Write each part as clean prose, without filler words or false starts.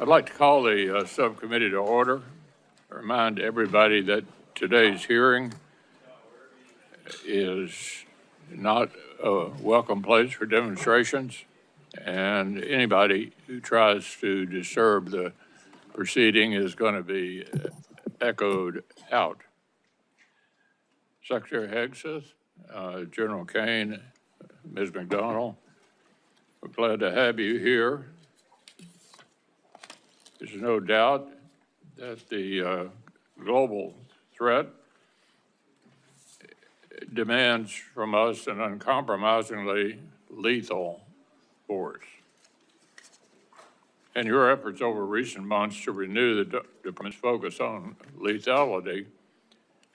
I'd like to call the subcommittee to order. Remind everybody that today's hearing is not a welcome place for demonstrations, and anybody who tries to disturb the proceeding is going to be echoed out. Secretary Hegseth, General Kaine, Ms. McDonald, we're glad to have you here. There's no doubt that the global threat demands from us an uncompromisingly lethal force. And your efforts over recent months to renew the department's focus on lethality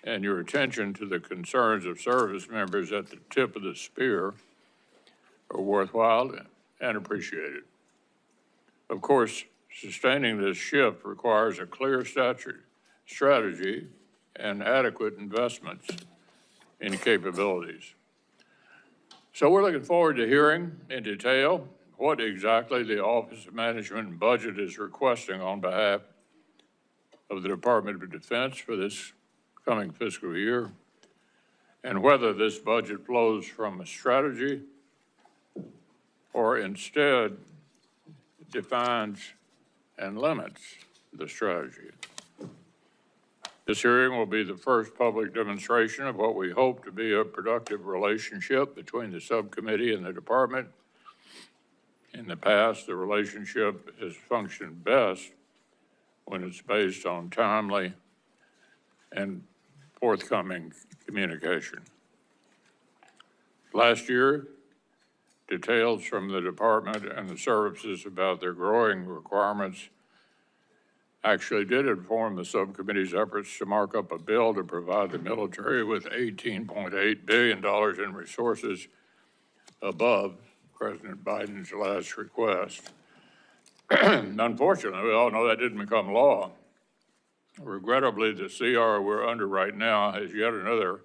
and your attention to the concerns of service members at the tip of the spear are worthwhile and appreciated. Of course, sustaining this shift requires a clear strategy and adequate investments in capabilities. So we're looking forward to hearing in detail what exactly the Office of Management and Budget is requesting on behalf of the Department of Defense for this coming fiscal year, and whether this budget flows from a strategy or instead defines and limits the strategy. This hearing will be the first public demonstration of what we hope to be a productive relationship between the subcommittee and the department. In the past, the relationship has functioned best when it's based on timely and forthcoming communication. Last year, details from the department and the services about their growing requirements actually did inform the subcommittee's efforts to mark up a bill to provide the military with $18.8 billion in resources above President Biden's last request. Unfortunately, we all know that didn't become law. Regrettably, the CR we're under right now has yet another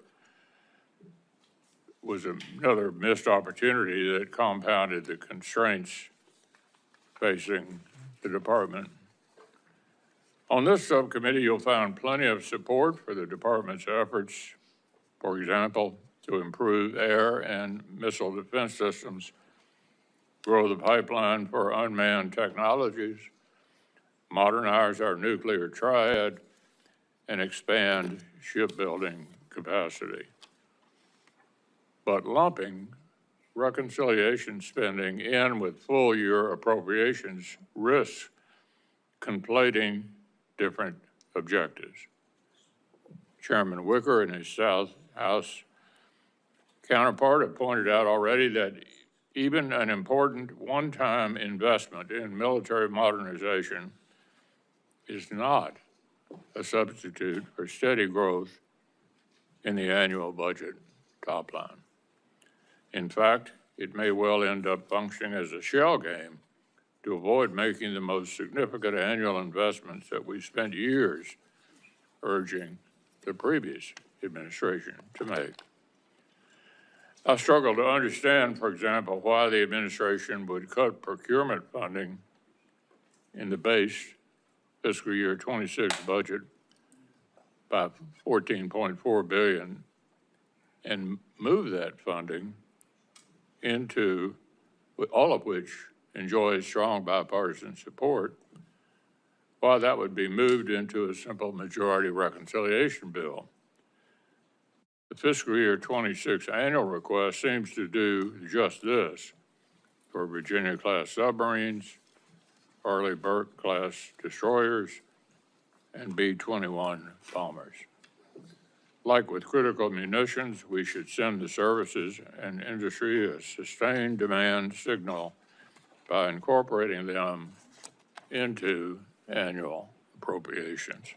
missed opportunity that compounded the constraints facing the department. On this subcommittee, you'll find plenty of support for the department's efforts, for example, to improve air and missile defense systems, grow the pipeline for unmanned technologies, modernize our nuclear triad, and expand shipbuilding capacity. But lumping reconciliation spending in with full year appropriations risks conflating different objectives. Chairman Wicker and his South House counterpart have pointed out already that even an important one-time investment in military modernization is not a substitute for steady growth in the annual budget top line. In fact, it may well end up functioning as a shell game to avoid making the most significant annual investments that we spent years urging the previous administration to make. I struggle to understand, for example, why the administration would cut procurement funding in the base fiscal year 26 budget by $14.4 billion and move that funding into, all of which enjoys strong bipartisan support, while that would be moved into a simple majority reconciliation bill. The fiscal year 26 annual request seems to do just this for Virginia-class submarines, Arleigh Burke-class destroyers, and B-21 bombers. Like with critical munitions, we should send the services and industry a sustained demand signal by incorporating them into annual appropriations.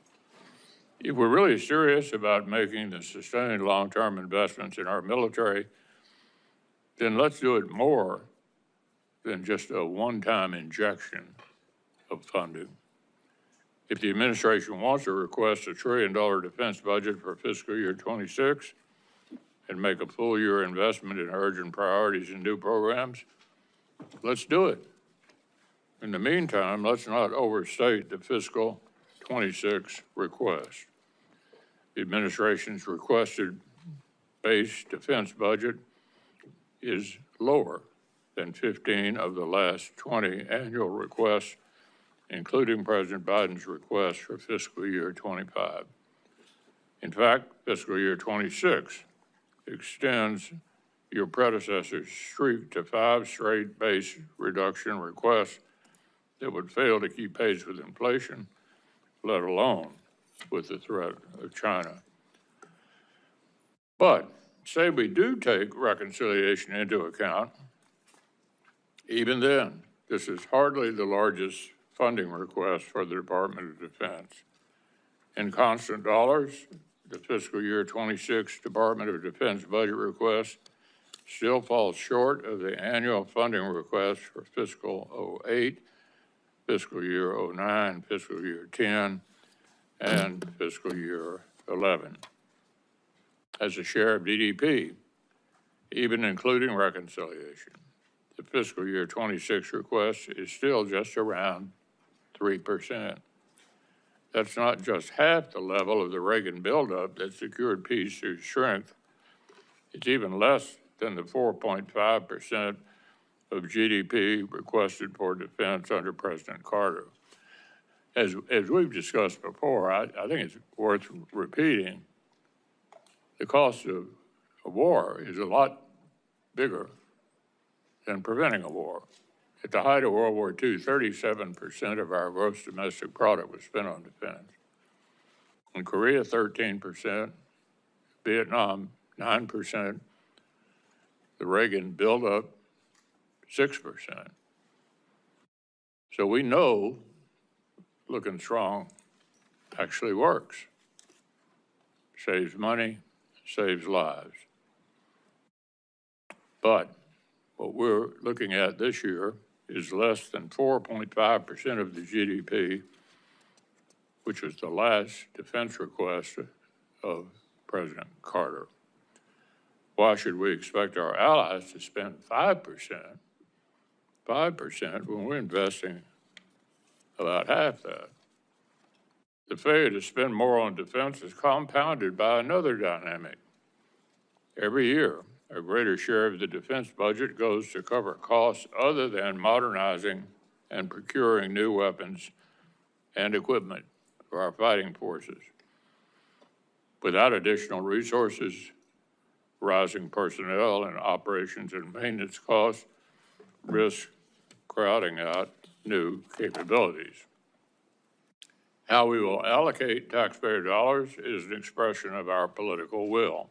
If we're really serious about making the sustained long-term investments in our military, then let's do it more than just a one-time injection of funding. If the administration wants to request $1 trillion defense budget for fiscal year 26 and make a full year investment in urgent priorities and new programs, let's do it. In the meantime, let's not overstate the fiscal 26 request. The administration's requested base defense budget is lower than 15 of the last 20 annual requests, including President Biden's request for fiscal year 25. In fact, fiscal year 26 extends your predecessor's streak to 5 straight base reduction requests that would fail to keep pace with inflation, let alone with the threat of China. But say we do take reconciliation into account, even then, this is hardly the largest funding request for the Department of Defense. In constant dollars, the fiscal year 26 Department of Defense budget request still falls short of the annual funding request for fiscal 08, fiscal year 09, fiscal year 10, and fiscal year 11. As a share of GDP, even including reconciliation, the fiscal year 26 request is still just around 3%. That's not just half the level of the Reagan buildup that secured peace through strength. It's even less than the 4.5% of GDP requested for defense under President Carter. As we've discussed before, I think it's worth repeating, the cost of a war is a lot bigger than preventing a war. At the height of World War II, 37% of our gross domestic product was spent on defense. In Korea, 13%, Vietnam, 9%, the Reagan buildup, 6%. So we know looking strong actually works. Saves money, saves lives. But what we're looking at this year is less than 4.5% of the GDP, which was the last defense request of President Carter. Why should we expect our allies to spend 5% when we're investing about half that? The failure to spend more on defense is compounded by another dynamic. Every year, a greater share of the defense budget goes to cover costs other than modernizing and procuring new weapons and equipment for our fighting forces. Without additional resources, rising personnel and operations and maintenance costs risk crowding out new capabilities. How we will allocate taxpayer dollars is an expression of our political will.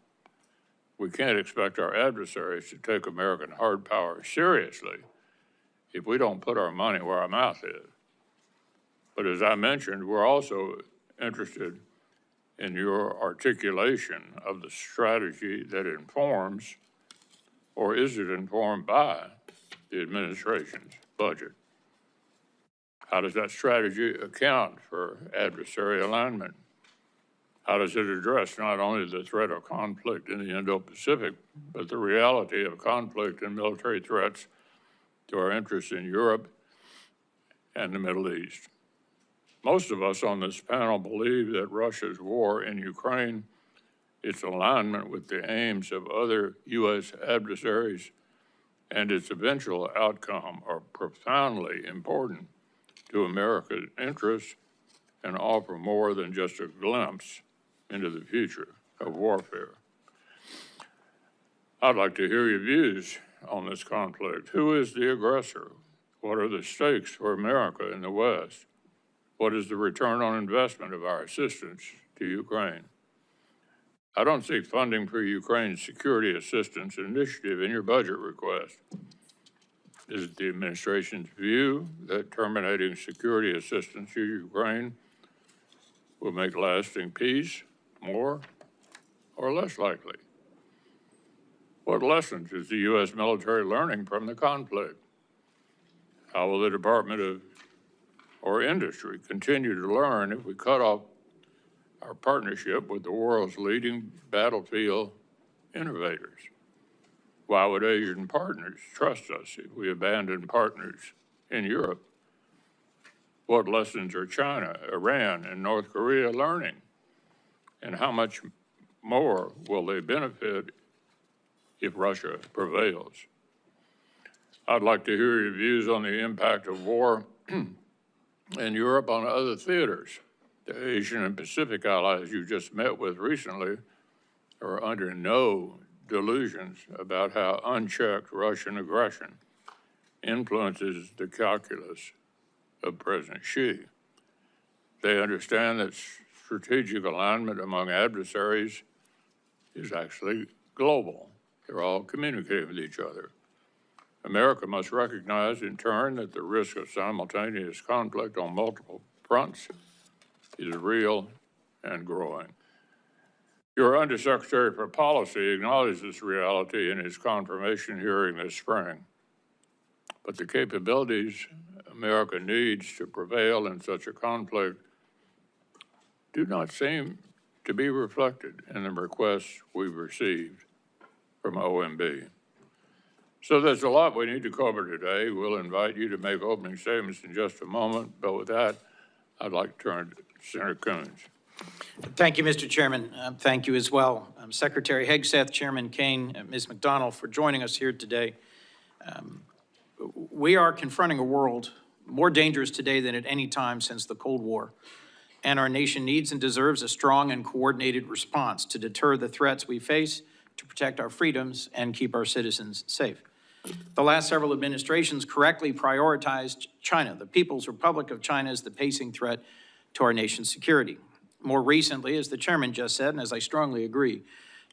We can't expect our adversaries to take American hard power seriously if we don't put our money where our mouth is. But as I mentioned, we're also interested in your articulation of the strategy that informs, or is it informed by, the administration's budget? How does that strategy account for adversary alignment? How does it address not only the threat of conflict in the Indo-Pacific, but the reality of conflict and military threats to our interests in Europe and the Middle East? Most of us on this panel believe that Russia's war in Ukraine, its alignment with the aims of other U.S. adversaries, and its eventual outcome are profoundly important to America's interests and offer more than just a glimpse into the future of warfare. I'd like to hear your views on this conflict. Who is the aggressor? What are the stakes for America in the West? What is the return on investment of our assistance to Ukraine? I don't see funding for Ukraine's security assistance initiative in your budget request. Is it the administration's view that terminating security assistance to Ukraine will make lasting peace more or less likely? What lessons is the U.S. military learning from the conflict? How will the Department of or industry continue to learn if we cut off our partnership with the world's leading battlefield innovators? Why would Asian partners trust us if we abandon partners in Europe What lessons are China, Iran, and North Korea learning? And how much more will they benefit if Russia prevails? I'd like to hear your views on the impact of war in Europe on other theaters. The Asian and Pacific allies you just met with recently are under no delusions about how unchecked Russian aggression influences the calculus of President Xi. They understand that strategic alignment among adversaries is actually global. They're all communicating with each other. America must recognize in turn that the risk of simultaneous conflict on multiple fronts is real and growing. Your Undersecretary for Policy acknowledged this reality in his confirmation hearing this spring. But the capabilities America needs to prevail in such a conflict do not seem to be reflected in the requests we've received from OMB. So there's a lot we need to cover today. We'll invite you to make opening statements in just a moment, but with that, I'd like to turn to Senator Coons. Thank you, Mr. Chairman. Thank you as well, Secretary Hegseth, Chairman Kaine, Ms. McDonnell, for joining us here today. We are confronting a world more dangerous today than at any time since the Cold War, and our nation needs and deserves a strong and coordinated response to deter the threats we face, to protect our freedoms, and keep our citizens safe. The last several administrations correctly prioritized China. The People's Republic of China is the pacing threat to our nation's security. More recently, as the chairman just said, and as I strongly agree,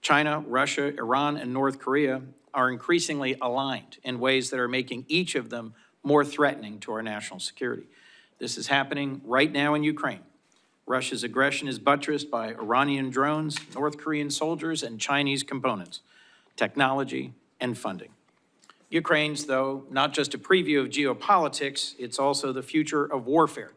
China, Russia, Iran, and North Korea are increasingly aligned in ways that are making each of them more threatening to our national security. This is happening right now in Ukraine. Russia's aggression is buttressed by Iranian drones, North Korean soldiers, and Chinese components, technology, and funding. Ukraine's, though, not just a preview of geopolitics, it's also the future of warfare.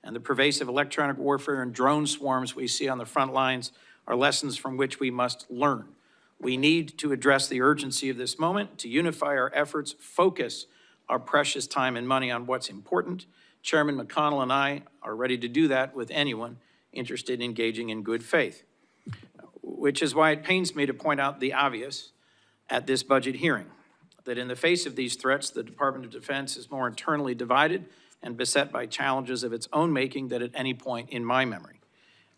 And the pervasive electronic warfare and drone swarms we see on the front lines are lessons from which we must learn. We need to address the urgency of this moment, to unify our efforts, focus our precious time and money on what's important. Chairman McConnell and I are ready to do that with anyone interested in engaging in good faith, which is why it pains me to point out the obvious at this budget hearing, that in the face of these threats, the Department of Defense is more internally divided and beset by challenges of its own making than at any point in my memory.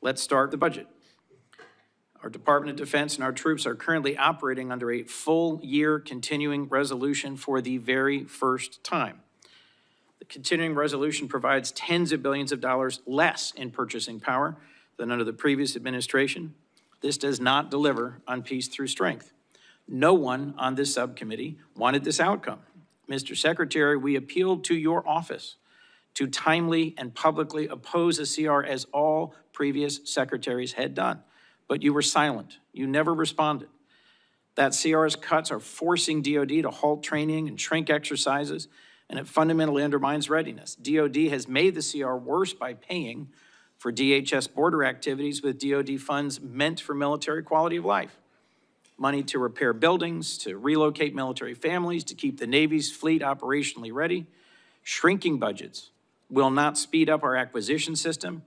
Let's start the budget. Our Department of Defense and our troops are currently operating under a full-year continuing resolution for the very first time. The continuing resolution provides tens of billions of dollars less in purchasing power than under the previous administration. This does not deliver on peace through strength. No one on this subcommittee wanted this outcome. Mr. Secretary, we appealed to your office to timely and publicly oppose a CR as all previous secretaries had done. But you were silent. You never responded. That CR's cuts are forcing DOD to halt training and shrink exercises, and it fundamentally undermines readiness. DOD has made the CR worse by paying for DHS border activities with DOD funds meant for military quality of life. Money to repair buildings, to relocate military families, to keep the Navy's fleet operationally ready. Shrinking budgets will not speed up our acquisition system,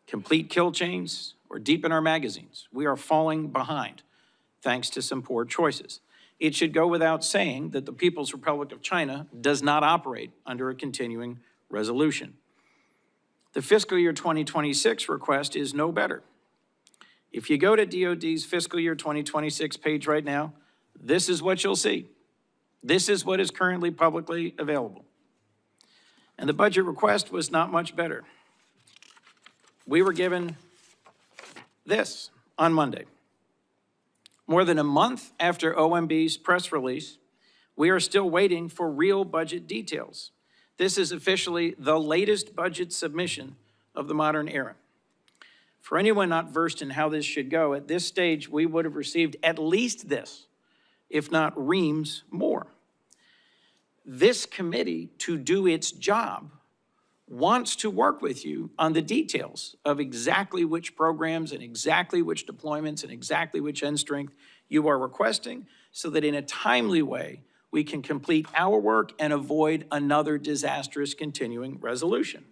complete kill chains, or deepen our magazines. We are falling behind, thanks to some poor choices. It should go without saying that the People's Republic of China does not operate under a continuing resolution. The fiscal year 2026 request is no better. If you go to DOD's fiscal year 2026 page right now, this is what you'll see. This is what is currently publicly available. And the budget request was not much better. We were given this on Monday. More than a month after OMB's press release, we are still waiting for real budget details. This is officially the latest budget submission of the modern era. For anyone not versed in how this should go, at this stage, we would have received at least this, if not reams more. This committee, to do its job, wants to work with you on the details of exactly which programs and exactly which deployments and exactly which end strength you are requesting, so that in a timely way, we can complete our work and avoid another disastrous continuing resolution.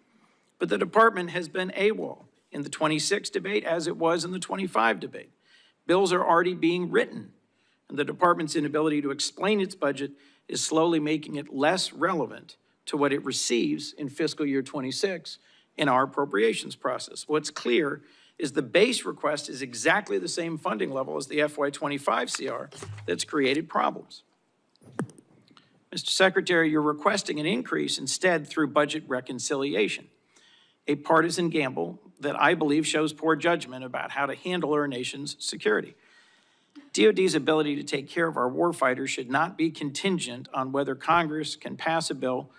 But the department has been AWOL in the 26 debate as it was in the 25 debate. Bills are already being written, and the department's inability to explain its budget is slowly making it less relevant to what it receives in fiscal year 26 in our appropriations process. What's clear is the base request is exactly the same funding level as the FY25 CR that's created problems. Mr. Secretary, you're requesting an increase instead through budget reconciliation, a partisan gamble that I believe shows poor judgment about how to handle our nation's security. DOD's ability to take care of our warfighters should not be contingent on whether Congress can pass a bill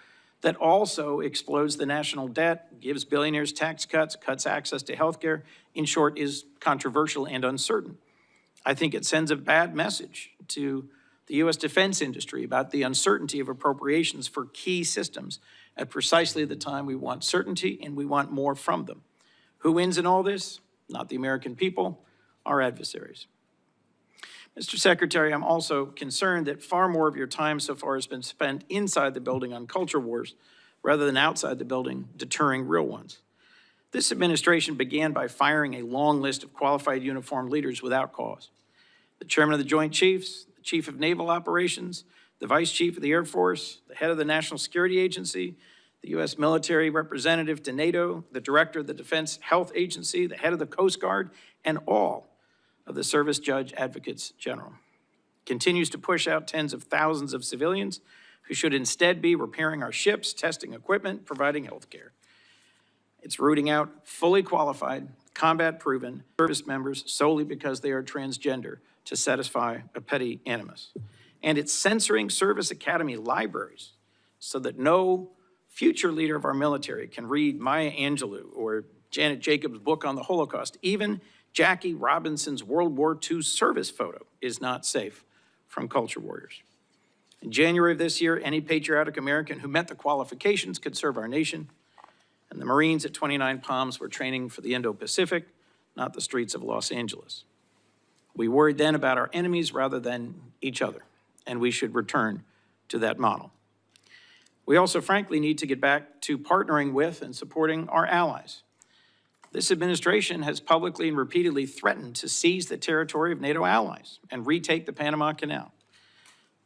that also explodes the national debt, gives billionaires tax cuts, cuts access to health care, in short, is controversial and uncertain. I think it sends a bad message to the U.S. defense industry about the uncertainty of appropriations for key systems at precisely the time we want certainty and we want more from them. Who wins in all this? Not the American people, our adversaries. Mr. Secretary, I'm also concerned that far more of your time so far has been spent inside the building on culture wars rather than outside the building deterring real ones. This administration began by firing a long list of qualified uniformed leaders without cause. The chairman of the Joint Chiefs, the chief of Naval Operations, the vice chief of the Air Force, the head of the National Security Agency, the U.S. military representative to NATO, the director of the Defense Health Agency, the head of the Coast Guard, and all of the Service Judge Advocates General. Continues to push out tens of thousands of civilians who should instead be repairing our ships, testing equipment, providing health care. It's rooting out fully qualified, combat-proven service members solely because they are transgender to satisfy a petty animus. And it's censoring service academy libraries so that no future leader of our military can read Maya Angelou or Janet Jacobs' book on the Holocaust. Even Jackie Robinson's World War II service photo is not safe from culture warriors. In January of this year, any patriotic American who met the qualifications could serve our nation, and the Marines at 29 Palms were training for the Indo-Pacific, not the streets of Los Angeles. We worried then about our enemies rather than each other, and we should return to that model. We also, frankly, need to get back to partnering with and supporting our allies. This administration has publicly and repeatedly threatened to seize the territory of NATO allies and retake the Panama Canal.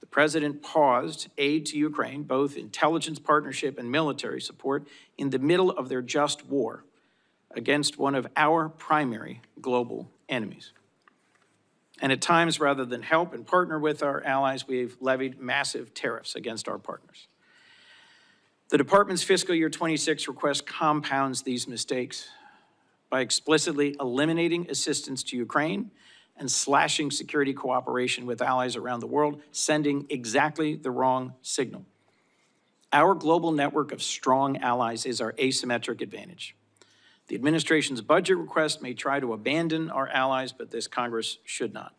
The president paused aid to Ukraine, both intelligence partnership and military support, in the middle of their just war against one of our primary global enemies. And at times, rather than help and partner with our allies, we've levied massive tariffs against our partners. The department's fiscal year 26 request compounds these mistakes by explicitly eliminating assistance to Ukraine and slashing security cooperation with allies around the world, sending exactly the wrong signal. Our global network of strong allies is our asymmetric advantage. The administration's budget request may try to abandon our allies, but this Congress should not.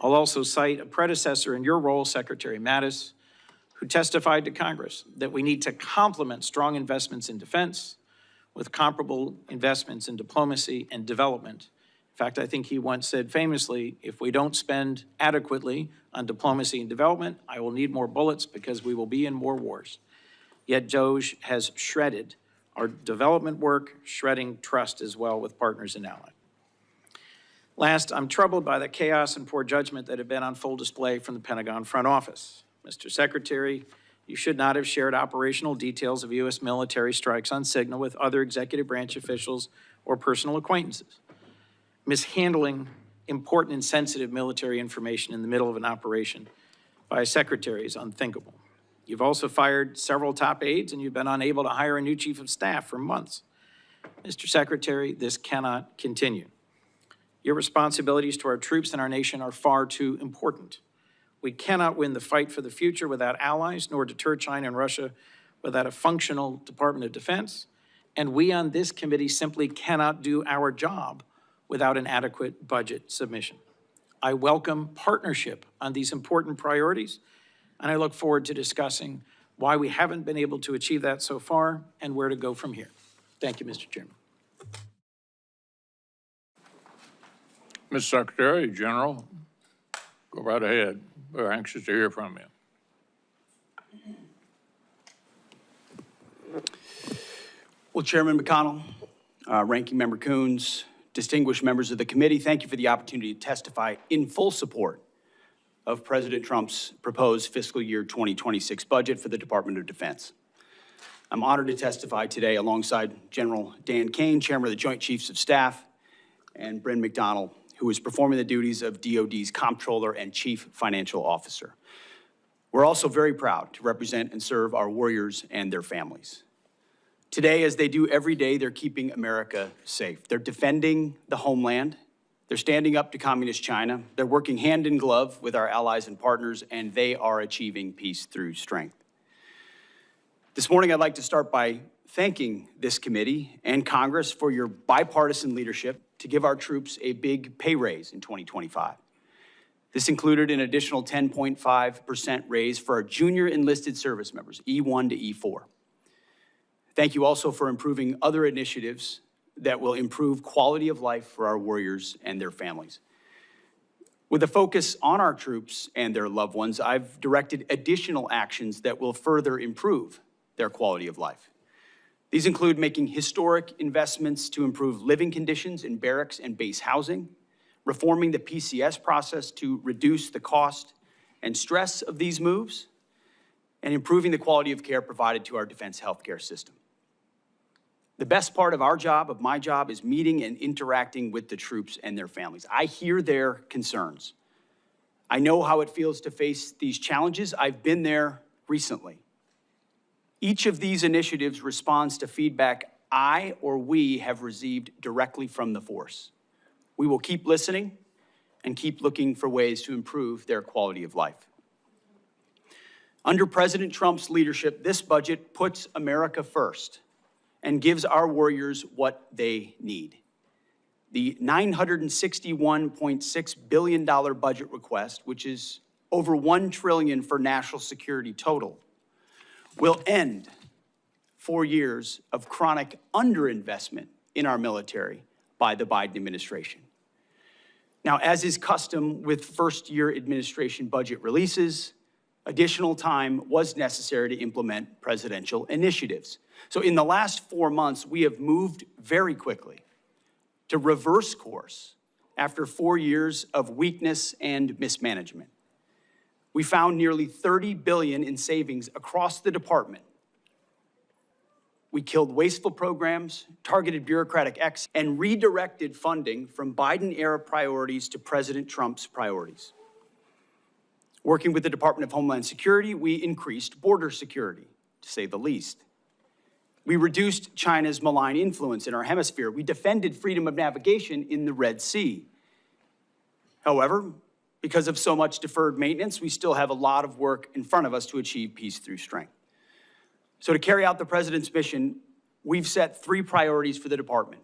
I'll also cite a predecessor in your role, Secretary Mattis, who testified to Congress that we need to complement strong investments in defense with comparable investments in diplomacy and development. In fact, I think he once said famously, if we don't spend adequately on diplomacy and development, I will need more bullets because we will be in more wars. Yet DOJ has shredded our development work, shredding trust as well with partners and allies. Last, I'm troubled by the chaos and poor judgment that have been on full display from the Pentagon front office. Mr. Secretary, you should not have shared operational details of U.S. military strikes on signal with other executive branch officials or personal acquaintances. Mishandling important and sensitive military information in the middle of an operation by a secretary is unthinkable. You've also fired several top aides, and you've been unable to hire a new chief of staff for months. Mr. Secretary, this cannot continue. Your responsibilities to our troops and our nation are far too important. We cannot win the fight for the future without allies, nor deter China and Russia without a functional Department of Defense. And we on this committee simply cannot do our job without an adequate budget submission. I welcome partnership on these important priorities, and I look forward to discussing why we haven't been able to achieve that so far and where to go from here. Thank you, Mr. Chairman. Ms. Secretary General, go right ahead. We're anxious to hear from you. Well, Chairman McConnell, Ranking Member Coons, distinguished members of the committee, thank you for the opportunity to testify in full support of President Trump's proposed fiscal year 2026 budget for the Department of Defense. I'm honored to testify today alongside General Dan Kaine, Chairman of the Joint Chiefs of Staff, and Bryn McDonald, who is performing the duties of DoD's Comptroller and Chief Financial Officer. We're also very proud to represent and serve our warriors and their families. Today, as they do every day, they're keeping America safe. They're defending the homeland. They're standing up to communist China. They're working hand in glove with our allies and partners, and they are achieving peace through strength. This morning, I'd like to start by thanking this committee and Congress for your bipartisan leadership to give our troops a big pay raise in 2025. This included an additional 10.5% raise for our junior enlisted service members, E1 to E4. Thank you also for improving other initiatives that will improve quality of life for our warriors and their families. With a focus on our troops and their loved ones, I've directed additional actions that will further improve their quality of life. These include making historic investments to improve living conditions in barracks and base housing, reforming the PCS process to reduce the cost and stress of these moves, and improving the quality of care provided to our defense healthcare system. The best part of our job, of my job, is meeting and interacting with the troops and their families. I hear their concerns. I know how it feels to face these challenges. I've been there recently. Each of these initiatives responds to feedback I or we have received directly from the force. We will keep listening and keep looking for ways to improve their quality of life. Under President Trump's leadership, this budget puts America first and gives our warriors what they need. The $961.6 billion budget request, which is over $1 trillion for national security total, will end 4 years of chronic underinvestment in our military by the Biden administration. Now, as is custom with first-year administration budget releases, additional time was necessary to implement presidential initiatives. So in the last 4 months, we have moved very quickly to reverse course after 4 years of weakness and mismanagement. We found nearly $30 billion in savings across the department. We killed wasteful programs, targeted bureaucratic excess, and redirected funding from Biden-era priorities to President Trump's priorities. Working with the Department of Homeland Security, we increased border security, to say the least. We reduced China's malign influence in our hemisphere. We defended freedom of navigation in the Red Sea. However, because of so much deferred maintenance, we still have a lot of work in front of us to achieve peace through strength. So to carry out the president's mission, we've set 3 priorities for the department: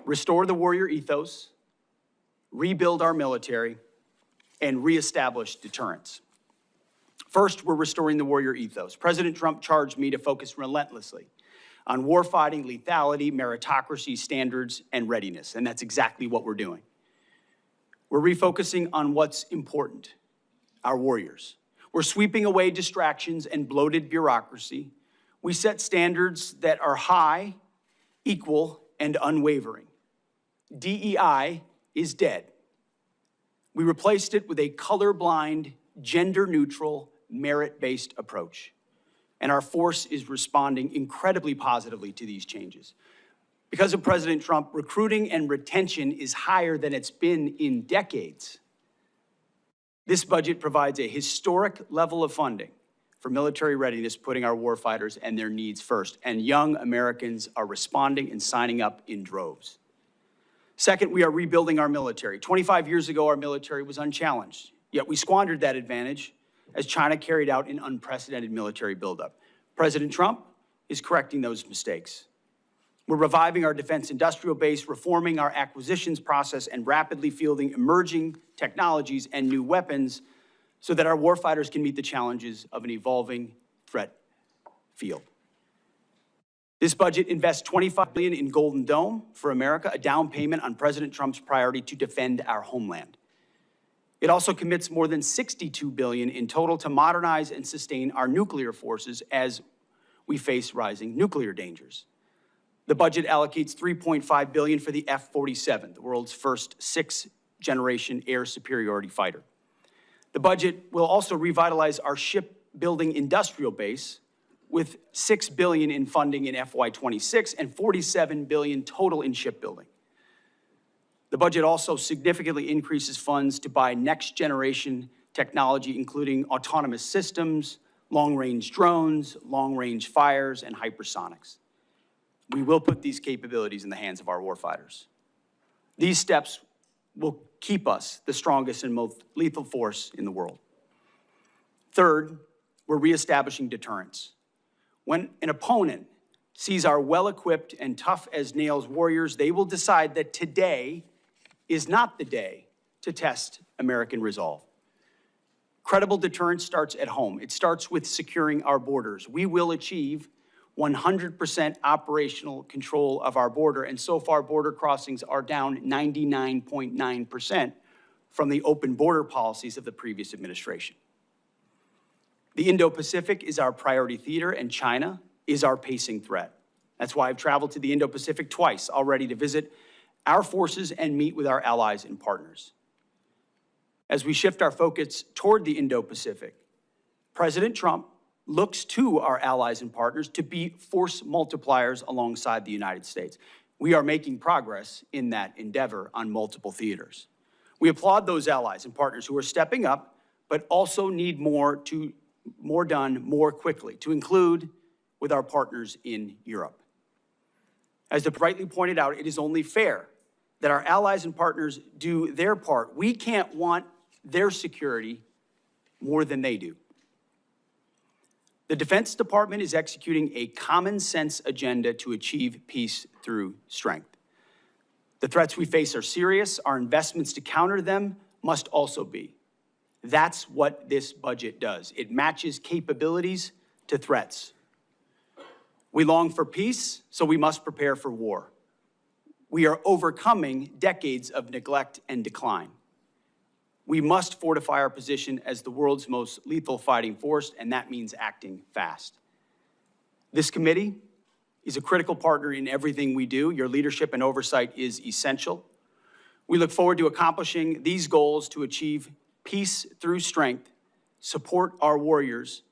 restore the warrior ethos, rebuild our military, and reestablish deterrence. First, we're restoring the warrior ethos. President Trump charged me to focus relentlessly on warfighting, lethality, meritocracy, standards, and readiness, and that's exactly what we're doing. We're refocusing on what's important, our warriors. We're sweeping away distractions and bloated bureaucracy. We set standards that are high, equal, and unwavering. DEI is dead. We replaced it with a colorblind, gender-neutral, merit-based approach. And our force is responding incredibly positively to these changes. Because of President Trump, recruiting and retention is higher than it's been in decades. This budget provides a historic level of funding for military readiness, putting our warfighters and their needs first. And young Americans are responding and signing up in droves. Second, we are rebuilding our military. 25 years ago, our military was unchallenged, yet we squandered that advantage as China carried out an unprecedented military buildup. President Trump is correcting those mistakes. We're reviving our defense industrial base, reforming our acquisitions process, and rapidly fielding emerging technologies and new weapons so that our warfighters can meet the challenges of an evolving threat field. This budget invests $25 billion in Golden Dome for America, a down payment on President Trump's priority to defend our homeland. It also commits more than $62 billion in total to modernize and sustain our nuclear forces as we face rising nuclear dangers. The budget allocates $3.5 billion for the F-47, the world's first sixth-generation air superiority fighter. The budget will also revitalize our shipbuilding industrial base with $6 billion in funding in FY26 and $47 billion total in shipbuilding. The budget also significantly increases funds to buy next-generation technology, including autonomous systems, long-range drones, long-range fires, and hypersonics. We will put these capabilities in the hands of our warfighters. These steps will keep us the strongest and most lethal force in the world. Third, we're reestablishing deterrence. When an opponent sees our well-equipped and tough-as-nails warriors, they will decide that today is not the day to test American resolve. Credible deterrence starts at home. It starts with securing our borders. We will achieve 100% operational control of our border, and so far border crossings are down 99.9% from the open border policies of the previous administration. The Indo-Pacific is our priority theater, and China is our pacing threat. That's why I've traveled to the Indo-Pacific twice already to visit our forces and meet with our allies and partners. As we shift our focus toward the Indo-Pacific, President Trump looks to our allies and partners to be force multipliers alongside the United States. We are making progress in that endeavor on multiple theaters. We applaud those allies and partners who are stepping up, but also need more done more quickly, to include with our partners in Europe. As the rightly pointed out, it is only fair that our allies and partners do their part. We can't want their security more than they do. The Defense Department is executing a common sense agenda to achieve peace through strength. The threats we face are serious. Our investments to counter them must also be. That's what this budget does. It matches capabilities to threats. We long for peace, so we must prepare for war. We are overcoming decades of neglect and decline. We must fortify our position as the world's most lethal fighting force, and that means acting fast. This committee is a critical partner in everything we do. Your leadership and oversight is essential. We look forward to accomplishing these goals to achieve peace through strength, support our warriors,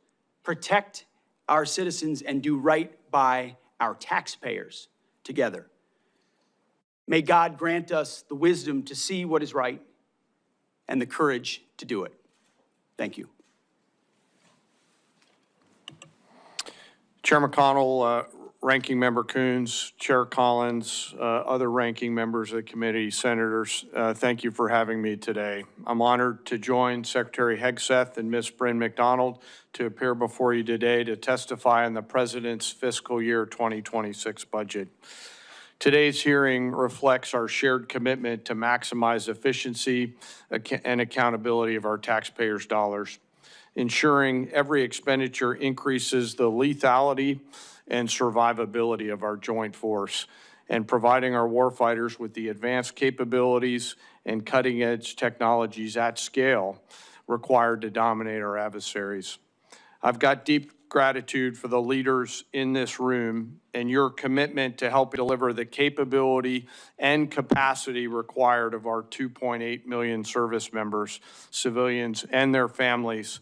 protect our citizens, and do right by our taxpayers together. May God grant us the wisdom to see what is right and the courage to do it. Thank you. Chair McConnell, Ranking Member Coons, Chair Collins, other ranking members of the committee, senators, thank you for having me today. I'm honored to join Secretary Hegseth and Ms. Bryn McDonald to appear before you today to testify on the President's fiscal year 2026 budget. Today's hearing reflects our shared commitment to maximize efficiency and accountability of our taxpayers' dollars, ensuring every expenditure increases the lethality and survivability of our joint force, and providing our warfighters with the advanced capabilities and cutting-edge technologies at scale required to dominate our adversaries. I've got deep gratitude for the leaders in this room and your commitment to help deliver the capability and capacity required of our 2.8 million service members, civilians, and their families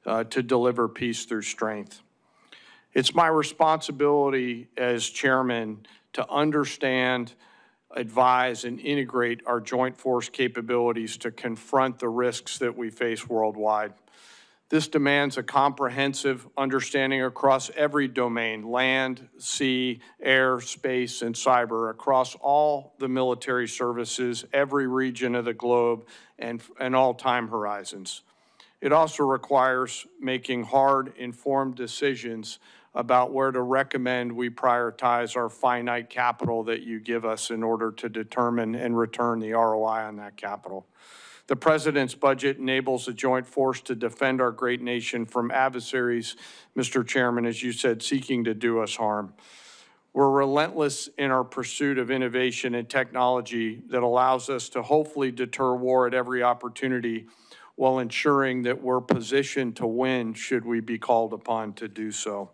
to deliver peace through strength. It's my responsibility as chairman to understand, advise, and integrate our joint force capabilities to confront the risks that we face worldwide. This demands a comprehensive understanding across every domain, land, sea, air, space, and cyber, across all the military services, every region of the globe, and all time horizons. It also requires making hard, informed decisions about where to recommend we prioritize our finite capital that you give us in order to determine and return the ROI on that capital. The President's budget enables the joint force to defend our great nation from adversaries, Mr. Chairman, as you said, seeking to do us harm. We're relentless in our pursuit of innovation and technology that allows us to hopefully deter war at every opportunity while ensuring that we're positioned to win should we be called upon to do so.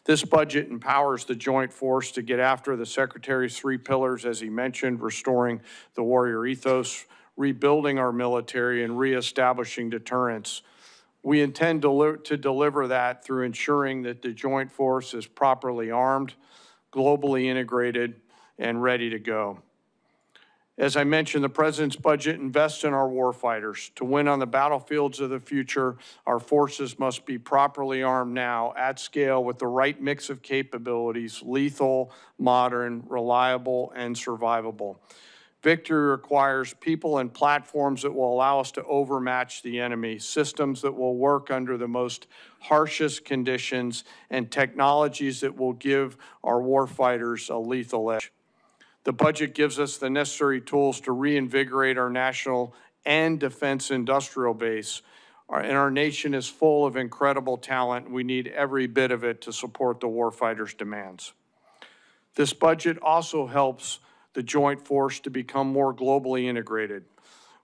This budget empowers the joint force to get after the Secretary's 3 pillars, as he mentioned, restoring the warrior ethos, rebuilding our military, and reestablishing deterrence. We intend to deliver that through ensuring that the joint force is properly armed, globally integrated, and ready to go. As I mentioned, the President's budget invests in our warfighters. To win on the battlefields of the future, our forces must be properly armed now, at scale, with the right mix of capabilities: lethal, modern, reliable, and survivable. Victory requires people and platforms that will allow us to overmatch the enemy, systems that will work under the most harshest conditions, and technologies that will give our warfighters a lethal edge. The budget gives us the necessary tools to reinvigorate our national and defense industrial base. And our nation is full of incredible talent. We need every bit of it to support the warfighters' demands. This budget also helps the joint force to become more globally integrated.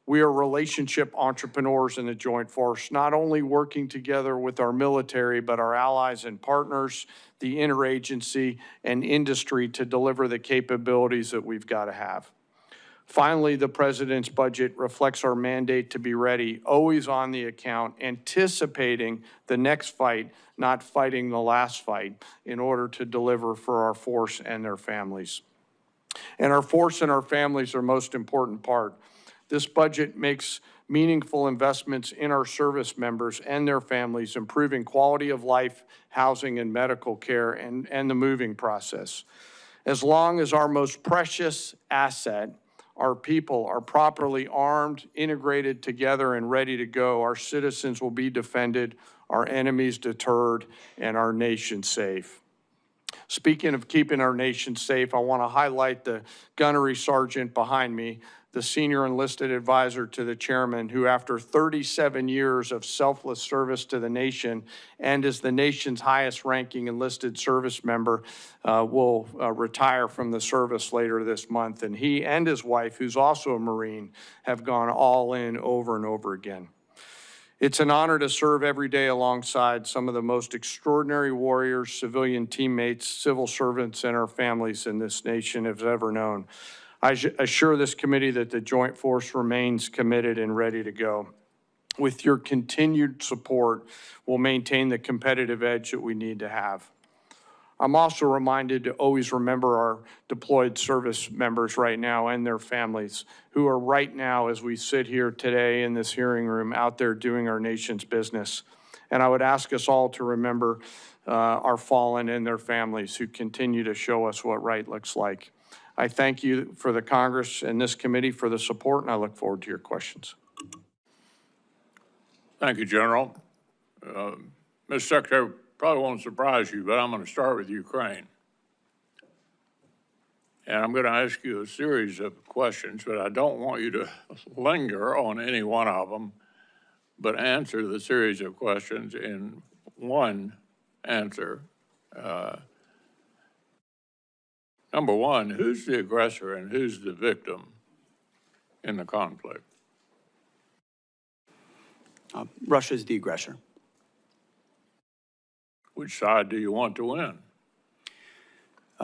We are relationship entrepreneurs in the joint force, not only working together with our military, but our allies and partners, the interagency, and industry to deliver the capabilities that we've got to have. Finally, the President's budget reflects our mandate to be ready, always on the account, anticipating the next fight, not fighting the last fight, in order to deliver for our force and their families. And our force and our families are most important part. This budget makes meaningful investments in our service members and their families, improving quality of life, housing, and medical care, and the moving process. As long as our most precious asset, our people, are properly armed, integrated together, and ready to go, our citizens will be defended, our enemies deterred, and our nation safe. Speaking of keeping our nation safe, I want to highlight the gunnery sergeant behind me, the senior enlisted advisor to the chairman, who after 37 years of selfless service to the nation and as the nation's highest ranking enlisted service member, will retire from the service later this month. And he and his wife, who's also a Marine, have gone all in over and over again. It's an honor to serve every day alongside some of the most extraordinary warriors, civilian teammates, civil servants, and our families in this nation have ever known. I assure this committee that the Joint Force remains committed and ready to go. With your continued support, we'll maintain the competitive edge that we need to have. I'm also reminded to always remember our deployed service members right now and their families, who are right now, as we sit here today in this hearing room, out there doing our nation's business. And I would ask us all to remember our fallen and their families, who continue to show us what right looks like. I thank you for the Congress and this committee for the support, and I look forward to your questions. Thank you, General. Mr. Secretary, probably won't surprise you, but I'm going to start with Ukraine. And I'm going to ask you a series of questions, but I don't want you to linger on any one of them, but answer the series of questions in one answer. Number one, who's the aggressor and who's the victim in the conflict? Russia is the aggressor. Which side do you want to win?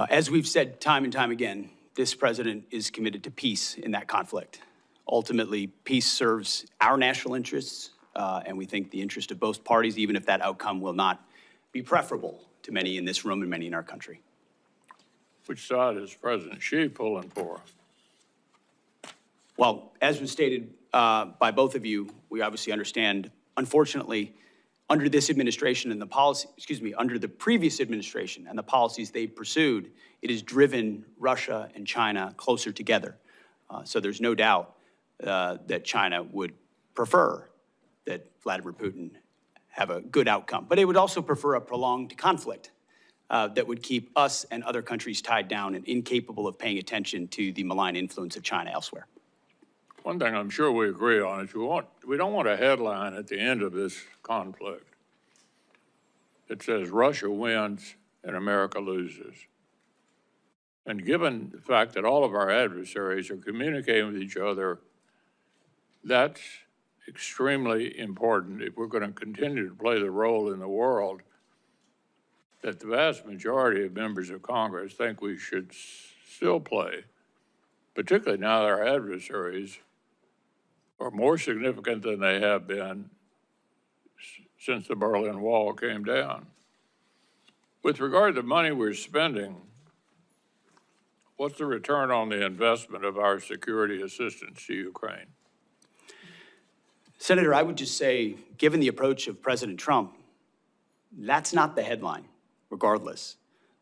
As we've said time and time again, this president is committed to peace in that conflict. Ultimately, peace serves our national interests, and we think the interest of both parties, even if that outcome will not be preferable to many in this room and many in our country. Which side is President Xi pulling for? Well, as was stated by both of you, we obviously understand, unfortunately, under this administration and the policy, under the previous administration and the policies they pursued, it has driven Russia and China closer together. So there's no doubt that China would prefer that Vladimir Putin have a good outcome. But it would also prefer a prolonged conflict that would keep us and other countries tied down and incapable of paying attention to the malign influence of China elsewhere. One thing I'm sure we agree on is we don't want a headline at the end of this conflict that says Russia wins and America loses. And given the fact that all of our adversaries are communicating with each other, that's extremely important if we're going to continue to play the role in the world that the vast majority of members of Congress think we should still play, particularly now that our adversaries are more significant than they have been since the Berlin Wall came down. With regard to the money we're spending, what's the return on the investment of our security assistance to Ukraine? Senator, I would just say, given the approach of President Trump, that's not the headline, regardless.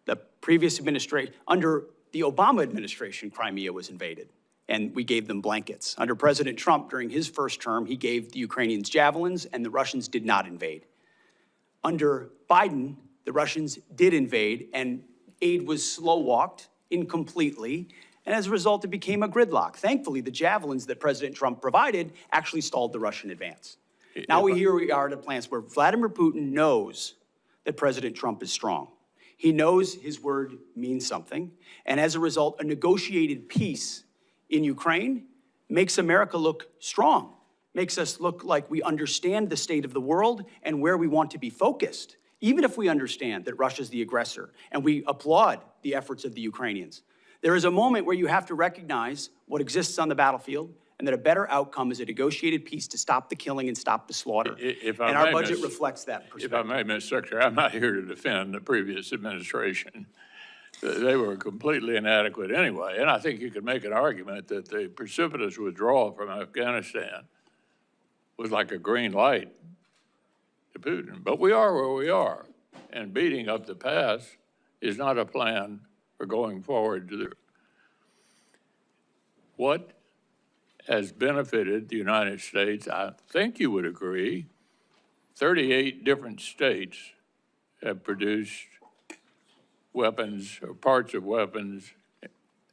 The previous administration, under the Obama administration, Crimea was invaded, and we gave them blankets. Under President Trump, during his first term, he gave the Ukrainians javelins, and the Russians did not invade. Under Biden, the Russians did invade, and aid was slow-walked incompletely, and as a result, it became a gridlock. Thankfully, the javelins that President Trump provided actually stalled the Russian advance. Now we are at a place where Vladimir Putin knows that President Trump is strong. He knows his word means something, and as a result, a negotiated peace in Ukraine makes America look strong, makes us look like we understand the state of the world and where we want to be focused, even if we understand that Russia's the aggressor, and we applaud the efforts of the Ukrainians. There is a moment where you have to recognize what exists on the battlefield and that a better outcome is a negotiated peace to stop the killing and stop the slaughter. And our budget reflects that perspective. If I may, Mr. Secretary, I'm not here to defend the previous administration. They were completely inadequate anyway. And I think you could make an argument that the precipitous withdrawal from Afghanistan was like a green light to Putin. But we are where we are. And beating up the past is not a plan for going forward to the. What has benefited the United States, I think you would agree, 38 different states have produced weapons or parts of weapons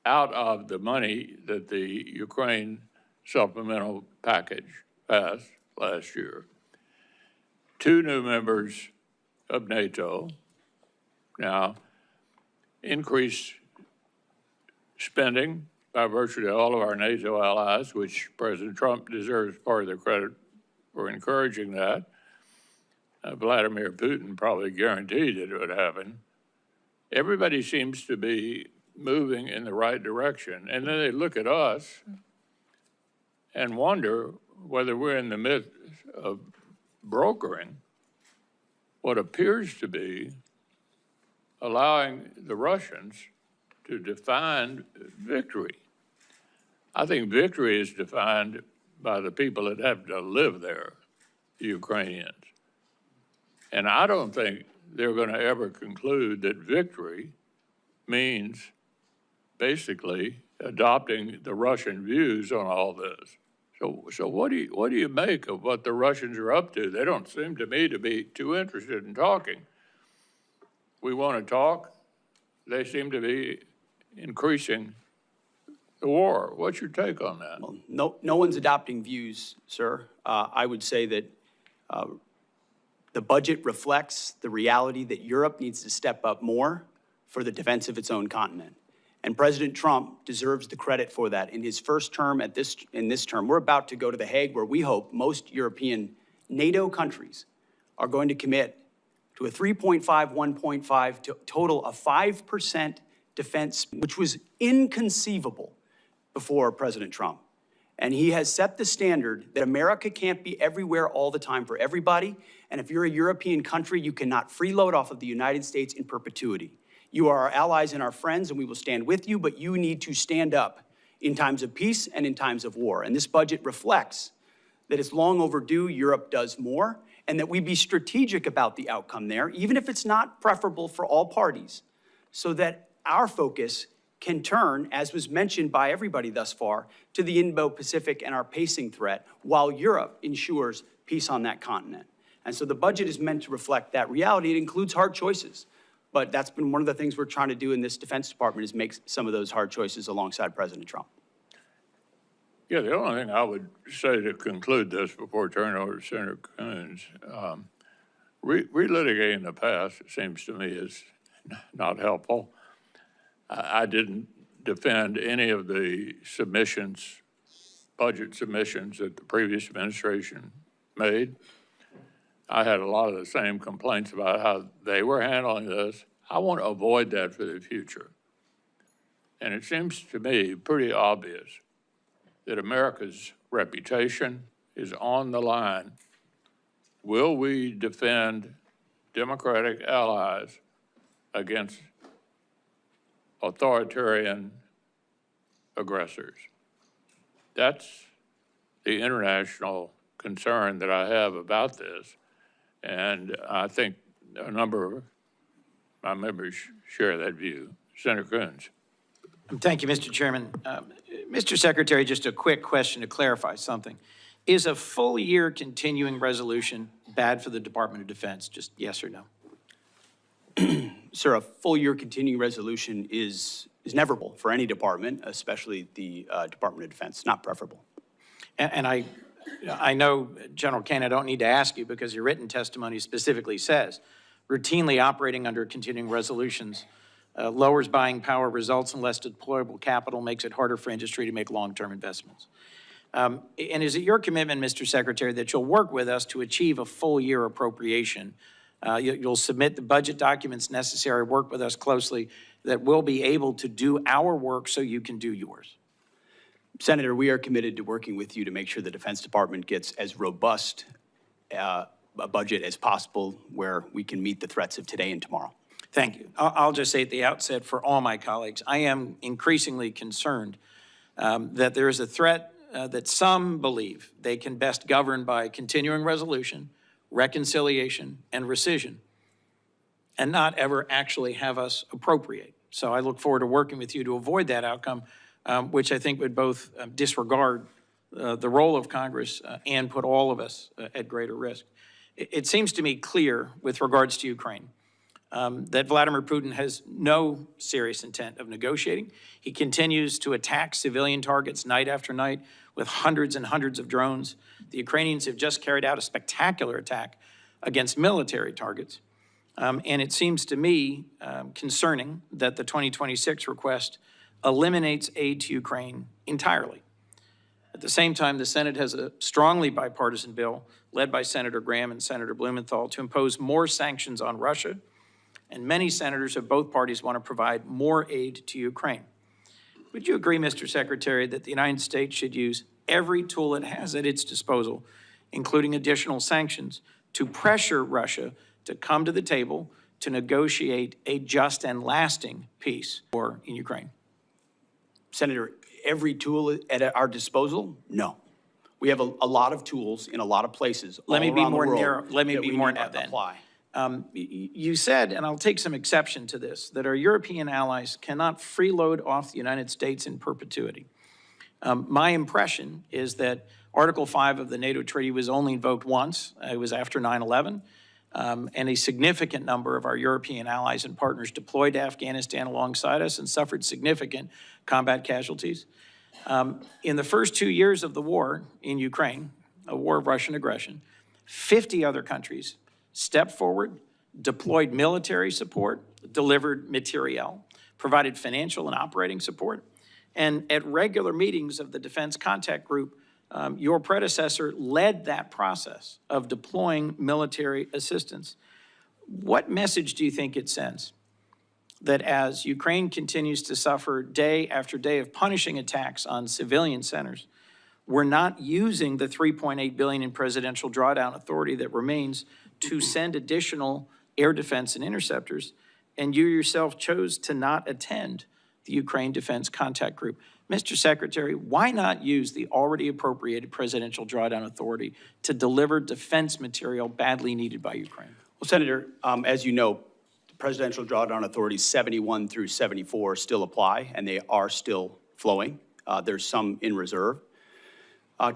out of the money that the Ukraine supplemental package passed last year. 2 new members of NATO now increased spending by virtually all of our NATO allies, which President Trump deserves part of the credit for encouraging that. Vladimir Putin probably guaranteed it would happen. Everybody seems to be moving in the right direction. And then they look at us and wonder whether we're in the midst of brokering what appears to be allowing the Russians to define victory. I think victory is defined by the people that have to live there, the Ukrainians. And I don't think they're going to ever conclude that victory means basically adopting the Russian views on all this. So what do you make of what the Russians are up to? They don't seem to me to be too interested in talking. We want to talk. They seem to be increasing the war. What's your take on that? Well, no one's adopting views, sir. I would say that the budget reflects the reality that Europe needs to step up more for the defense of its own continent. And President Trump deserves the credit for that. In his first term, in this term, we're about to go to The Hague, where we hope most European NATO countries are going to commit to a 3.5, 1.5 total of 5% defense, which was inconceivable before President Trump. And he has set the standard that America can't be everywhere all the time for everybody. And if you're a European country, you cannot freeload off of the United States in perpetuity. You are our allies and our friends, and we will stand with you, but you need to stand up in times of peace and in times of war. And this budget reflects that it's long overdue Europe does more, and that we be strategic about the outcome there, even if it's not preferable for all parties, so that our focus can turn, as was mentioned by everybody thus far, to the Indo-Pacific and our pacing threat, while Europe ensures peace on that continent. And so the budget is meant to reflect that reality. It includes hard choices. But that's been one of the things we're trying to do in this Defense Department, is make some of those hard choices alongside President Trump. Yeah, the only thing I would say to conclude this before turning over to Senator Coons, relitigating the past, it seems to me, is not helpful. I didn't defend any of the submissions, budget submissions that the previous administration made. I had a lot of the same complaints about how they were handling this. I want to avoid that for the future. And it seems to me pretty obvious that America's reputation is on the line. Will we defend democratic allies against authoritarian aggressors? That's the international concern that I have about this. And I think a number of my members share that view. Senator Coons. Thank you, Mr. Chairman. Mr. Secretary, just a quick question to clarify something. Is a full year continuing resolution bad for the Department of Defense? Just yes or no? Sir, a full year continuing resolution is never for any department, especially the Department of Defense, not preferable. And I know, General Kaine, I don't need to ask you because your written testimony specifically says routinely operating under continuing resolutions lowers buying power, results in less deployable capital, makes it harder for industry to make long-term investments. And is it your commitment, Mr. Secretary, that you'll work with us to achieve a full year appropriation? You'll submit the budget documents necessary, work with us closely, that we'll be able to do our work so you can do yours. Senator, we are committed to working with you to make sure the Defense Department gets as robust a budget as possible where we can meet the threats of today and tomorrow. Thank you. I'll just say at the outset for all my colleagues, I am increasingly concerned that there is a threat that some believe they can best govern by continuing resolution, reconciliation, and rescission, and not ever actually have us appropriate. So I look forward to working with you to avoid that outcome, which I think would both disregard the role of Congress and put all of us at greater risk. It seems to me clear with regards to Ukraine that Vladimir Putin has no serious intent of negotiating. He continues to attack civilian targets night after night with hundreds and hundreds of drones. The Ukrainians have just carried out a spectacular attack against military targets. And it seems to me concerning that the 2026 request eliminates aid to Ukraine entirely. At the same time, the Senate has a strongly bipartisan bill led by Senator Graham and Senator Blumenthal to impose more sanctions on Russia, and many senators of both parties want to provide more aid to Ukraine. Would you agree, Mr. Secretary, that the United States should use every tool it has at its disposal, including additional sanctions, to pressure Russia to come to the table to negotiate a just and lasting peace war in Ukraine? Senator, every tool at our disposal? No. We have a lot of tools in a lot of places all around the world. Let me be more narrow then. Apply. You said, and I'll take some exception to this, that our European allies cannot freeload off the United States in perpetuity. My impression is that Article 5 of the NATO treaty was only invoked once. It was after 9/11. And a significant number of our European allies and partners deployed to Afghanistan alongside us and suffered significant combat casualties. In the first 2 years of the war in Ukraine, a war of Russian aggression, 50 other countries stepped forward, deployed military support, delivered materiel, provided financial and operating support, and at regular meetings of the Defense Contact Group, your predecessor led that process of deploying military assistance. What message do you think it sends? That as Ukraine continues to suffer day after day of punishing attacks on civilian centers, we're not using the $3.8 billion in presidential drawdown authority that remains to send additional air defense and interceptors, and you yourself chose to not attend the Ukraine Defense Contact Group. Mr. Secretary, why not use the already appropriated presidential drawdown authority to deliver defense material badly needed by Ukraine? Well, Senator, as you know, the presidential drawdown authorities 71 through 74 still apply, and they are still flowing. There's some in reserve.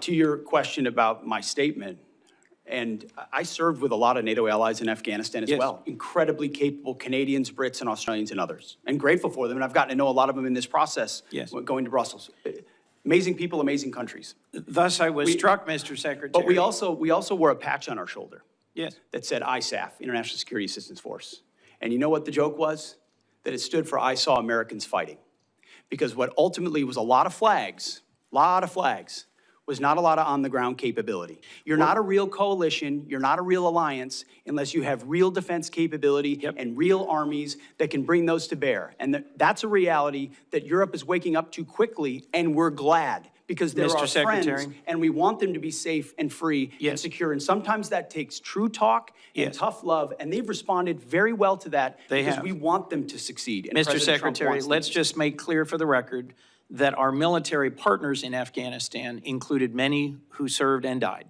To your question about my statement, and I served with a lot of NATO allies in Afghanistan as well. Incredibly capable Canadians, Brits, and Australians and others. And grateful for them, and I've gotten to know a lot of them in this process going to Brussels. Amazing people, amazing countries. Thus, I was struck, Mr. Secretary. But we also wore a patch on our shoulder that said ISAF, International Security Assistance Force. And you know what the joke was? That it stood for I Saw Americans Fighting. Because what ultimately was a lot of flags, was not a lot of on-the-ground capability. You're not a real coalition, you're not a real alliance unless you have real defense capability and real armies that can bring those to bear. And that's a reality that Europe is waking up to quickly, and we're glad, because they're Mr. our Secretary. friends, and we want them to be safe and free and secure. And sometimes that takes true talk and tough love, and they've responded very well to that because we want them to succeed. And Mr. President Trump Secretary, wants them let's to just make clear for the record that our military partners in Afghanistan included many who served and died.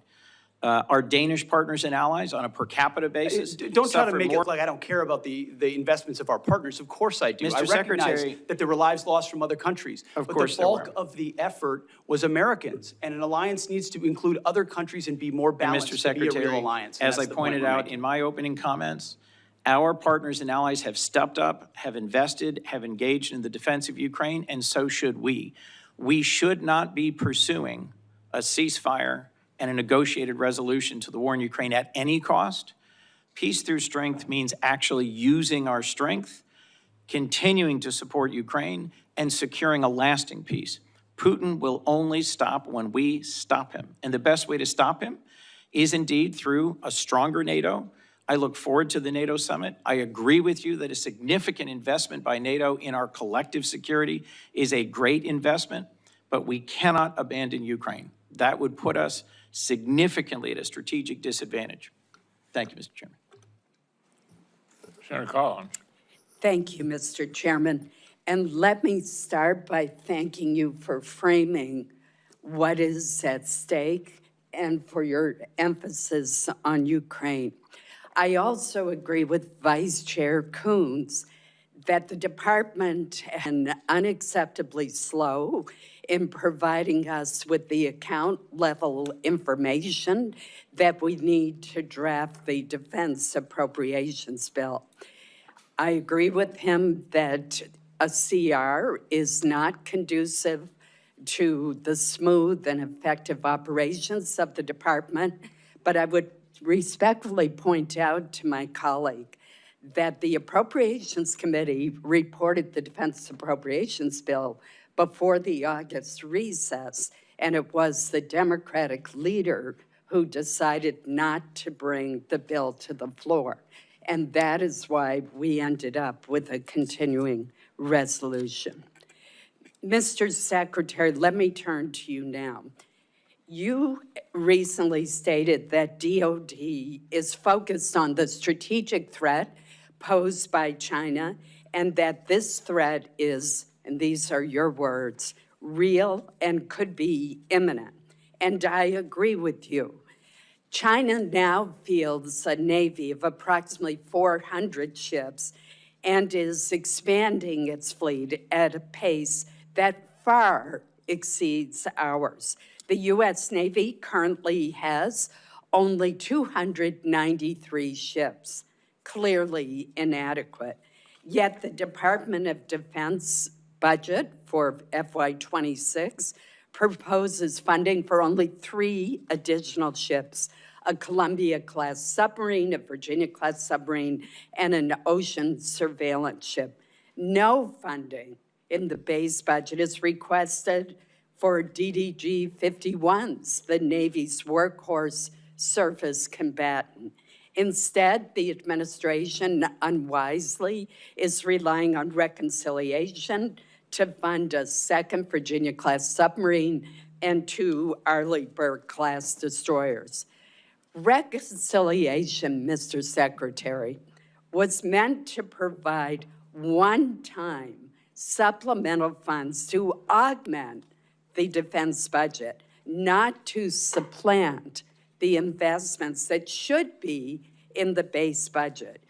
Our Danish partners and allies on a per capita basis Don't try to make more. it like I don't care about the investments of our partners. Of course I do. Mr. I recognize Secretary, that there were lives lost from other countries. Of but course the there bulk were. of the effort was Americans. And an alliance needs to include other countries and be more balanced Mr. to be a Secretary, real alliance. And as I that's the point pointed we're out making. in my opening comments, our partners and allies have stepped up, have invested, have engaged in the defense of Ukraine, and so should we. We should not be pursuing a ceasefire and a negotiated resolution to the war in Ukraine at any cost. Peace through strength means actually using our strength, continuing to support Ukraine, and securing a lasting peace. Putin will only stop when we stop him. And the best way to stop him is indeed through a stronger NATO. I look forward to the NATO summit. I agree with you that a significant investment by NATO in our collective security is a great investment, but we cannot abandon Ukraine. That would put us significantly at a strategic disadvantage. Thank you, Mr. Chairman. Senator Collins. Thank you, Mr. Chairman. And let me start by thanking you for framing what is at stake and for your emphasis on Ukraine. I also agree with Vice Chair Coons that the department has been unacceptably slow in providing us with the account level information that we need to draft the defense appropriations bill. I agree with him that a CR is not conducive to the smooth and effective operations of the department, but I would respectfully point out to my colleague that the Appropriations Committee reported the Defense Appropriations Bill before the August recess, and it was the Democratic leader who decided not to bring the bill to the floor. And that is why we ended up with a continuing resolution. Mr. Secretary, let me turn to you now. You recently stated that DOD is focused on the strategic threat posed by China, and that this threat is, and these are your words, real and could be imminent. And I agree with you. China now fields a navy of approximately 400 ships and is expanding its fleet at a pace that far exceeds ours. The U.S. Navy currently has only 293 ships, clearly inadequate. Yet the Department of Defense budget for FY26 proposes funding for only 3 additional ships, a Columbia-class submarine, a Virginia-class submarine, and an ocean surveillance ship. No funding in the base budget is requested for DDG 51s, the Navy's workhorse surface combatant. Instead, the administration unwisely is relying on reconciliation to fund a second Virginia-class submarine and 2 Arleigh-Burke-class destroyers. Reconciliation, Mr. Secretary, was meant to provide one-time supplemental funds to augment the defense budget, not to supplant the investments that should be in the base budget.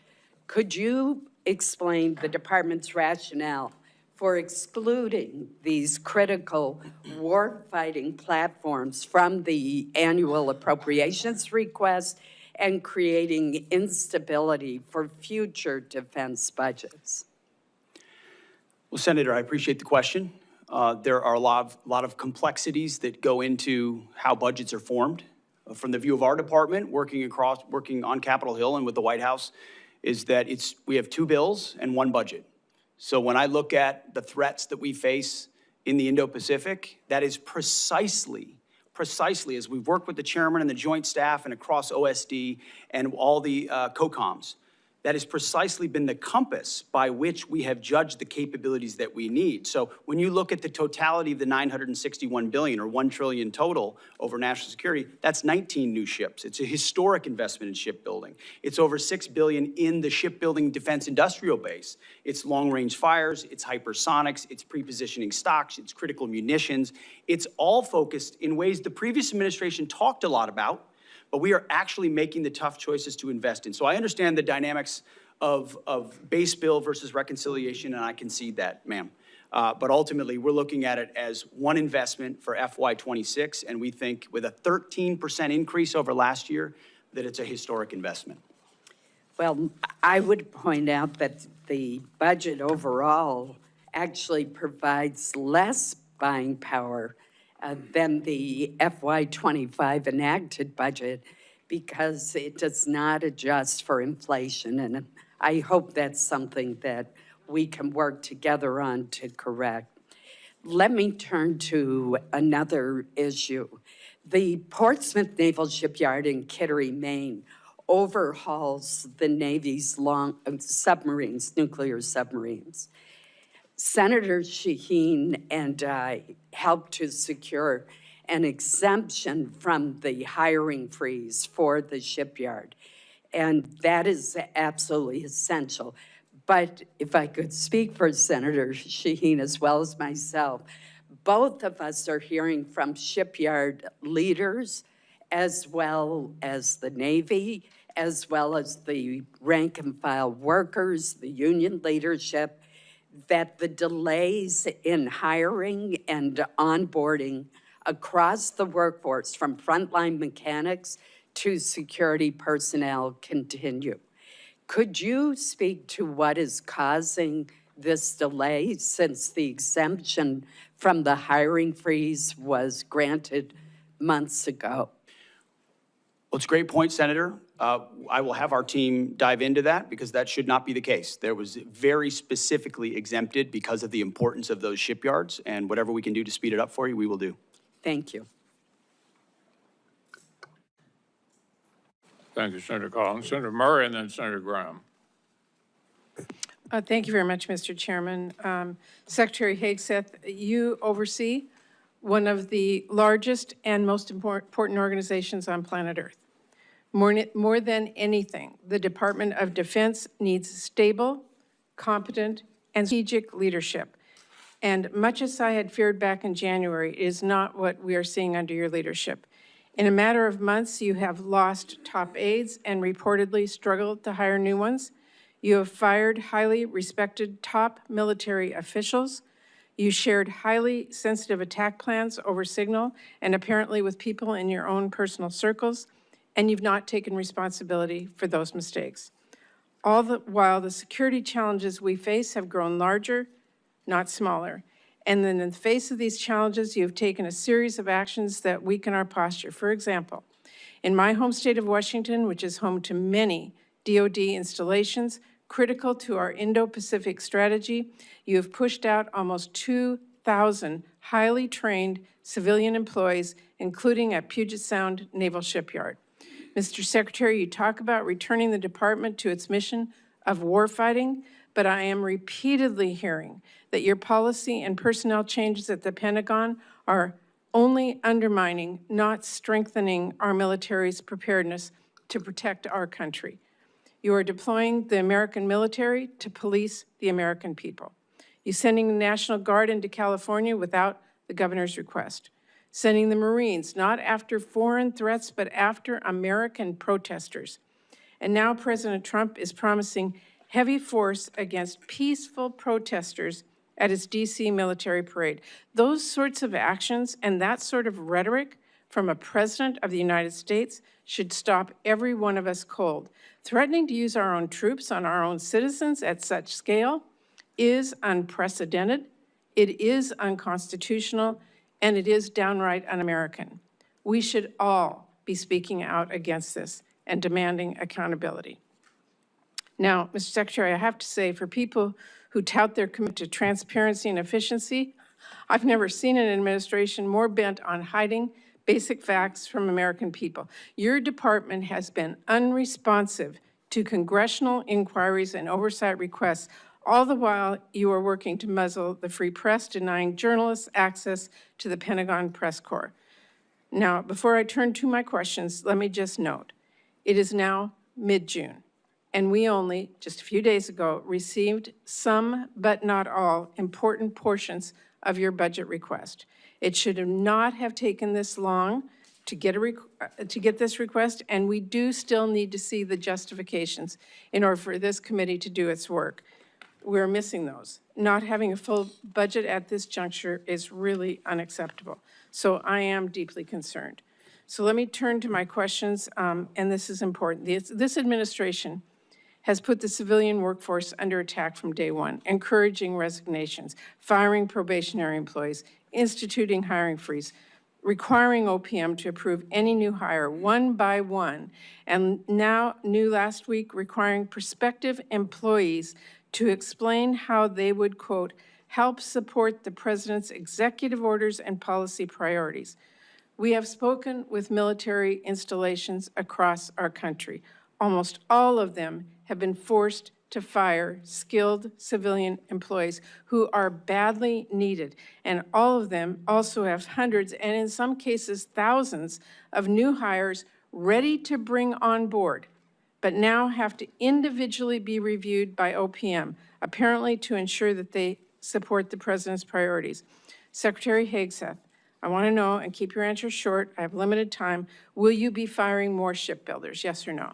Could you explain the department's rationale for excluding these critical war-fighting platforms from the annual appropriations request and creating instability for future defense budgets? Well, Senator, I appreciate the question. There are a lot of complexities that go into how budgets are formed. From the view of our department, working on Capitol Hill and with the White House, is that we have 2 bills and 1 budget. So when I look at the threats that we face in the Indo-Pacific, that is precisely precisely, as we've worked with the chairman and the joint staff and across OSD and all the COCOMs, that has precisely been the compass by which we have judged the capabilities that we need. So when you look at the totality of the $961 billion or $1 trillion total over national security, that's 19 new ships. It's a historic investment in shipbuilding. It's over $6 billion in the shipbuilding defense industrial base. It's long-range fires, it's hypersonics, it's pre-positioning stocks, it's critical munitions. It's all focused in ways the previous administration talked a lot about, but we are actually making the tough choices to invest in. So I understand the dynamics of base bill versus reconciliation, and I concede that, ma'am. But ultimately, we're looking at it as one investment for FY26, and we think with a 13% increase over last year, that it's a historic investment. Well, I would point out that the budget overall actually provides less buying power than the FY25 enacted budget because it does not adjust for inflation. And I hope that's something that we can work together on to correct. Let me turn to another issue. The Portsmouth Naval Shipyard in Qatari, Maine, overhauls the Navy's submarines, nuclear submarines. Senator Shaheen and I helped to secure an exemption from the hiring freeze for the shipyard, and that is absolutely essential. But if I could speak for Senator Shaheen as well as myself, both of us are hearing from shipyard leaders as well as the Navy, as well as the rank and file workers, the union leadership, that the delays in hiring and onboarding across the workforce, from frontline mechanics to security personnel, continue. Could you speak to what is causing this delay since the exemption from the hiring freeze was granted months ago? Well, it's a great point, Senator. I will have our team dive into that because that should not be the case. There was very specifically exempted because of the importance of those shipyards, and whatever we can do to speed it up for you, we will do. Thank you. Thank you, Senator Collins. Senator Murray and then Senator Graham. Thank you very much, Mr. Chairman. Secretary Hegseth, you oversee one of the largest and most important organizations on planet Earth. More than anything, the Department of Defense needs stable, competent, and strategic leadership. And much as I had feared back in January, it is not what we are seeing under your leadership. In a matter of months, you have lost top aides and reportedly struggled to hire new ones. You have fired highly respected top military officials. You shared highly sensitive attack plans over Signal and apparently with people in your own personal circles, and you've not taken responsibility for those mistakes. All the while, the security challenges we face have grown larger, not smaller. And then in the face of these challenges, you've taken a series of actions that weaken our posture. For example, in my home state of Washington, which is home to many DoD installations critical to our Indo-Pacific strategy, you have pushed out almost 2,000 highly trained civilian employees, including at Puget Sound Naval Shipyard. Mr. Secretary, you talk about returning the department to its mission of warfighting, but I am repeatedly hearing that your policy and personnel changes at the Pentagon are only undermining, not strengthening our military's preparedness to protect our country. You are deploying the American military to police the American people. You're sending the National Guard into California without the governor's request. Sending the Marines not after foreign threats, but after American protesters. And now President Trump is promising heavy force against peaceful protesters at his DC military parade. Those sorts of actions and that sort of rhetoric from a president of the United States should stop every one of us cold. Threatening to use our own troops on our own citizens at such scale is unprecedented, it is unconstitutional, and it is downright un-American. We should all be speaking out against this and demanding accountability. Now, Mr. Secretary, I have to say, for people who tout their commitment to transparency and efficiency, I've never seen an administration more bent on hiding basic facts from American people. Your department has been unresponsive to congressional inquiries and oversight requests. All the while, you are working to muzzle the free press, denying journalists access to the Pentagon press corps. Now, before I turn to my questions, let me just note, it is now mid-June, and we only, just a few days ago, received some, but not all, important portions of your budget request. It should not have taken this long to get this request, and we do still need to see the justifications in order for this committee to do its work. We're missing those. Not having a full budget at this juncture is really unacceptable. So I am deeply concerned. So let me turn to my questions, and this is important. This administration has put the civilian workforce under attack from day one, encouraging resignations, firing probationary employees, instituting hiring freeze, requiring OPM to approve any new hire one by one, and now, new last week, requiring prospective employees to explain how they would, quote, help support the president's executive orders and policy priorities. We have spoken with military installations across our country. Almost all of them have been forced to fire skilled civilian employees who are badly needed. And all of them also have hundreds, and in some cases thousands, of new hires ready to bring on board, but now have to individually be reviewed by OPM, apparently to ensure that they support the president's priorities. Secretary Hegseth, I want to know, and keep your answers short, I have limited time, will you be firing more shipbuilders, yes or no?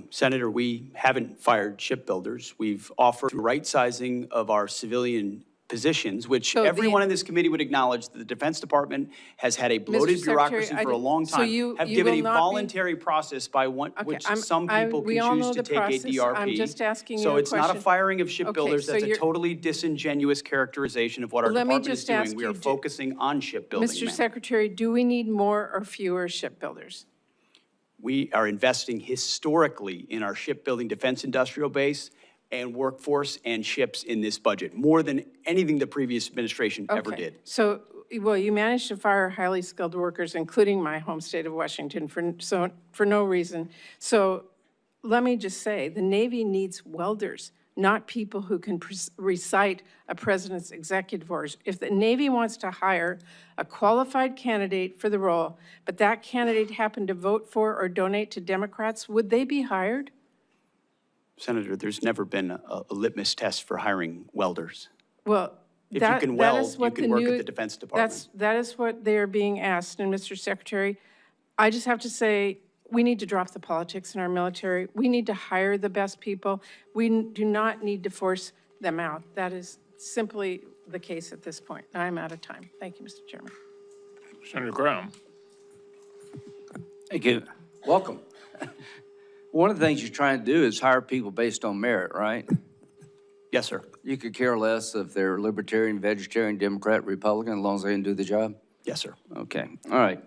Senator, we haven't fired shipbuilders. We've offered right sizing of our civilian positions, which So everyone in this committee would acknowledge that the Defense Department has had a bloated bureaucracy for a long time, have given a voluntary process by which some people can choose to take a DRP. I'm just asking you so a it's question. not a firing of shipbuilders. Okay, so that's a totally disingenuous characterization of what our department is doing. We are focusing on shipbuilding. Mr. Secretary, do we need more or fewer shipbuilders? We are investing historically in our shipbuilding defense industrial base and workforce and ships in this budget, more than anything the previous administration ever did. So, well, you managed to fire highly skilled workers, including my home state of Washington, for no reason. So let me just say, the Navy needs welders, not people who can recite a president's executive orders. If the Navy wants to hire a qualified candidate for the role, but that candidate happened to vote for or donate to Democrats, would they be hired? Senator, there's never been a litmus test for hiring welders. Well, if you can weld, you can work at the Defense Department. That is what they are being asked. And Mr. Secretary, I just have to say, we need to drop the politics in our military. We need to hire the best people. We do not need to force them out. That is simply the case at this point. I'm out of time. Thank you, Mr. Chairman. Senator Graham. Thank you. Welcome. One of the things you're trying to do is hire people based on merit, right? Yes, sir. You could care less if they're libertarian, vegetarian, Democrat, Republican, as long as they can do the job? Yes, sir. Okay, all right.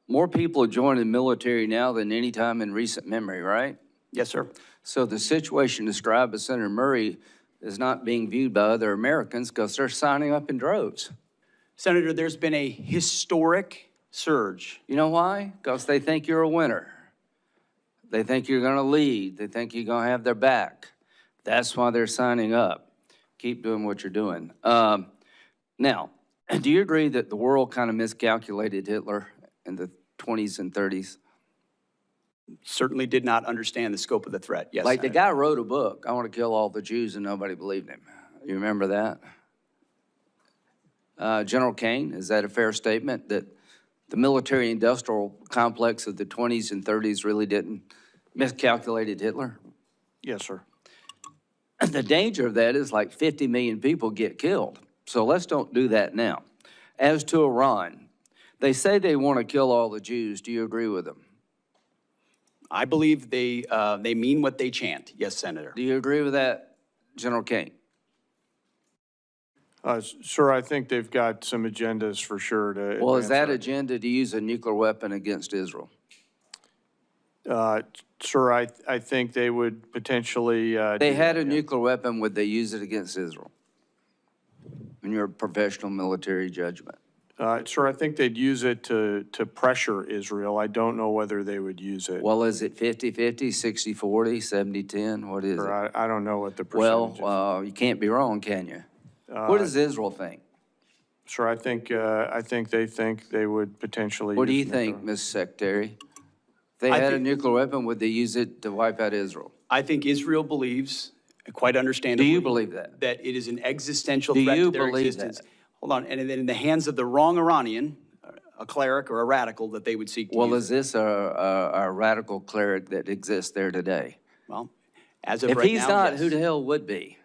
More people are joining the military now than any time in recent memory, right? Yes, sir. So the situation described by Senator Murray is not being viewed by other Americans because they're signing up in droves. Senator, there's been a historic surge. You know why? Because they think you're a winner. They think you're going to lead. They think you're going to have their back. That's why they're signing up. Keep doing what you're doing. Now, do you agree that the world kind of miscalculated Hitler in the 20s and 30s? Certainly did not understand the scope of the threat. Yes, Like Senator. the guy wrote a book, I want to kill all the Jews, and nobody believed him. You remember that? General Kaine, is that a fair statement that the military-industrial complex of the 20s and 30s really didn't miscalculated Hitler? Yes, sir. The danger of that is like 50 million people get killed. So let's don't do that now. As to Iran, they say they want to kill all the Jews. Do you agree with them? I believe they mean what they chant. Yes, Senator. Do you agree with that, General Kaine? Sir, I think they've got some agendas for sure to Well, is advance that agenda to use a nuclear weapon against Israel? Sir, I think they would potentially. They had a nuclear weapon, would they use it against Israel? In your professional military judgment? Sir, I think they'd use it to pressure Israel. I don't know whether they would use it. Well, is it 50-50, 60-40, 70-10? What is it? Sir, I don't know what the percentage is. Well, you can't be wrong, can you? What does Israel think? Sir, I think they think they would potentially What do you use think, nuclear. Mr. Secretary? If they I had a think- nuclear weapon, would they use it to wipe out Israel? I think Israel believes, quite Do understandably. you believe that? That it is an existential Do threat you to their believe existence. that? Hold on, and then in the hands of the wrong Iranian, a cleric or a radical, that they would seek to Well, use is this a radical cleric that exists there today? Well, as of If right he's now, not, yes. who the hell would be?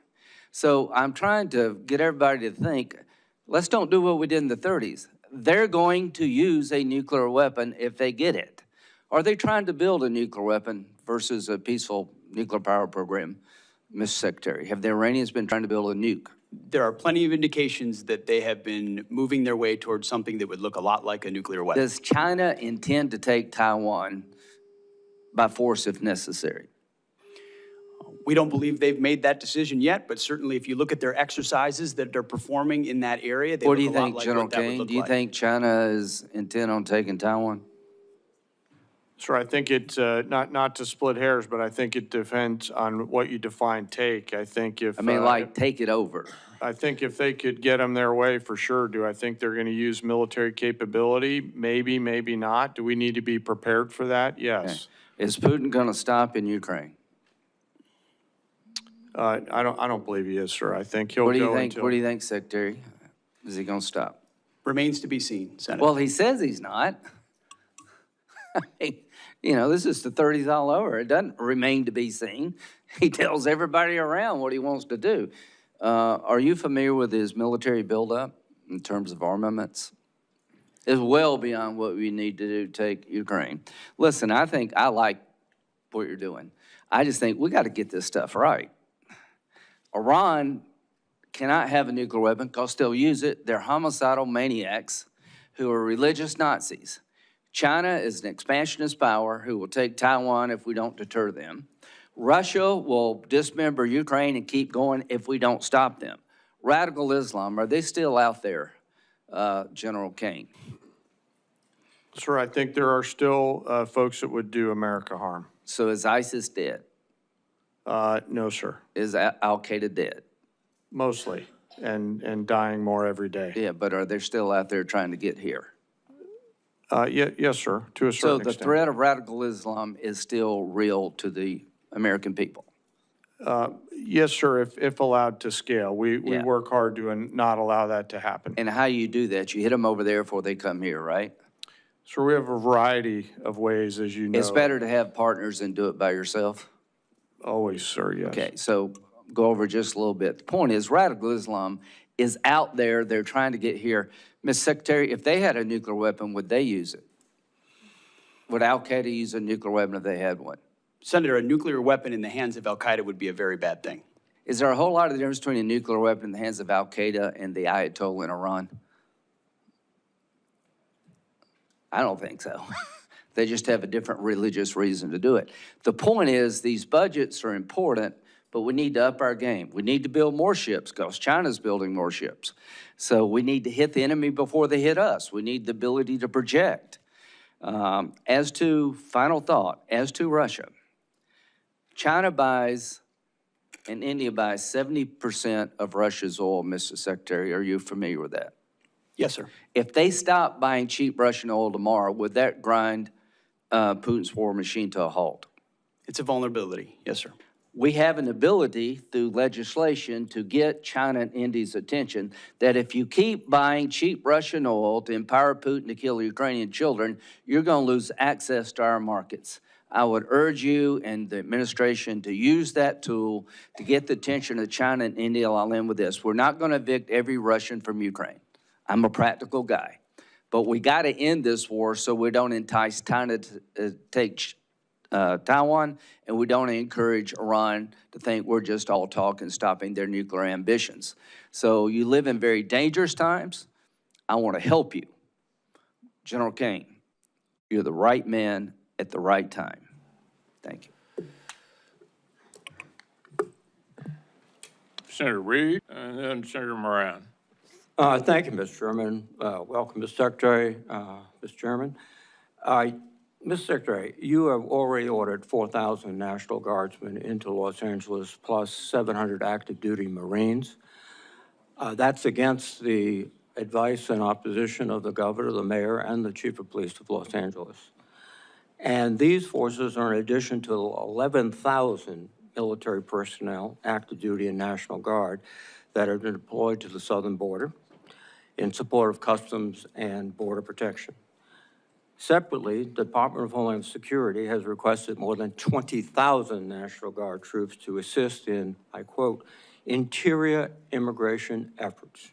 So I'm trying to get everybody to think, let's don't do what we did in the 30s. They're going to use a nuclear weapon if they get it. Are they trying to build a nuclear weapon versus a peaceful nuclear power program, Mr. Secretary? Have the Iranians been trying to build a nuke? There are plenty of indications that they have been moving their way towards something that would look a lot like a nuclear weapon. Does China intend to take Taiwan by force if necessary? We don't believe they've made that decision yet, but certainly if you look at their exercises that they're performing in that area, they What look do a you lot think, like General what that would Kaine? look Do you like. think China is intent on taking Taiwan? Sir, I think it's not to split hairs, but I think it depends on what you define take. I think if I mean, like, take it over. I think if they could get them their way, for sure. Do I think they're going to use military capability? Maybe, maybe not. Do we need to be prepared for that? Yes. Is Putin going to stop in Ukraine? I don't believe he is, sir. I think he'll What do you go think? until. What do you think, Secretary? Is he going to stop? Remains to be seen, Senator. Well, he says he's not. I mean, you know, this is the 30s all over. It doesn't remain to be seen. He tells everybody around what he wants to do. Are you familiar with his military buildup in terms of armaments? It's well beyond what we need to do to take Ukraine. Listen, I like what you're doing. I just think we got to get this stuff right. Iran cannot have a nuclear weapon because they'll use it. They're homicidal maniacs who are religious Nazis. China is an expansionist power who will take Taiwan if we don't deter them. Russia will dismember Ukraine and keep going if we don't stop them. Radical Islam, are they still out there, General Kaine? Sir, I think there are still folks that would do America harm. So is ISIS dead? No, sir. Is Al-Qaeda dead? Mostly, and dying more every day. Yeah, but are they still out there trying to get here? Yes, sir, to a So certain the extent. threat of radical Islam is still real to the American people? Yes, sir, if allowed to scale. We Yeah. work hard to not allow that to happen. And how you do that, you hit them over there before they come here, right? So we have a variety of ways, as you know. It's better to have partners than do it by yourself? Always, sir, yes. Okay, so go over just a little bit. The point is, radical Islam is out there. They're trying to get here. Ms. Secretary, if they had a nuclear weapon, would they use it? Would Al-Qaeda use a nuclear weapon if they had one? Senator, a nuclear weapon in the hands of al-Qaeda would be a very bad thing. Is there a whole lot of difference between a nuclear weapon in the hands of Al-Qaeda and the Ayatollah in Iran? I don't think so. They just have a different religious reason to do it. The point is, these budgets are important, but we need to up our game. We need to build more ships because China's building more ships. So we need to hit the enemy before they hit us. We need the ability to project. As to, final thought, as to Russia, China buys and India buys 70% of Russia's oil, Mr. Secretary. Are you familiar with that? Yes, sir. If they stop buying cheap Russian oil tomorrow, would that grind Putin's war machine to a halt? It's a vulnerability. Yes, sir. We have an ability through legislation to get China and India's attention that if you keep buying cheap Russian oil to empower Putin to kill Ukrainian children, you're going to lose access to our markets. I would urge you and the administration to use that tool to get the attention of China and India. I'll end with this. We're not going to evict every Russian from Ukraine. I'm a practical guy. But we got to end this war so we don't entice China to take Taiwan, and we don't encourage Iran to think we're just all talk and stopping their nuclear ambitions. So you live in very dangerous times. I want to help you. General Kaine, you're the right man at the right time. Thank you. Senator Reed, and then Senator Moran. Thank you, Mr. Chairman. Welcome, Mr. Secretary, Mr. Chairman. Mr. Secretary, you have already ordered 4,000 National Guardsmen into Los Angeles, plus 700 active duty Marines. That's against the advice and opposition of the governor, the mayor, and the chief of police of Los Angeles. And these forces are in addition to 11,000 military personnel, active duty and National Guard, that have been deployed to the southern border in support of Customs and Border Protection. Separately, the Department of Homeland Security has requested more than 20,000 National Guard troops to assist in, I quote, interior immigration efforts.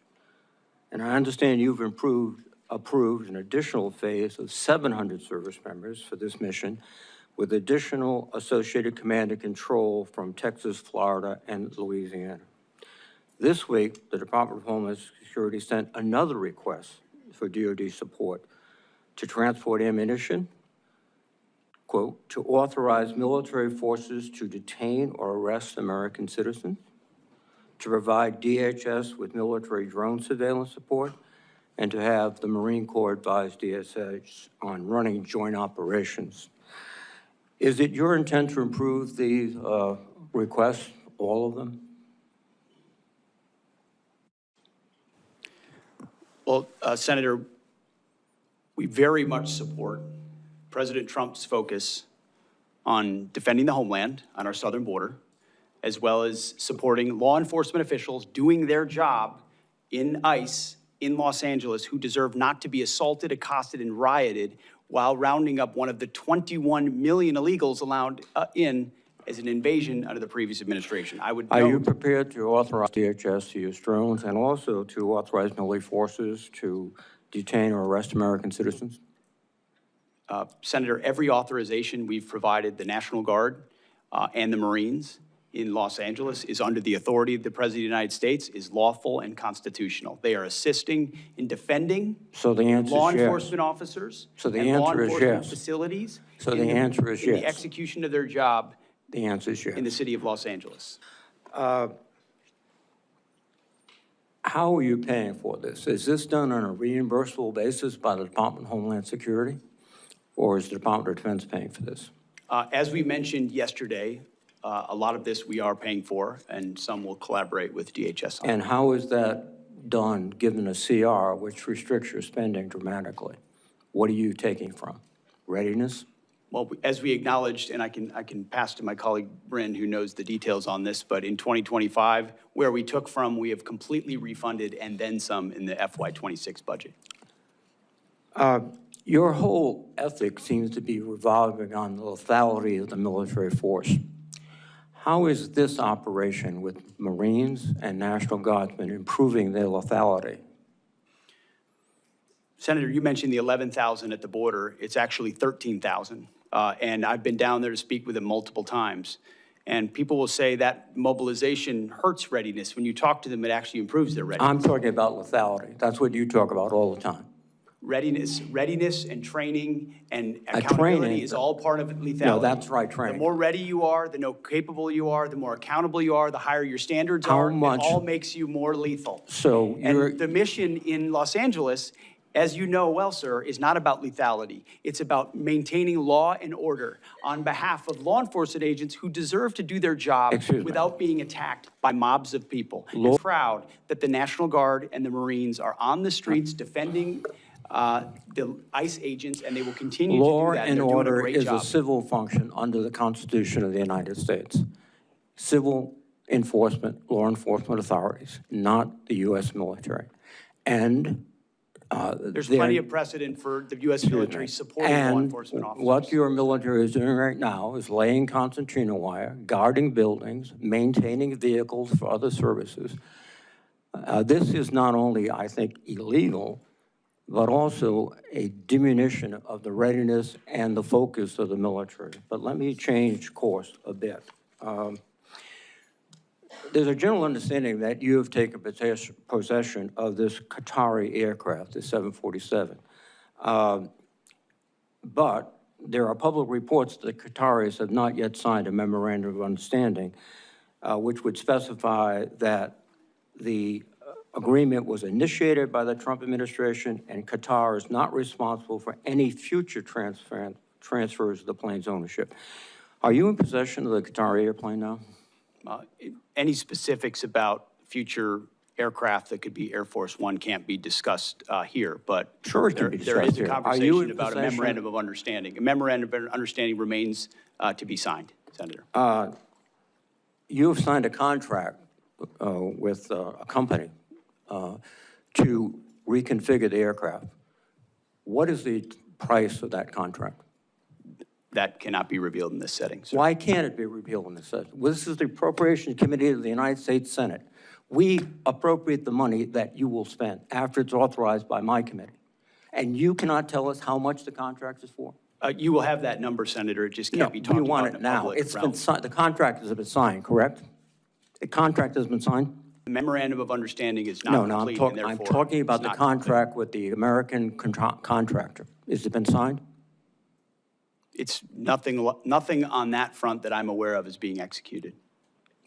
And I understand you've approved an additional phase of 700 service members for this mission, with additional associated command and control from Texas, Florida, and Louisiana. This week, the Department of Homeland Security sent another request for DoD support to transport ammunition, quote, to authorize military forces to detain or arrest American citizens, to provide DHS with military drone surveillance support, and to have the Marine Corps advise DSH on running joint operations. Is it your intent to improve these requests, all of them? Well, Senator, we very much support President Trump's focus on defending the homeland on our southern border, as well as supporting law enforcement officials doing their job in ICE in Los Angeles who deserve not to be assaulted, accosted, and rioted while rounding up one of the 21 million illegals allowed in as an invasion under the previous administration. Are you prepared to authorize DHS to use drones and also to authorize military forces to detain or arrest American citizens? Senator, every authorization we've provided the National Guard and the Marines in Los Angeles is under the authority of the President of the United States, is lawful and constitutional. They are assisting in defending law enforcement officers and law enforcement facilities. So the answer is yes. In the execution of their job. The answer is yes. In the city of Los Angeles. How are you paying for this? Is this done on a reimbursable basis by the Department of Homeland Security, or is the Department of Defense paying for this? As we mentioned yesterday, a lot of this we are paying for, and some will collaborate with DHS on. And how is that done, given a CR which restricts your spending dramatically? What are you taking from? Readiness? Well, as we acknowledged, and I can pass to my colleague Bryn, who knows the details on this, but in 2025, where we took from, we have completely refunded and then some in the FY26 budget. Your whole ethic seems to be revolving on the lethality of the military force. How is this operation with Marines and National Guardsmen improving their lethality? Senator, you mentioned the 11,000 at the border. It's actually 13,000. And I've been down there to speak with them multiple times. And people will say that mobilization hurts readiness. When you talk to them, it actually improves their readiness. I'm talking about lethality. That's what you talk about all the time. Readiness and training and accountability is all part of lethality. No, that's right, training. The more ready you are, the more capable you are, the more accountable you are, the higher your standards are. It all makes you more lethal. So and the mission in Los Angeles, as you know well, sir, is not about lethality. It's about maintaining law and order on behalf of law enforcement agents who deserve to do their job without being attacked by mobs of people. I'm proud that the National Guard and the Marines are on the streets defending the ICE agents, and they will continue to do that. Law and order is a civil function under the Constitution of the United States. Civil enforcement, law enforcement authorities, not the U.S. military. And there's plenty of precedent for the U.S. military supporting law enforcement officers. What your military is doing right now is laying concertina wire, guarding buildings, maintaining vehicles for other services. This is not only, I think, illegal, but also a diminution of the readiness and the focus of the military. But let me change course a bit. There's a general understanding that you have taken possession of this Qatari aircraft, the 747. But there are public reports that the Qataris have not yet signed a memorandum of understanding, which would specify that the agreement was initiated by the Trump administration, and Qatar is not responsible for any future transfers of the plane's ownership. Are you in possession of the Qatari airplane now? Any specifics about future aircraft that could be Air Force One can't be discussed here, but Sure it can be there discussed is a here. Are you in conversation about a possession- memorandum of understanding. A memorandum of understanding remains to be signed, Senator. You have signed a contract with a company to reconfigure the aircraft. What is the price of that contract? That cannot be revealed in this setting, sir. Why can't it be repealed in this session? Well, this is the Appropriations Committee of the United States Senate. We appropriate the money that you will spend after it's authorized by my committee. And you cannot tell us how much the contract is for? You will have that number, Senator. It just No, can't be talked we want about it in a now. public It's realm. been signed, the contract has been signed, correct? The contract has been signed? The memorandum of understanding is not No, complete, and I'm therefore talking about it's the not contract with the American contractor. Has it been signed? It's nothing on that front that I'm aware of is being executed.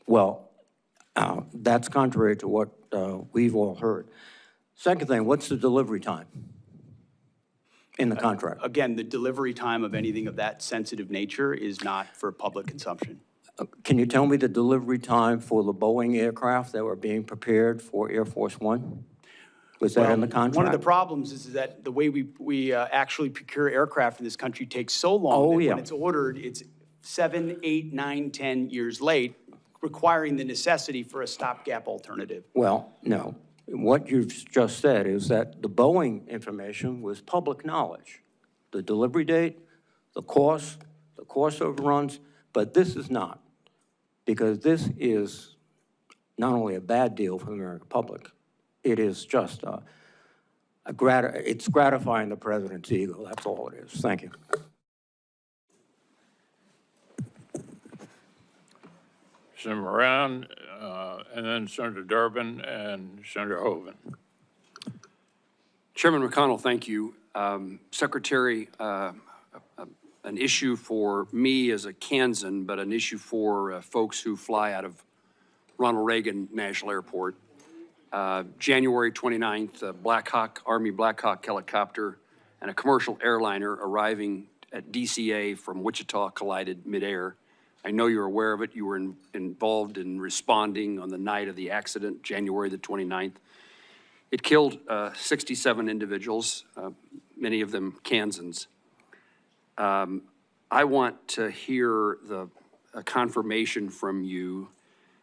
Well, that's contrary to what we've all heard. Second thing, what's the delivery time in the contract? Again, the delivery time of anything of that sensitive nature is not for public consumption. Can you tell me the delivery time for the Boeing aircraft that were being prepared for Air Force One? Was that in the contract? One of the problems is that the way we actually procure aircraft in this country takes so long Oh, that yeah. when it's ordered, it's 7, 8, 9, 10 years late, requiring the necessity for a stopgap alternative. Well, no. What you've just said is that the Boeing information was public knowledge. The delivery date, the cost overruns, but this is not. Because this is not only a bad deal for the American public, it is just it's gratifying the president's ego. That's all it is. Thank you. Senator Moran, and then Senator Durbin and Senator Hoven. Chairman McConnell, thank you. Secretary, an issue for me as a Kansan, but an issue for folks who fly out of Ronald Reagan National Airport. January 29th, Army Black Hawk helicopter and a commercial airliner arriving at DCA from Wichita collided midair. I know you're aware of it. You were involved in responding on the night of the accident, January the 29th. It killed 67 individuals, many of them Kansans. I want to hear a confirmation from you.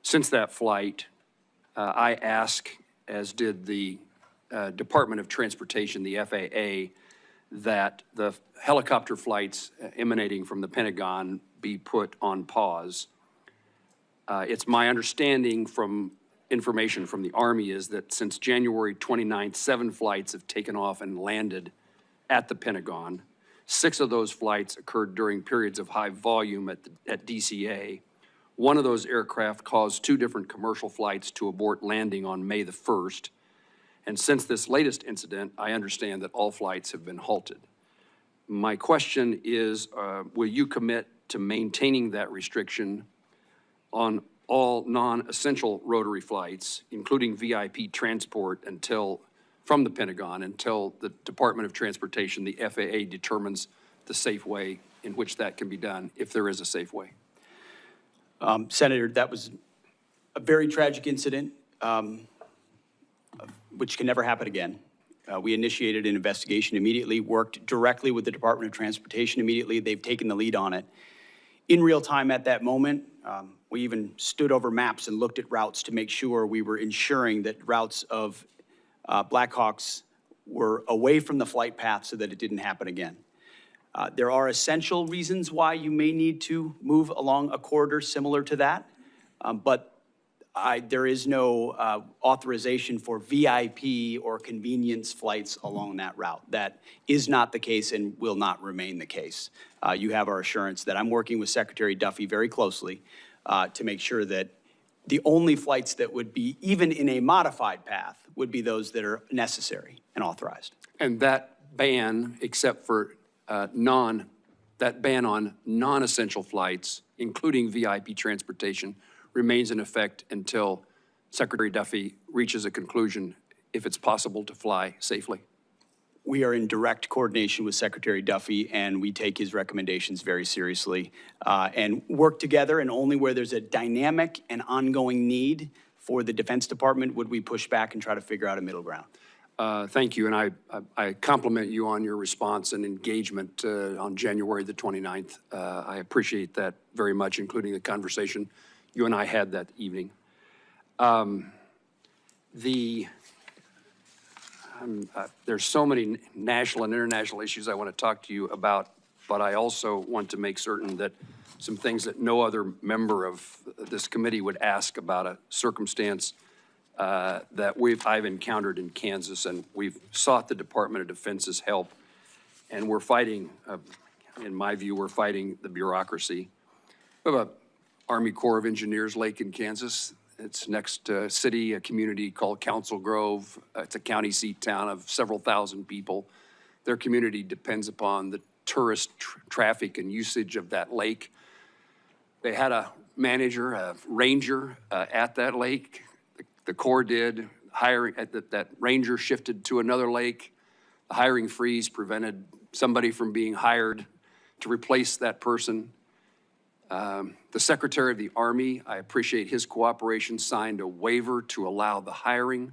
Since that flight, I ask, as did the Department of Transportation, the FAA, that the helicopter flights emanating from the Pentagon be put on pause. It's my understanding from information from the Army is that since January 29th, 7 flights have taken off and landed at the Pentagon. 6 of those flights occurred during periods of high volume at DCA. One of those aircraft caused 2 different commercial flights to abort landing on May the 1st. And since this latest incident, I understand that all flights have been halted. My question is, will you commit to maintaining that restriction on all non-essential rotary flights, including VIP transport from the Pentagon until the Department of Transportation, the FAA, determines the safe way in which that can be done, if there is a safe way? Senator, that was a very tragic incident, which can never happen again. We initiated an investigation immediately, worked directly with the Department of Transportation immediately. They've taken the lead on it. In real time at that moment, we even stood over maps and looked at routes to make sure we were ensuring that routes of Blackhawks were away from the flight path so that it didn't happen again. There are essential reasons why you may need to move along a corridor similar to that, but there is no authorization for VIP or convenience flights along that route. That is not the case and will not remain the case. You have our assurance that I'm working with Secretary Duffy very closely to make sure that the only flights that would be, even in a modified path, would be those that are necessary and authorized. And that ban, except for that ban on non-essential flights, including VIP transportation, remains in effect until Secretary Duffy reaches a conclusion if it's possible to fly safely? We are in direct coordination with Secretary Duffy, and we take his recommendations very seriously and work together. And only where there's a dynamic and ongoing need for the Defense Department would we push back and try to figure out a middle ground. Thank you, and I compliment you on your response and engagement on January the 29th. I appreciate that very much, including the conversation you and I had that evening. There's so many national and international issues I want to talk to you about, but I also want to make certain that some things that no other member of this committee would ask about a circumstance that I've encountered in Kansas, and we've sought the Department of Defense's help, and we're fighting, in my view, we're fighting the bureaucracy. We have a Army Corps of Engineers lake in Kansas. It's next to a city, a community called Council Grove. It's a county seat town of several thousand people. Their community depends upon the tourist traffic and usage of that lake. They had a manager, a ranger at that lake. The Corps did. Hiring that ranger shifted to another lake. The hiring freeze prevented somebody from being hired to replace that person. The Secretary of the Army, I appreciate his cooperation, signed a waiver to allow the hiring,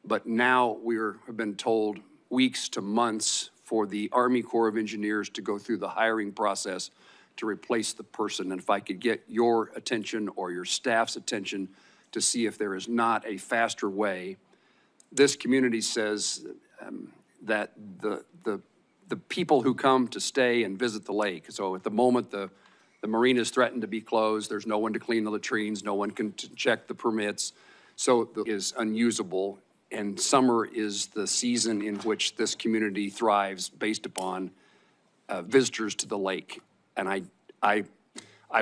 but now have been told weeks to months for the Army Corps of Engineers to go through the hiring process to replace the person. And if I could get your attention or your staff's attention to see if there is not a faster way. This community says that the people who come to stay and visit the lake, so at the moment the marina is threatened to be closed, there's no one to clean the latrines, no one can check the permits, so it is unusable. And summer is the season in which this community thrives based upon visitors to the lake. And I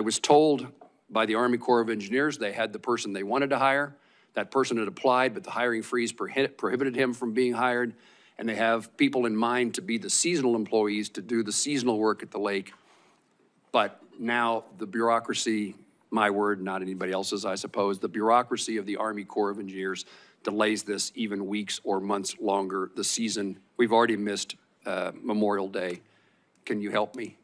was told by the Army Corps of Engineers they had the person they wanted to hire. That person had applied, but the hiring freeze prohibited him from being hired. And they have people in mind to be the seasonal employees to do the seasonal work at the lake. But now the bureaucracy, my word, not anybody else's, I suppose, the bureaucracy of the Army Corps of Engineers delays this even weeks or months longer. The season, we've already missed Memorial Day. Can you help me?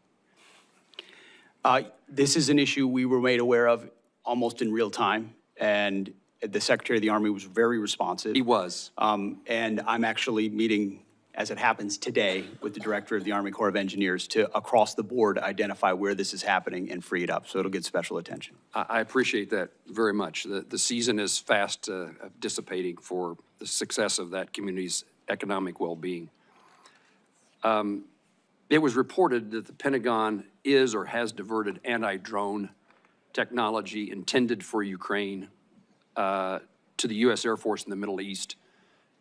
This is an issue we were made aware of almost in real time, and the Secretary of the Army was very responsive. He was. And I'm actually meeting, as it happens today, with the Director of the Army Corps of Engineers to, across the board, identify where this is happening and free it up, so it'll get special attention. I appreciate that very much. The season is fast dissipating for the success of that community's economic well-being. It was reported that the Pentagon is or has diverted anti-drone technology intended for Ukraine to the U.S. Air Force in the Middle East.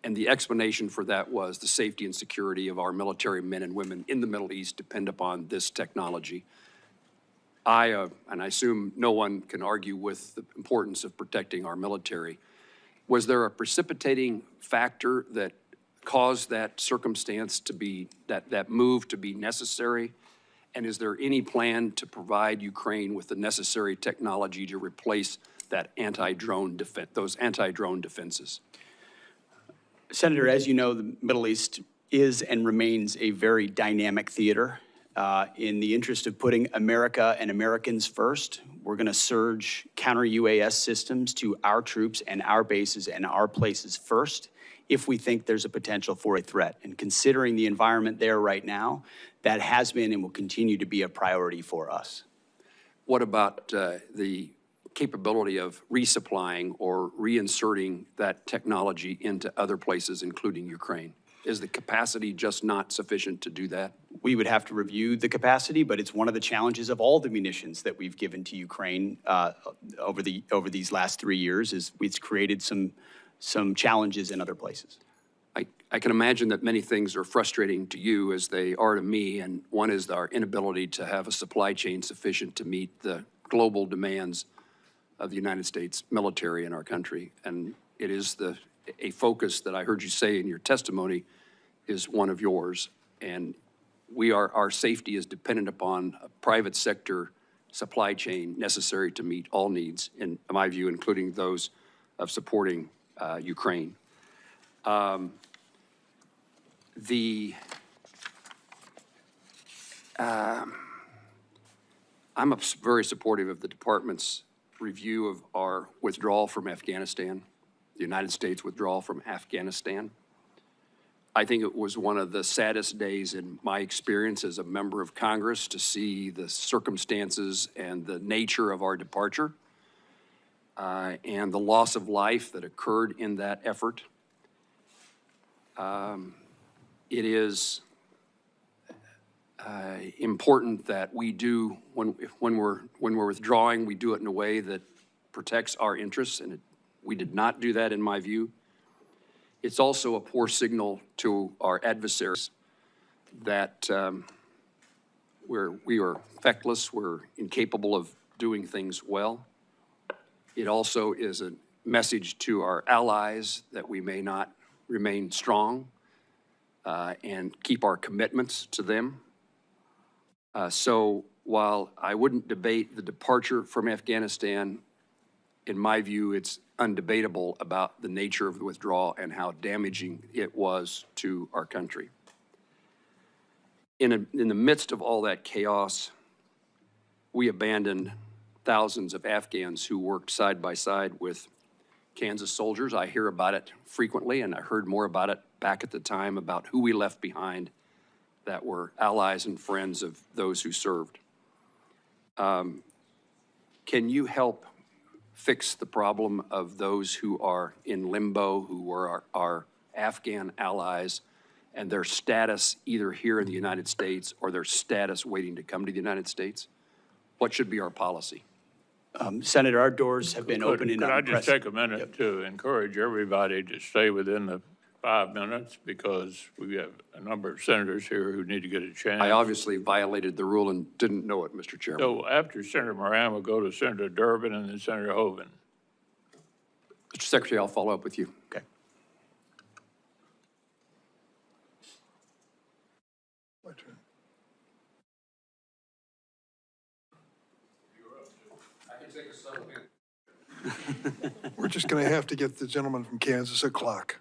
And the explanation for that was the safety and security of our military men and women in the Middle East depend upon this technology. And I assume no one can argue with the importance of protecting our military. Was there a precipitating factor that caused that circumstance to be, that move to be necessary? And is there any plan to provide Ukraine with the necessary technology to replace that anti-drone defense, those anti-drone defenses? Senator, as you know, the Middle East is and remains a very dynamic theater. In the interest of putting America and Americans first, we're going to surge counter-UAS systems to our troops and our bases and our places first if we think there's a potential for a threat. And considering the environment there right now, that has been and will continue to be a priority for us. What about the capability of resupplying or reinserting that technology into other places, including Ukraine? Is the capacity just not sufficient to do that? We would have to review the capacity, but it's one of the challenges of all the munitions that we've given to Ukraine over these last 3 years. Is it's created some challenges in other places. I can imagine that many things are frustrating to you as they are to me, and one is our inability to have a supply chain sufficient to meet the global demands of the United States military in our country. And it is a focus that I heard you say in your testimony is one of yours. And our safety is dependent upon a private sector supply chain necessary to meet all needs, in my view, including those supporting Ukraine. I'm very supportive of the department's review of our withdrawal from Afghanistan, the United States withdrawal from Afghanistan. I think it was one of the saddest days in my experience as a member of Congress to see the circumstances and the nature of our departure and the loss of life that occurred in that effort. It is important that we do, when we're withdrawing, we do it in a way that protects our interests, and we did not do that in my view. It's also a poor signal to our adversaries that we are feckless, we're incapable of doing things well. It also is a message to our allies that we may not remain strong and keep our commitments to them. So while I wouldn't debate the departure from Afghanistan, in my view, it's undebatable about the nature of the withdrawal and how damaging it was to our country. In the midst of all that chaos, we abandoned thousands of Afghans who worked side by side with Kansas soldiers. I hear about it frequently, and I heard more about it back at the time about who we left behind that were allies and friends of those who served. Can you help fix the problem of those who are in limbo, who were our Afghan allies, and their status either here in the United States or their status waiting to come to the United States? What should be our policy? Senator, our doors have been open and Could I just take a minute to encourage everybody to stay within the 5 minutes, because we have a number of senators here who need to get a chance. I obviously violated the rule and didn't know it, Mr. Chairman. So after Senator Moran, we'll go to Senator Durbin and then Senator Hoeven. Mr. Secretary, I'll follow up with you. Okay. My turn. We're just going to have to get the gentleman from Kansas a clock.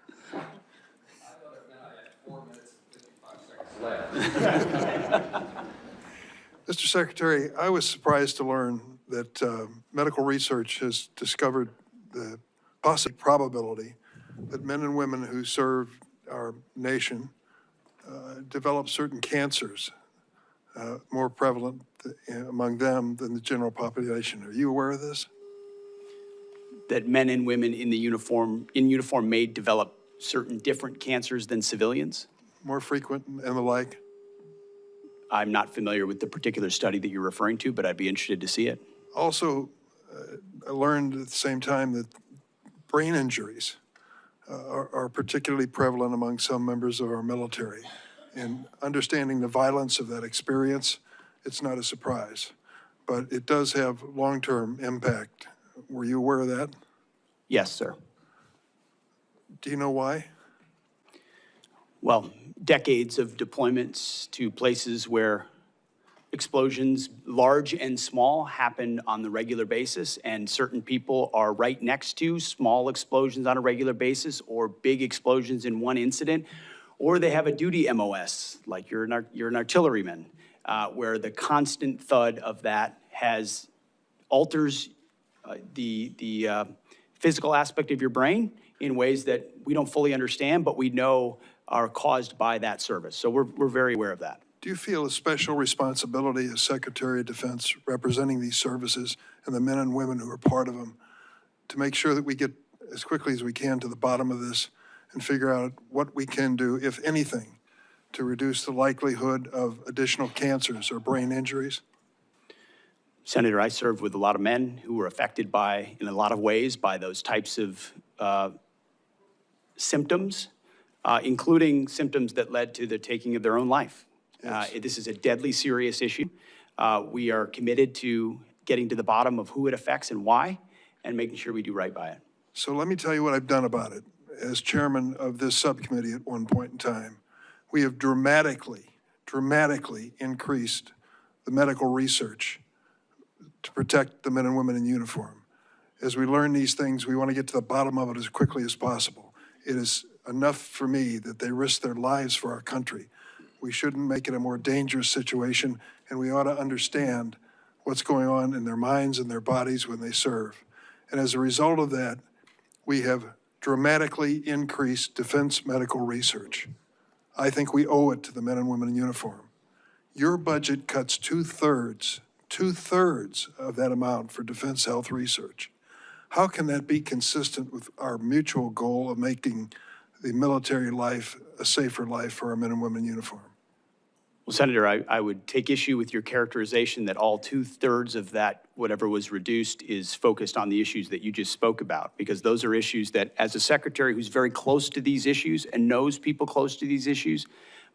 Mr. Secretary, I was surprised to learn that medical research has discovered the possible probability that men and women who serve our nation develop certain cancers more prevalent among them than the general population. Are you aware of this? That men and women in uniform may develop certain different cancers than civilians? More frequent and the like? I'm not familiar with the particular study that you're referring to, but I'd be interested to see it. Also, I learned at the same time that brain injuries are particularly prevalent among some members of our military. And understanding the violence of that experience, it's not a surprise. But it does have long-term impact. Were you aware of that? Yes, sir. Do you know why? Well, decades of deployments to places where explosions, large and small, happen on the regular basis, and certain people are right next to small explosions on a regular basis or big explosions in one incident, or they have a duty MOS, like you're an artilleryman, where the constant thud of that alters the physical aspect of your brain in ways that we don't fully understand, but we know are caused by that service. So we're very aware of that. Do you feel a special responsibility as Secretary of Defense representing these services and the men and women who are part of them to make sure that we get as quickly as we can to the bottom of this and figure out what we can do, if anything, to reduce the likelihood of additional cancers or brain injuries? Senator, I served with a lot of men who were affected in a lot of ways by those types of symptoms, including symptoms that led to the taking of their own life. Yes. This is a deadly serious issue. We are committed to getting to the bottom of who it affects and why, and making sure we do right by it. So let me tell you what I've done about it. As chairman of this subcommittee at one point in time, we have dramatically increased the medical research to protect the men and women in uniform. As we learn these things, we want to get to the bottom of it as quickly as possible. It is enough for me that they risk their lives for our country. We shouldn't make it a more dangerous situation, and we ought to understand what's going on in their minds and their bodies when they serve. And as a result of that, we have dramatically increased defense medical research. I think we owe it to the men and women in uniform. Your budget cuts two-thirds of that amount for defense health research. How can that be consistent with our mutual goal of making the military life a safer life for our men and women in uniform? Well, Senator, I would take issue with your characterization that all two-thirds of that, whatever was reduced, is focused on the issues that you just spoke about, because those are issues that, as a secretary who's very close to these issues and knows people close to these issues,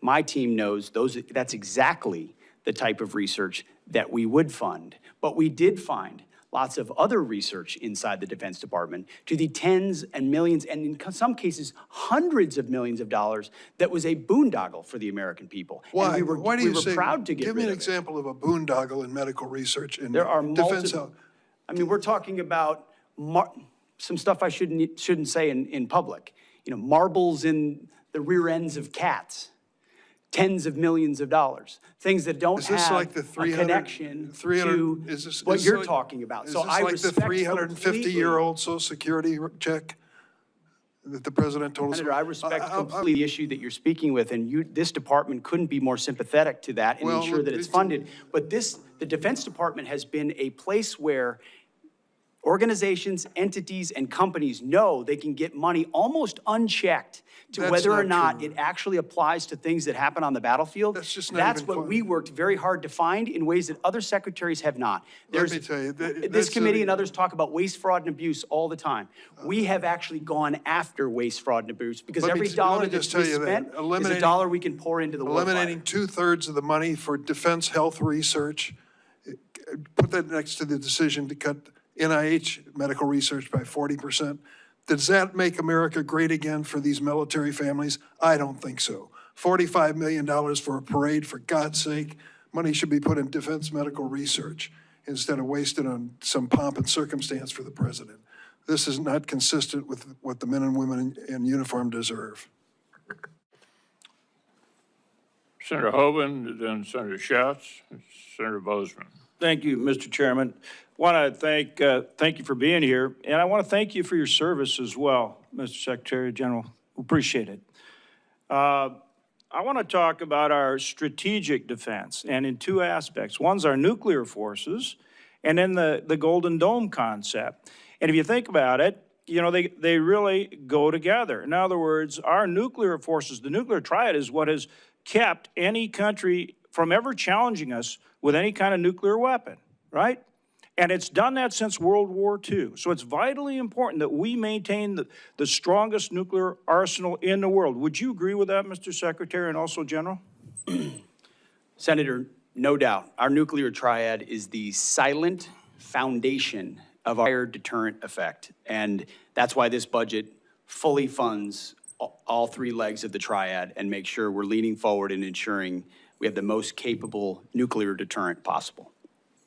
my team knows that's exactly the type of research that we would fund. But we did find lots of other research inside the Defense Department to the tens and millions, and in some cases, hundreds of millions of dollars that was a boondoggle for the American people. Why? And Why do you say, proud to get give me rid an of it. example of a boondoggle in medical research in There are defense health. I mean, we're talking about some stuff I shouldn't say in public. You know, marbles in the rear ends of cats. Tens of millions of dollars, things that don't have like the a connection to what you're talking about. So I respect the 350-year-old Social Security check that the president told us? Senator, I respect completely the issue that you're speaking with, and this department couldn't be more sympathetic to that and ensure that it's funded. But the Defense Department has been a place where organizations, entities, and companies know they can get money almost unchecked to whether or not it actually applies to things that happen on the battlefield. That's just not That's even what close. we worked very hard to find in ways that other secretaries have not. Let me tell you, This committee and others talk about waste, fraud, and abuse all the time. We have actually gone after waste, fraud, and abuse because every dollar that's spent is a dollar we can pour into the war eliminating two-thirds of the money for defense health research. Put that next to the decision to cut NIH medical research by 40%. Does that make America great again for these military families? I don't think so. $45 million for a parade, for God's sake. Money should be put in defense medical research instead of wasted on some pomp and circumstance for the president. This is not consistent with what the men and women in uniform deserve. Senator Hoeven, then Senator Schatz, Senator Bozeman. Thank you, Mr. Chairman. Want to thank you for being here, and I want to thank you for your service as well, Mr. Secretary General. Appreciate it. I want to talk about our strategic defense, and in two aspects. One's our nuclear forces, and then the Golden Dome concept. And if you think about it, you know, they really go together. In other words, our nuclear forces, the nuclear triad is what has kept any country from ever challenging us with any kind of nuclear weapon, right? And it's done that since World War II. So it's vitally important that we maintain the strongest nuclear arsenal in the world. Would you agree with that, Mr. Secretary, and also General? Senator, no doubt. Our nuclear triad is the silent foundation of our deterrent effect. And that's why this budget fully funds all three legs of the triad and makes sure we're leaning forward and ensuring we have the most capable nuclear deterrent possible.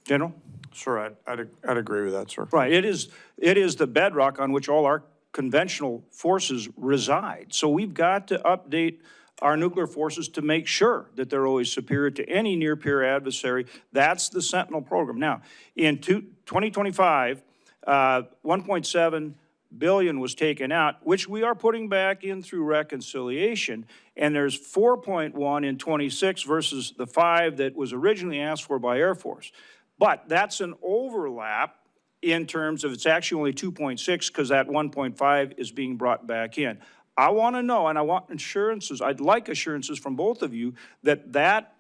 General? Sure, I'd agree with that, sir. Right, it is the bedrock on which all our conventional forces reside. So we've got to update our nuclear forces to make sure that they're always superior to any near-peer adversary. That's the Sentinel program. Now, in 2025, 1.7 billion was taken out, which we are putting back in through reconciliation, and there's 4.1 in 26 versus the 5 that was originally asked for by Air Force. But that's an overlap in terms of it's actually only 2.6 because that 1.5 is being brought back in. I want to know, and I want assurances, I'd like assurances from both of you that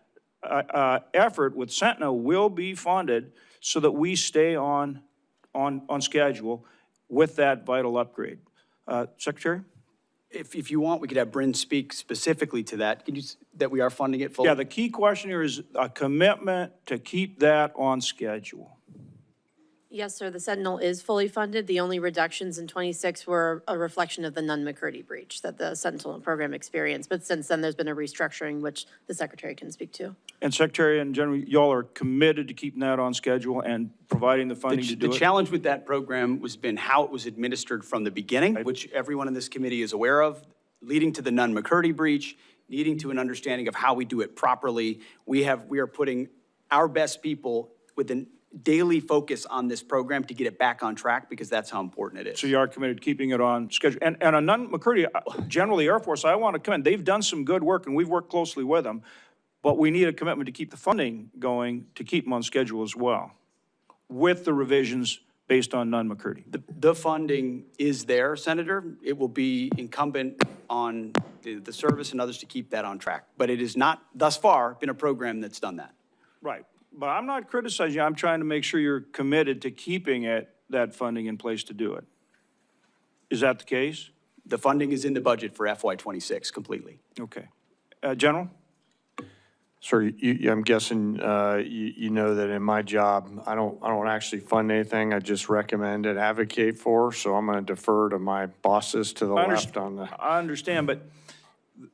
effort with Sentinel will be funded so that we stay on schedule with that vital upgrade. Secretary? If you want, we could have Bryn speak specifically to that. That we are funding it fully? Yeah, the key question here is a commitment to keep that on schedule. Yes, sir, the Sentinel is fully funded. The only reductions in '26 were a reflection of the Nunn-McCurdy breach that the Sentinel program experienced. But since then, there's been a restructuring, which the Secretary can speak to. And Secretary and General, y'all are committed to keeping that on schedule and providing the funding to do The it? challenge with that program has been how it was administered from the beginning, which everyone in this committee is aware of, leading to the Nunn-McCurdy breach, leading to an understanding of how we do it properly. We are putting our best people with a daily focus on this program to get it back on track, because that's how important it is. So you are committed to keeping it on schedule. And on Nunn-McCurdy, General, the Air Force, I want to commend. They've done some good work, and we've worked closely with them. But we need a commitment to keep the funding going, to keep them on schedule as well, with the revisions based on Nunn-McCurdy. The funding is there, Senator. It will be incumbent on the service and others to keep that on track. But it has not, thus far, been a program that's done that. Right. But I'm not criticizing you. I'm trying to make sure you're committed to keeping that funding in place to do it. Is that the case? The funding is in the budget for FY26 completely. Okay. General? Sir, I'm guessing you know that in my job, I don't actually fund anything. I just recommend and advocate for. So I'm going to defer to my bosses to the left on the. I understand, but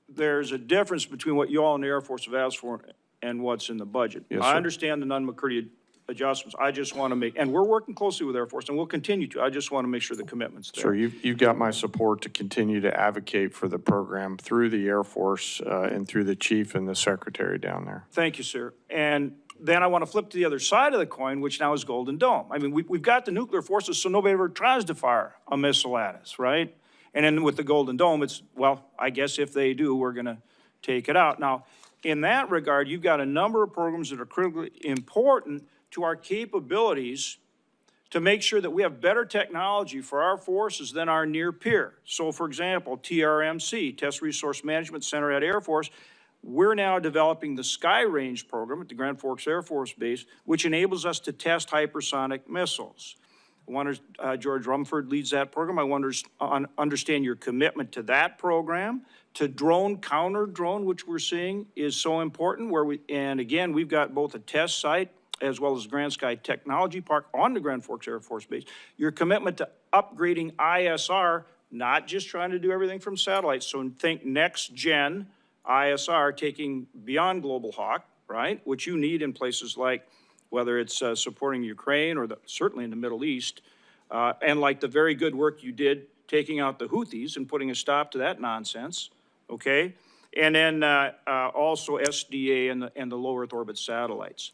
there's a difference between what you all in the Air Force have asked for and what's in the budget. Yes, I sir. understand the Nunn-McCurdy adjustments. I just want to make, and we're working closely with Air Force, and we'll continue to. I just want to make sure the commitment's there. Sir, you've got my support to continue to advocate for the program through the Air Force and through the chief and the secretary down there. Thank you, sir. And then I want to flip to the other side of the coin, which now is Golden Dome. I mean, we've got the nuclear forces, so nobody ever tries to fire a missile at us, right? And then with the Golden Dome, it's, well, I guess if they do, we're going to take it out. Now, in that regard, you've got a number of programs that are critically important to our capabilities to make sure that we have better technology for our forces than our near peer. So, for example, TRMC, Test Resource Management Center at Air Force, we're now developing the Sky Range program at the Grand Forks Air Force Base, which enables us to test hypersonic missiles. I wonder, George Rumford leads that program. I wonder, understand your commitment to that program. To drone, counter drone, which we're seeing is so important, and again, we've got both a test site as well as Grand Sky Technology Park on the Grand Forks Air Force Base. Your commitment to upgrading ISR, not just trying to do everything from satellites. So think next gen ISR, taking beyond Global Hawk, right? Which you need in places like, whether it's supporting Ukraine or certainly in the Middle East, and like the very good work you did taking out the Houthis and putting a stop to that nonsense, okay? And then also SDA and the low Earth orbit satellites.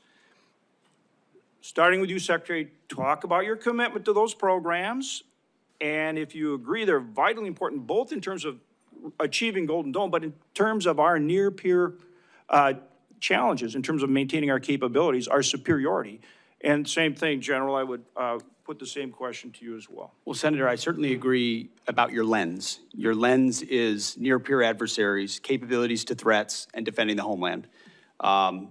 Starting with you, Secretary, talk about your commitment to those programs, and if you agree they're vitally important, both in terms of achieving Golden Dome, but in terms of our near-peer challenges, in terms of maintaining our capabilities, our superiority. And same thing, General, I would put the same question to you as well. Well, Senator, I certainly agree about your lens. Your lens is near-peer adversaries, capabilities to threats, and defending the homeland.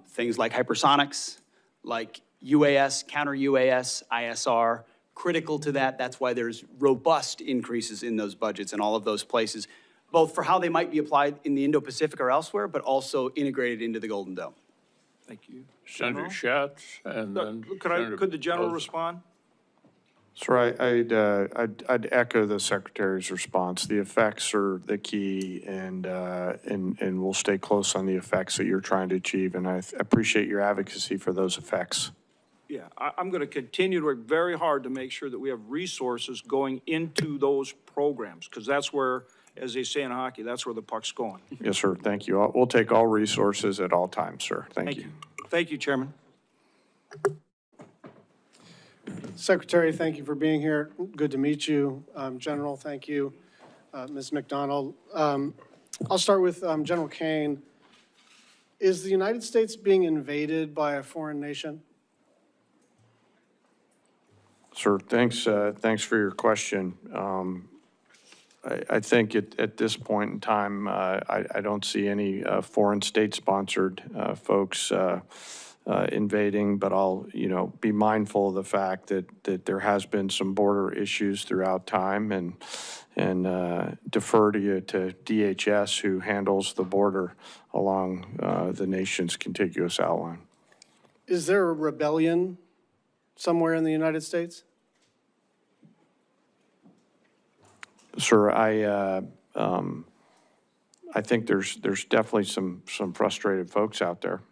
Things like hypersonics, like UAS, counter-UAS, ISR, critical to that. That's why there's robust increases in those budgets in all of those places, both for how they might be applied in the Indo-Pacific or elsewhere, but also integrated into the Golden Dome. Thank you. Senator Schatz, and then Could the General respond? Sir, I'd echo the Secretary's response. The effects are the key, and we'll stay close on the effects that you're trying to achieve, and I appreciate your advocacy for those effects. Yeah, I'm going to continue to work very hard to make sure that we have resources going into those programs, because that's where, as they say in hockey, that's where the puck's going. Yes, sir. Thank you. We'll take all resources at all times, sir. Thank you. Thank you, Chairman. Secretary, thank you for being here. Good to meet you. General, thank you. Ms. McDonald. I'll start with General Kaine. Is the United States being invaded by a foreign nation? Sir, thanks for your question. I think at this point in time, I don't see any foreign state-sponsored folks invading, but I'll, be mindful of the fact that there has been some border issues throughout time, and defer to DHS, who handles the border along the nation's contiguous outline. Is there a rebellion somewhere in the United States? Sir, I think there's definitely some frustrated folks out there.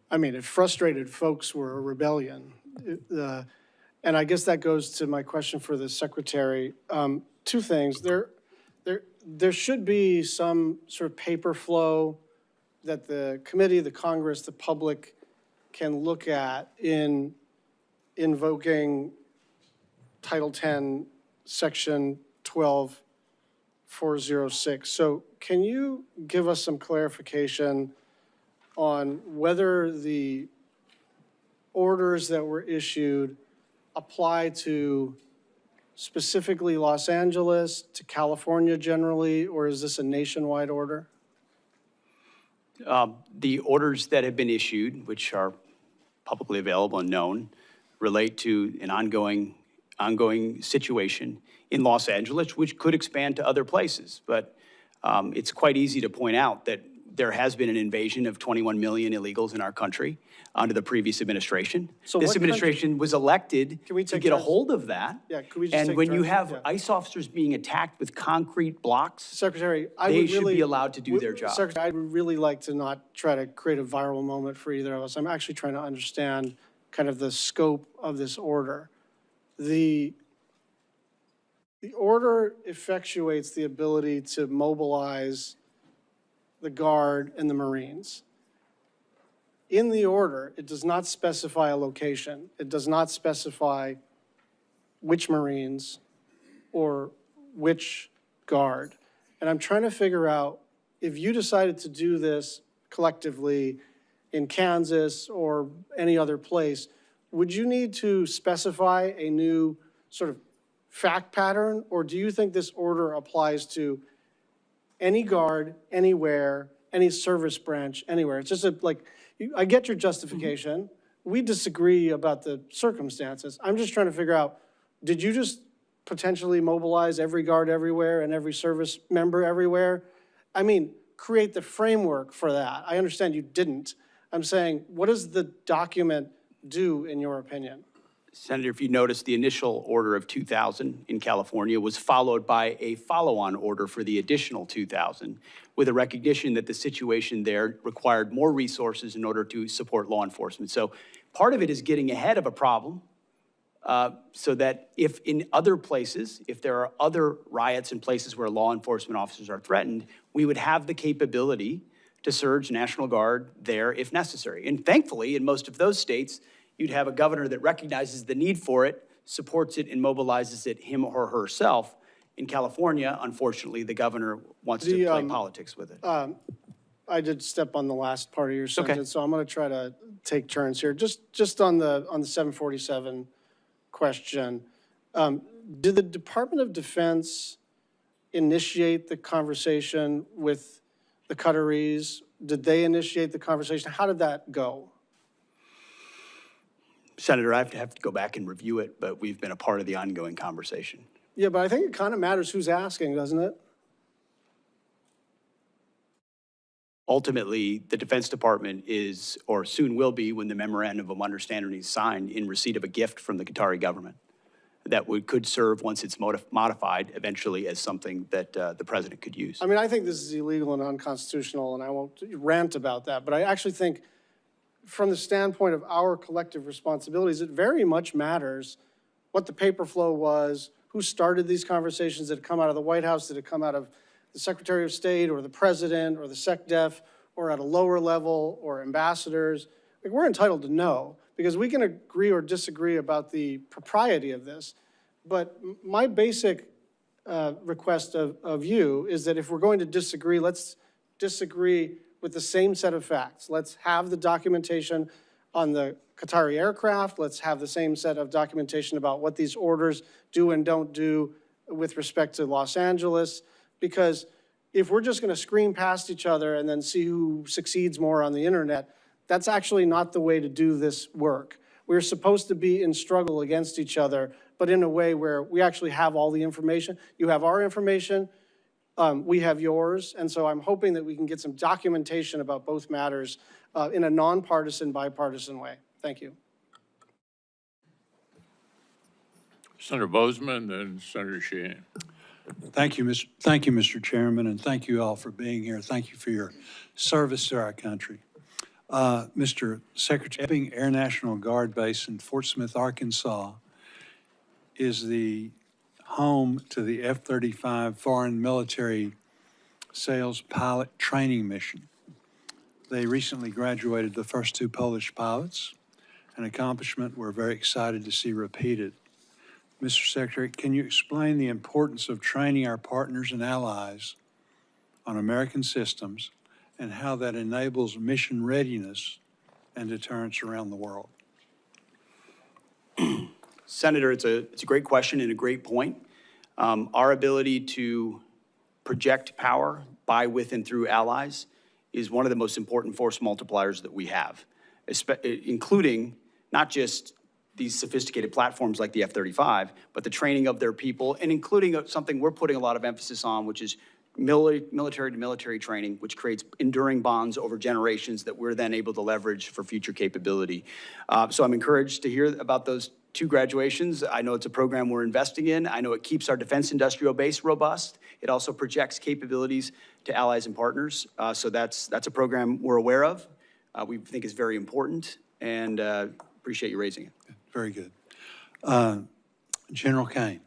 I mean, if frustrated folks were a rebellion, and I guess that goes to my question for the Secretary. Two things. There should be some sort of paper flow that the committee, the Congress, the public can look at in invoking Title 10, Section 12406. So can you give us some clarification on whether the orders that were issued apply to specifically Los Angeles, to California generally, or is this a nationwide order? The orders that have been issued, which are publicly available and known, relate to an ongoing situation in Los Angeles, which could expand to other places. But it's quite easy to point out that there has been an invasion of 21 million illegals in our country under the previous administration. So this what administration was elected to get a hold of that. Yeah, could we just and take when you turns? have Yeah. ICE officers being attacked with concrete blocks, Secretary, they should be allowed to do their job. Secretary, I'd really like to not try to create a viral moment for either of us. I'm actually trying to understand kind of the scope of this order. The order effectuates the ability to mobilize the Guard and the Marines. In the order, it does not specify a location. It does not specify which Marines or which Guard. And I'm trying to figure out, if you decided to do this collectively in Kansas or any other place, would you need to specify a new sort of fact pattern? Or do you think this order applies to any Guard, anywhere, any service branch, anywhere? It's just I get your justification. We disagree about the circumstances. I'm just trying to figure out, did you just potentially mobilize every Guard everywhere and every service member everywhere? I mean, create the framework for that. I understand you didn't. I'm saying, what does the document do in your opinion? Senator, if you notice, the initial order of 2,000 in California was followed by a follow-on order for the additional 2,000, with a recognition that the situation there required more resources in order to support law enforcement. So part of it is getting ahead of a problem so that if in other places, if there are other riots in places where law enforcement officers are threatened, we would have the capability to surge National Guard there if necessary. And thankfully, in most of those states, you'd have a governor that recognizes the need for it, supports it, and mobilizes it him or herself. In California, unfortunately, the governor wants to play politics with it. I did step on the last part of your sentence, so I'm going to try to take turns here. Just on the 747 question, did the Department of Defense initiate the conversation with the Qataris? Did they initiate the conversation? How did that go? Senator, I have to go back and review it, but we've been a part of the ongoing conversation. Yeah, but I think it kind of matters who's asking, doesn't it? Ultimately, the Defense Department is, or soon will be, when the memorandum of understanding is signed, in receipt of a gift from the Qatari government that could serve, once it's modified, eventually as something that the president could use. I mean, I think this is illegal and unconstitutional, and I won't rant about that, but I actually think from the standpoint of our collective responsibilities, it very much matters what the paper flow was, who started these conversations. Did it come out of the White House? Did it come out of the Secretary of State or the President or the SecDef or at a lower level or ambassadors? Like, we're entitled to know, because we can agree or disagree about the propriety of this. But my basic request of you is that if we're going to disagree, let's disagree with the same set of facts. Let's have the documentation on the Qatari aircraft. Let's have the same set of documentation about what these orders do and don't do with respect to Los Angeles. Because if we're just going to scream past each other and then see who succeeds more on the internet, that's actually not the way to do this work. We're supposed to be in struggle against each other, but in a way where we actually have all the information. You have our information. We have yours, and so I'm hoping that we can get some documentation about both matters in a nonpartisan, bipartisan way. Thank you. Senator Bozeman, then Senator Sheehan. Thank you, Mr. Chairman, and thank you all for being here. Thank you for your service to our country. Mr. Secretary, Air National Guard Base in Fort Smith, Arkansas is the home to the F-35 Foreign Military Sales Pilot Training Mission. They recently graduated the first 2 Polish pilots, an accomplishment we're very excited to see repeated. Mr. Secretary, can you explain the importance of training our partners and allies on American systems and how that enables mission readiness and deterrence around the world? Senator, it's a great question and a great point. Our ability to project power by, with, and through allies is one of the most important force multipliers that we have, including not just these sophisticated platforms like the F-35, but the training of their people, and including something we're putting a lot of emphasis on, which is military-to-military training, which creates enduring bonds over generations that we're then able to leverage for future capability. So I'm encouraged to hear about those 2 graduations. I know it's a program we're investing in. I know it keeps our defense industrial base robust. It also projects capabilities to allies and partners. So that's a program we're aware of. We think is very important, and appreciate you raising it. Very good. General Kaine,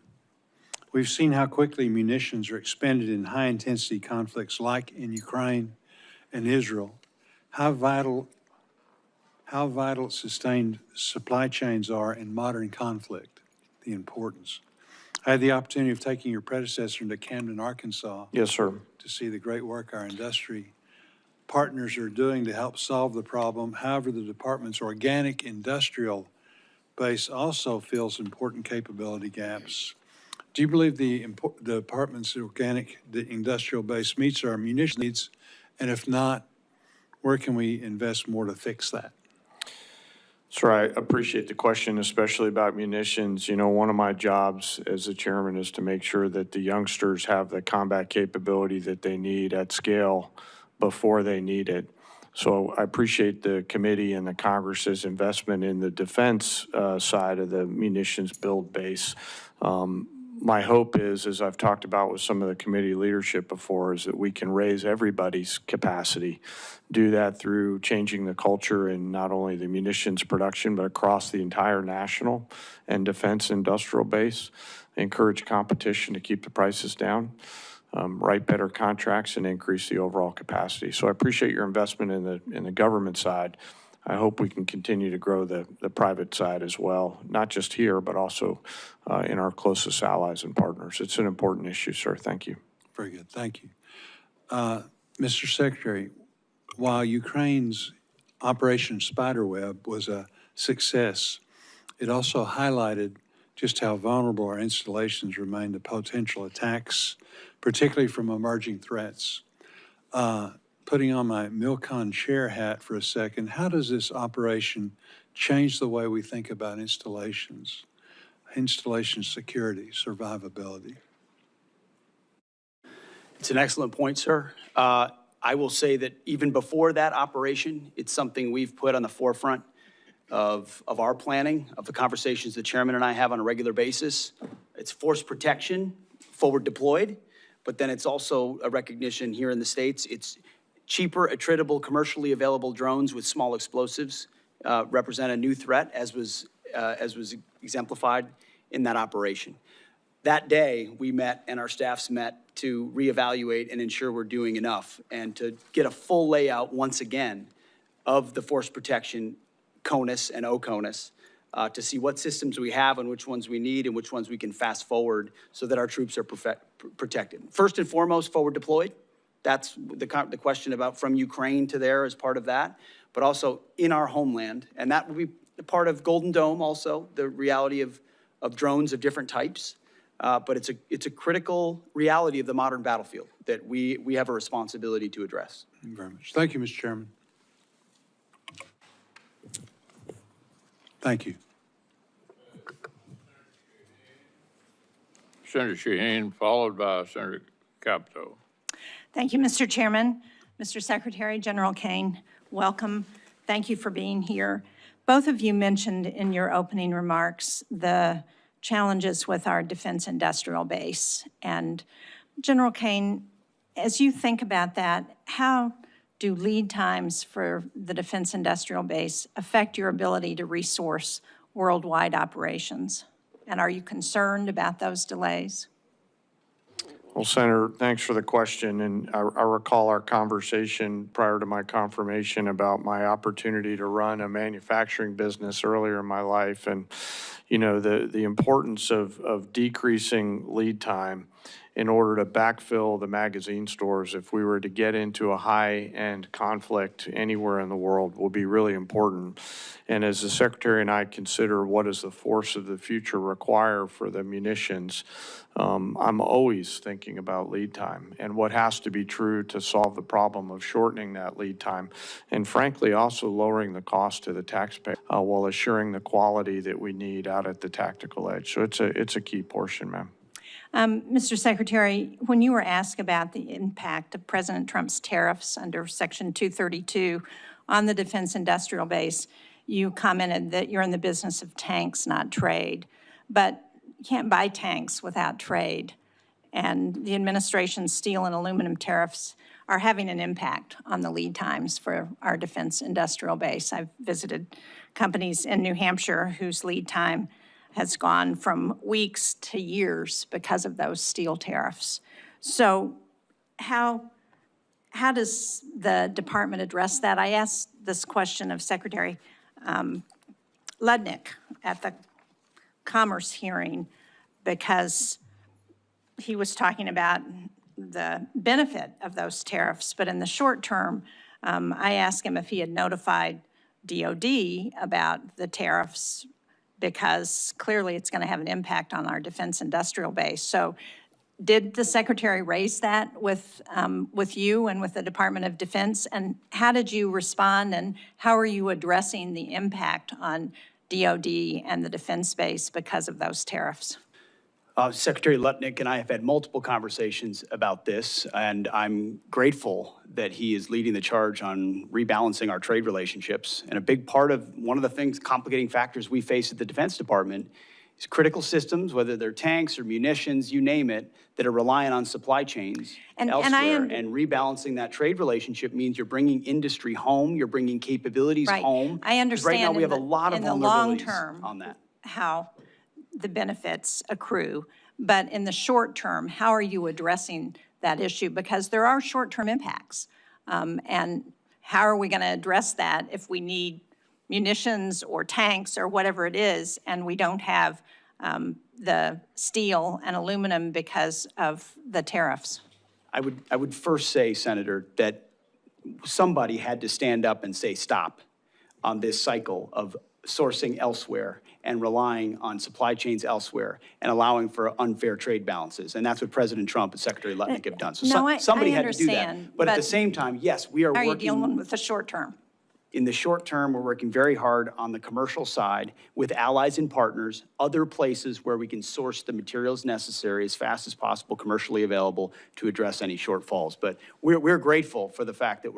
we've seen how quickly munitions are expended in high-intensity conflicts like in Ukraine and Israel. How vital sustained supply chains are in modern conflict, the importance. I had the opportunity of taking your predecessor into Camden, Arkansas. Yes, sir. To see the great work our industry partners are doing to help solve the problem. However, the department's organic industrial base also fills important capability gaps. Do you believe the department's the industrial base meets our munition needs? And if not, where can we invest more to fix that? Sir, I appreciate the question, especially about munitions. You know, one of my jobs as the chairman is to make sure that the youngsters have the combat capability that they need at scale before they need it. So I appreciate the committee and the Congress's investment in the defense side of the munitions build base. My hope is, as I've talked about with some of the committee leadership before, is that we can raise everybody's capacity. Do that through changing the culture in not only the munitions production, but across the entire national and defense industrial base. Encourage competition to keep the prices down. Write better contracts and increase the overall capacity. So I appreciate your investment in the government side. I hope we can continue to grow the private side as well, not just here, but also in our closest allies and partners. It's an important issue, sir. Thank you. Very good. Thank you. Mr. Secretary, while Ukraine's Operation Spiderweb was a success, it also highlighted just how vulnerable our installations remain to potential attacks, particularly from emerging threats. Putting on my Milcon chair hat for a second, how does this operation change the way we think about installation security, survivability? It's an excellent point, sir. I will say that even before that operation, it's something we've put on the forefront of our planning, of the conversations the chairman and I have on a regular basis. It's force protection, forward deployed, but then it's also a recognition here in the States. It's cheaper, attritable, commercially available drones with small explosives represent a new threat, as was exemplified in that operation. That day, we met and our staffs met to reevaluate and ensure we're doing enough and to get a full layout once again of the force protection CONUS and OCONUS to see what systems we have and which ones we need and which ones we can fast forward so that our troops are protected. First and foremost, forward deployed. That's the question about from Ukraine to there as part of that, but also in our homeland. And that will be part of Golden Dome also, the reality of drones of different types. But it's a critical reality of the modern battlefield that we have a responsibility to address. Thank you very much. Thank you, Mr. Chairman. Thank you. Senator Sheehan, followed by Senator Capito. Thank you, Mr. Chairman. Mr. Secretary, General Kaine, welcome. Thank you for being here. Both of you mentioned in your opening remarks the challenges with our defense industrial base. And General Kaine, as you think about that, how do lead times for the defense industrial base affect your ability to resource worldwide operations? And are you concerned about those delays? Well, Senator, thanks for the question. And I recall our conversation prior to my confirmation about my opportunity to run a manufacturing business earlier in my life. And, you know, the importance of decreasing lead time in order to backfill the magazine stores if we were to get into a high-end conflict anywhere in the world will be really important. And as the Secretary and I consider what does the force of the future require for the munitions, I'm always thinking about lead time and what has to be true to solve the problem of shortening that lead time and frankly also lowering the cost to the taxpayer while assuring the quality that we need out at the tactical edge. So it's a key portion, ma'am. Mr. Secretary, when you were asked about the impact of President Trump's tariffs under Section 232 on the defense industrial base, you commented that you're in the business of tanks, not trade. But you can't buy tanks without trade. And the administration's steel and aluminum tariffs are having an impact on the lead times for our defense industrial base. I've visited companies in New Hampshire whose lead time has gone from weeks to years because of those steel tariffs. So how does the department address that? I asked this question of Secretary Ludnick at the Commerce hearing because he was talking about the benefit of those tariffs, but in the short term, I asked him if he had notified DOD about the tariffs because clearly it's going to have an impact on our defense industrial base. So did the Secretary raise that with you and with the Department of Defense? And how did you respond and how are you addressing the impact on DOD and the defense base because of those tariffs? Secretary Lutnick and I have had multiple conversations about this, and I'm grateful that he is leading the charge on rebalancing our trade relationships. And a big part of one of the things, complicating factors we face at the Defense Department is critical systems, whether they're tanks or munitions, you name it, that are reliant on supply chains elsewhere. And rebalancing that trade relationship means you're bringing industry home, you're bringing capabilities home. I understand. Right now we have a lot of vulnerabilities in the long term on that. How the benefits accrue, but in the short term, how are you addressing that issue? Because there are short-term impacts. And how are we going to address that if we need munitions or tanks or whatever it is, and we don't have the steel and aluminum because of the tariffs? I would first say, Senator, that somebody had to stand up and say stop on this cycle of sourcing elsewhere and relying on supply chains elsewhere and allowing for unfair trade balances. And that's what President Trump and Secretary Lutnick have done. So somebody had to do that. But at the same time, yes, we are working. How are you dealing with the short term? In the short term, we're working very hard on the commercial side with allies and partners, other places where we can source the materials necessary as fast as possible, commercially available, to address any shortfalls. But we're grateful for the fact that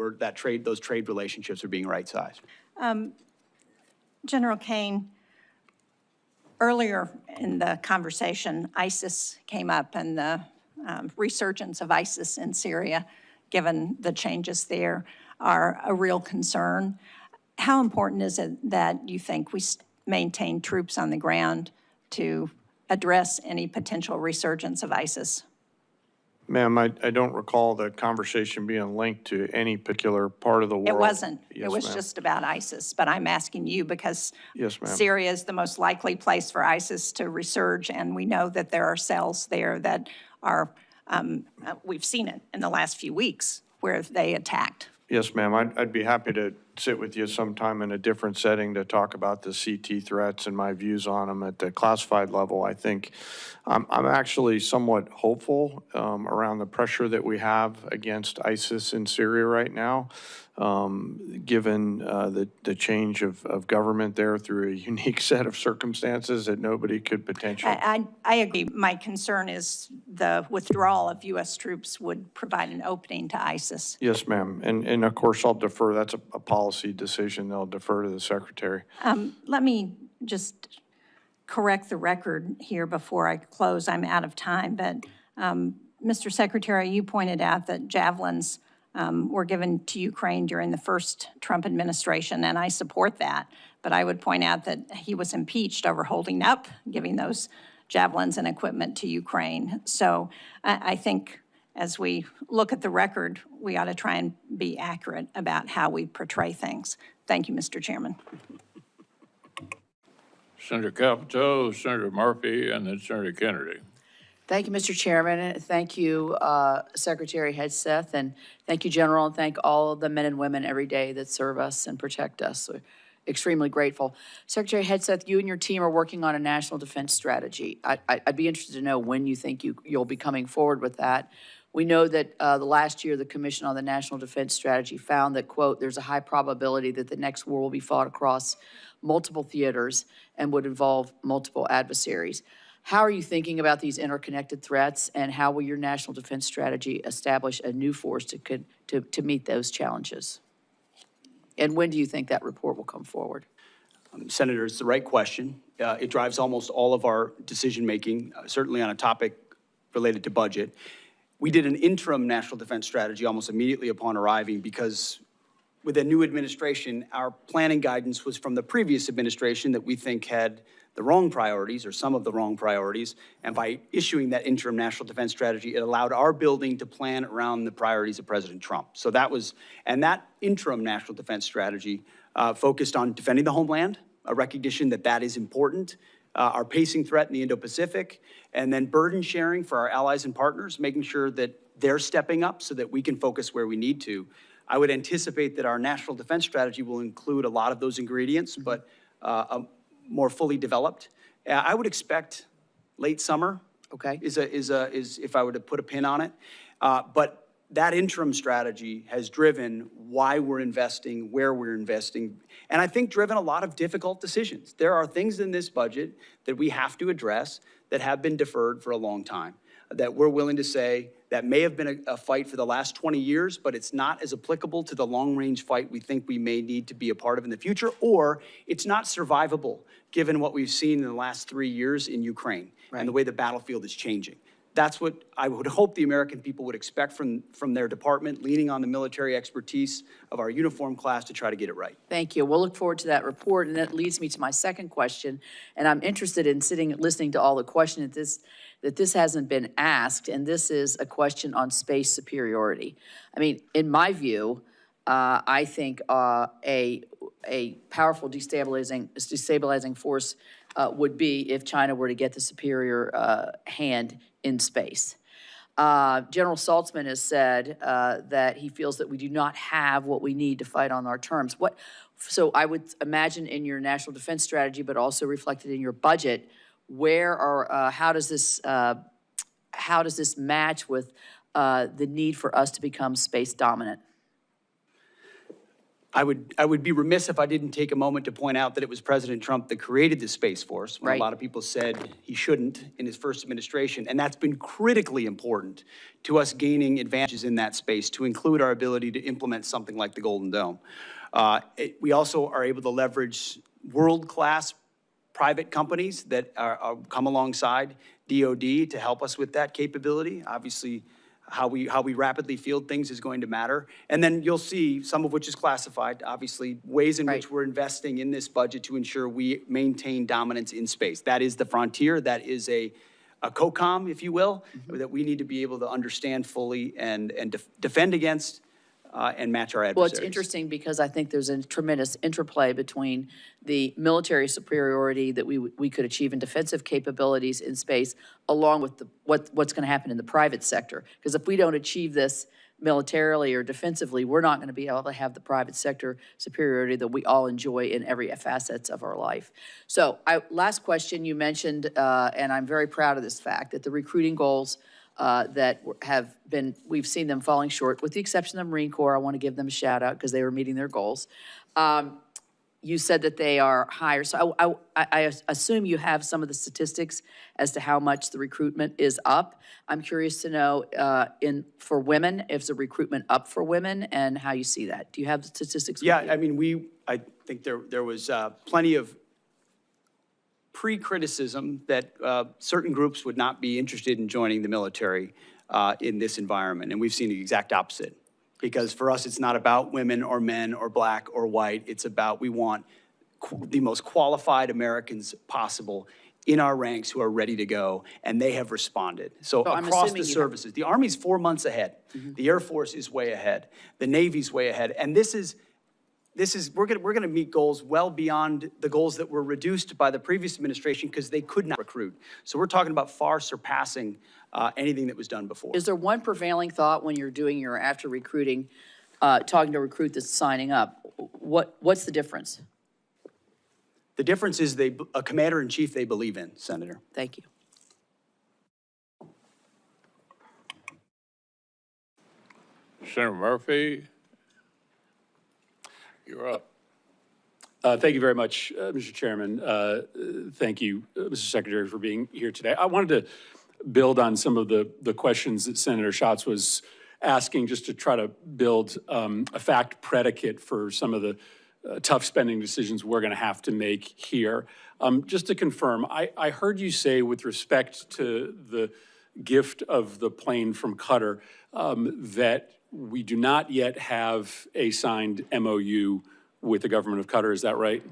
those trade relationships are being right-sized. General Kaine, earlier in the conversation, ISIS came up and the resurgence of ISIS in Syria, given the changes there, are a real concern. How important is it that you think we maintain troops on the ground to address any potential resurgence of ISIS? Ma'am, I don't recall the conversation being linked to any particular part of the world. It wasn't. Yes, it was just about ISIS. But I'm asking you because yes, ma'am. Syria is the most likely place for ISIS to resurge, and we know that there are cells there that are, we've seen it in the last few weeks where they attacked. Yes, ma'am. I'd be happy to sit with you sometime in a different setting to talk about the CT threats and my views on them at the classified level. I think I'm actually somewhat hopeful around the pressure that we have against ISIS in Syria right now, given the change of government there through a unique set of circumstances that nobody could potentially. I agree. My concern is the withdrawal of U.S. troops would provide an opening to ISIS. Yes, ma'am. And of course, I'll defer. That's a policy decision. They'll defer to the Secretary. Let me just correct the record here before I close. I'm out of time, but Mr. Secretary, you pointed out that javelins were given to Ukraine during the first Trump administration, and I support that. But I would point out that he was impeached over holding up, giving those javelins and equipment to Ukraine. So I think as we look at the record, we ought to try and be accurate about how we portray things. Thank you, Mr. Chairman. Senator Capito, Senator Murphy, and then Senator Kennedy. Thank you, Mr. Chairman. Thank you, Secretary Hegseth, and thank you, General, and thank all of the men and women every day that serve us and protect us. We're extremely grateful. Secretary Hegseth, you and your team are working on a national defense strategy. I'd be interested to know when you think you'll be coming forward with that. We know that the last year, the Commission on the National Defense Strategy found that, quote, there's a high probability that the next war will be fought across multiple theaters and would involve multiple adversaries. How are you thinking about these interconnected threats, and how will your national defense strategy establish a new force to meet those challenges? And when do you think that report will come forward? Senator, it's the right question. It drives almost all of our decision-making, certainly on a topic related to budget. We did an interim national defense strategy almost immediately upon arriving because with a new administration, our planning guidance was from the previous administration that we think had the wrong priorities or some of the wrong priorities. And by issuing that interim national defense strategy, it allowed our building to plan around the priorities of President Trump. So that was, and that interim national defense strategy focused on defending the homeland, a recognition that that is important, our pacing threat in the Indo-Pacific, and then burden sharing for our allies and partners, making sure that they're stepping up so that we can focus where we need to. I would anticipate that our national defense strategy will include a lot of those ingredients, but more fully developed. I would expect late summer. Okay. Is if I were to put a pin on it. But that interim strategy has driven why we're investing, where we're investing, and I think driven a lot of difficult decisions. There are things in this budget that we have to address that have been deferred for a long time, that we're willing to say that may have been a fight for the last 20 years, but it's not as applicable to the long-range fight we think we may need to be a part of in the future, or it's not survivable given what we've seen in the last 3 years in Ukraine and the way the battlefield is changing. That's what I would hope the American people would expect from their department, leaning on the military expertise of our uniform class to try to get it right. Thank you. We'll look forward to that report, and that leads me to my second question. And I'm interested in listening to all the questions that this hasn't been asked, and this is a question on space superiority. I mean, in my view, I think a powerful destabilizing force would be if China were to get the superior hand in space. General Saltzman has said that he feels that we do not have what we need to fight on our terms. So I would imagine in your national defense strategy, but also reflected in your budget, how does this match with the need for us to become space dominant? I would be remiss if I didn't take a moment to point out that it was President Trump that created the Space Force, when a lot of people said he shouldn't in his first administration. And that's been critically important to us gaining advantages in that space, to include our ability to implement something like the Golden Dome. We also are able to leverage world-class private companies that come alongside DOD to help us with that capability. Obviously, how we rapidly field things is going to matter. And then you'll see, some of which is classified, obviously, ways in which we're investing in this budget to ensure we maintain dominance in space. That is the frontier. That is a COCOM, if you will, that we need to be able to understand fully and defend against and match our adversaries. Well, it's interesting because I think there's a tremendous interplay between the military superiority that we could achieve in defensive capabilities in space, along with what's going to happen in the private sector. Because if we don't achieve this militarily or defensively, we're not going to be able to have the private sector superiority that we all enjoy in every facets of our life. So, last question, you mentioned, and I'm very proud of this fact, that the recruiting goals that we've seen them falling short, with the exception of the Marine Corps. I want to give them a shout out because they were meeting their goals. You said that they are higher. So I assume you have some of the statistics as to how much the recruitment is up. I'm curious to know for women, if the recruitment up for women and how you see that. Do you have the statistics? Yeah, I mean, I think there was plenty of pre-criticism that certain groups would not be interested in joining the military in this environment, and we've seen the exact opposite. Because for us, it's not about women or men or black or white. It's about we want the most qualified Americans possible in our ranks who are ready to go, and they have responded. So I'm across assuming the you services, the Army's 4 months ahead. The Air Force is way ahead. The Navy's way ahead. And we're gonna meet goals well beyond the goals that were reduced by the previous administration because they could not recruit. So we're talking about far surpassing anything that was done before. Is there one prevailing thought when you're doing your after recruiting, talking to a recruit that's signing up? What's the difference? The difference is a commander-in-chief they believe in, Senator. Thank you. Senator Murphy, you're up. Thank you very much, Mr. Chairman. Thank you, Mr. Secretary, for being here today. I wanted to build on some of the questions that Senator Schatz was asking, just to try to build a fact predicate for some of the tough spending decisions we're going to have to make here. Just to confirm, I heard you say with respect to the gift of the plane from Qatar that we do not yet have a signed MOU with the government of Qatar. Is that right?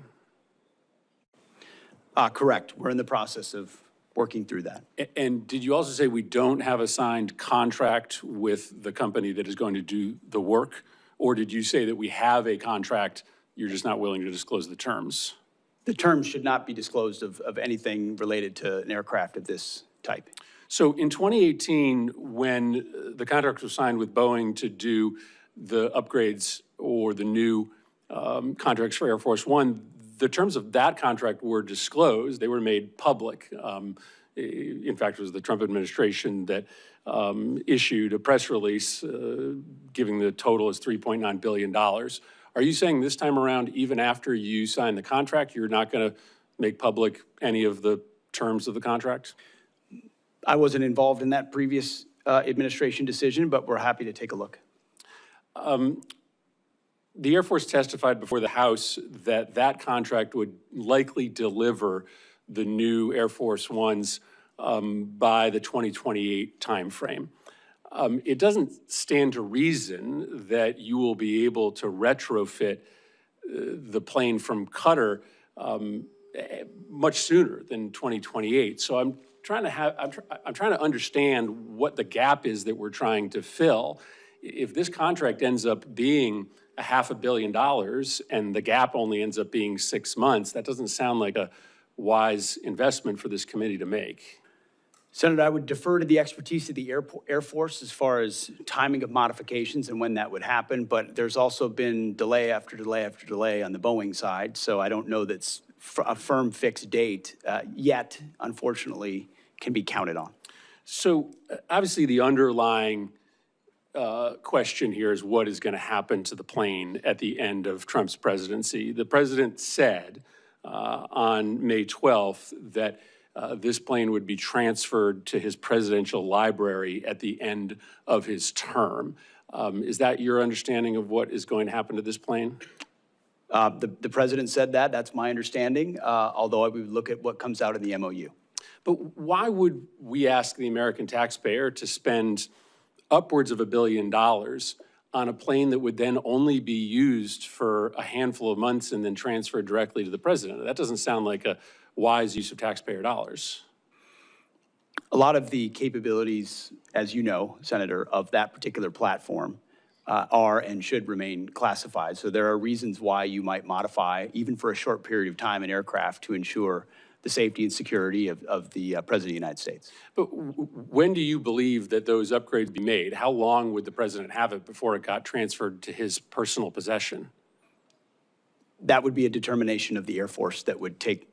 Correct. We're in the process of working through that. And did you also say we don't have a signed contract with the company that is going to do the work? Or did you say that we have a contract, you're just not willing to disclose the terms? The terms should not be disclosed of anything related to an aircraft of this type. So in 2018, when the contract was signed with Boeing to do the upgrades or the new contracts for Air Force One, the terms of that contract were disclosed. They were made public. In fact, it was the Trump administration that issued a press release giving the total as $3.9 billion. Are you saying this time around, even after you sign the contract, you're not going to make public any of the terms of the contract? I wasn't involved in that previous administration decision, but we're happy to take a look. The Air Force testified before the House that that contract would likely deliver the new Air Force Ones by the 2028 timeframe. It doesn't stand to reason that you will be able to retrofit the plane from Qatar much sooner than 2028. So I'm trying to understand what the gap is that we're trying to fill. If this contract ends up being $500 million and the gap only ends up being 6 months, that doesn't sound like a wise investment for this committee to make. Senator, I would defer to the expertise of the Air Force as far as timing of modifications and when that would happen, but there's also been delay after delay after delay on the Boeing side, so I don't know that's a firm fixed date yet, unfortunately, can be counted on. So obviously the underlying question here is what is going to happen to the plane at the end of Trump's presidency. The president said on May 12th that this plane would be transferred to his presidential library at the end of his term. Is that your understanding of what is going to happen to this plane? The president said that. That's my understanding, although I would look at what comes out in the MOU. But why would we ask the American taxpayer to spend upwards of $1 billion on a plane that would then only be used for a handful of months and then transferred directly to the president? That doesn't sound like a wise use of taxpayer dollars. A lot of the capabilities, as you know, Senator, of that particular platform are and should remain classified. So there are reasons why you might modify, even for a short period of time, an aircraft to ensure the safety and security of the President of the United States. But when do you believe that those upgrades be made? How long would the president have it before it got transferred to his personal possession? That would be a determination of the Air Force that would take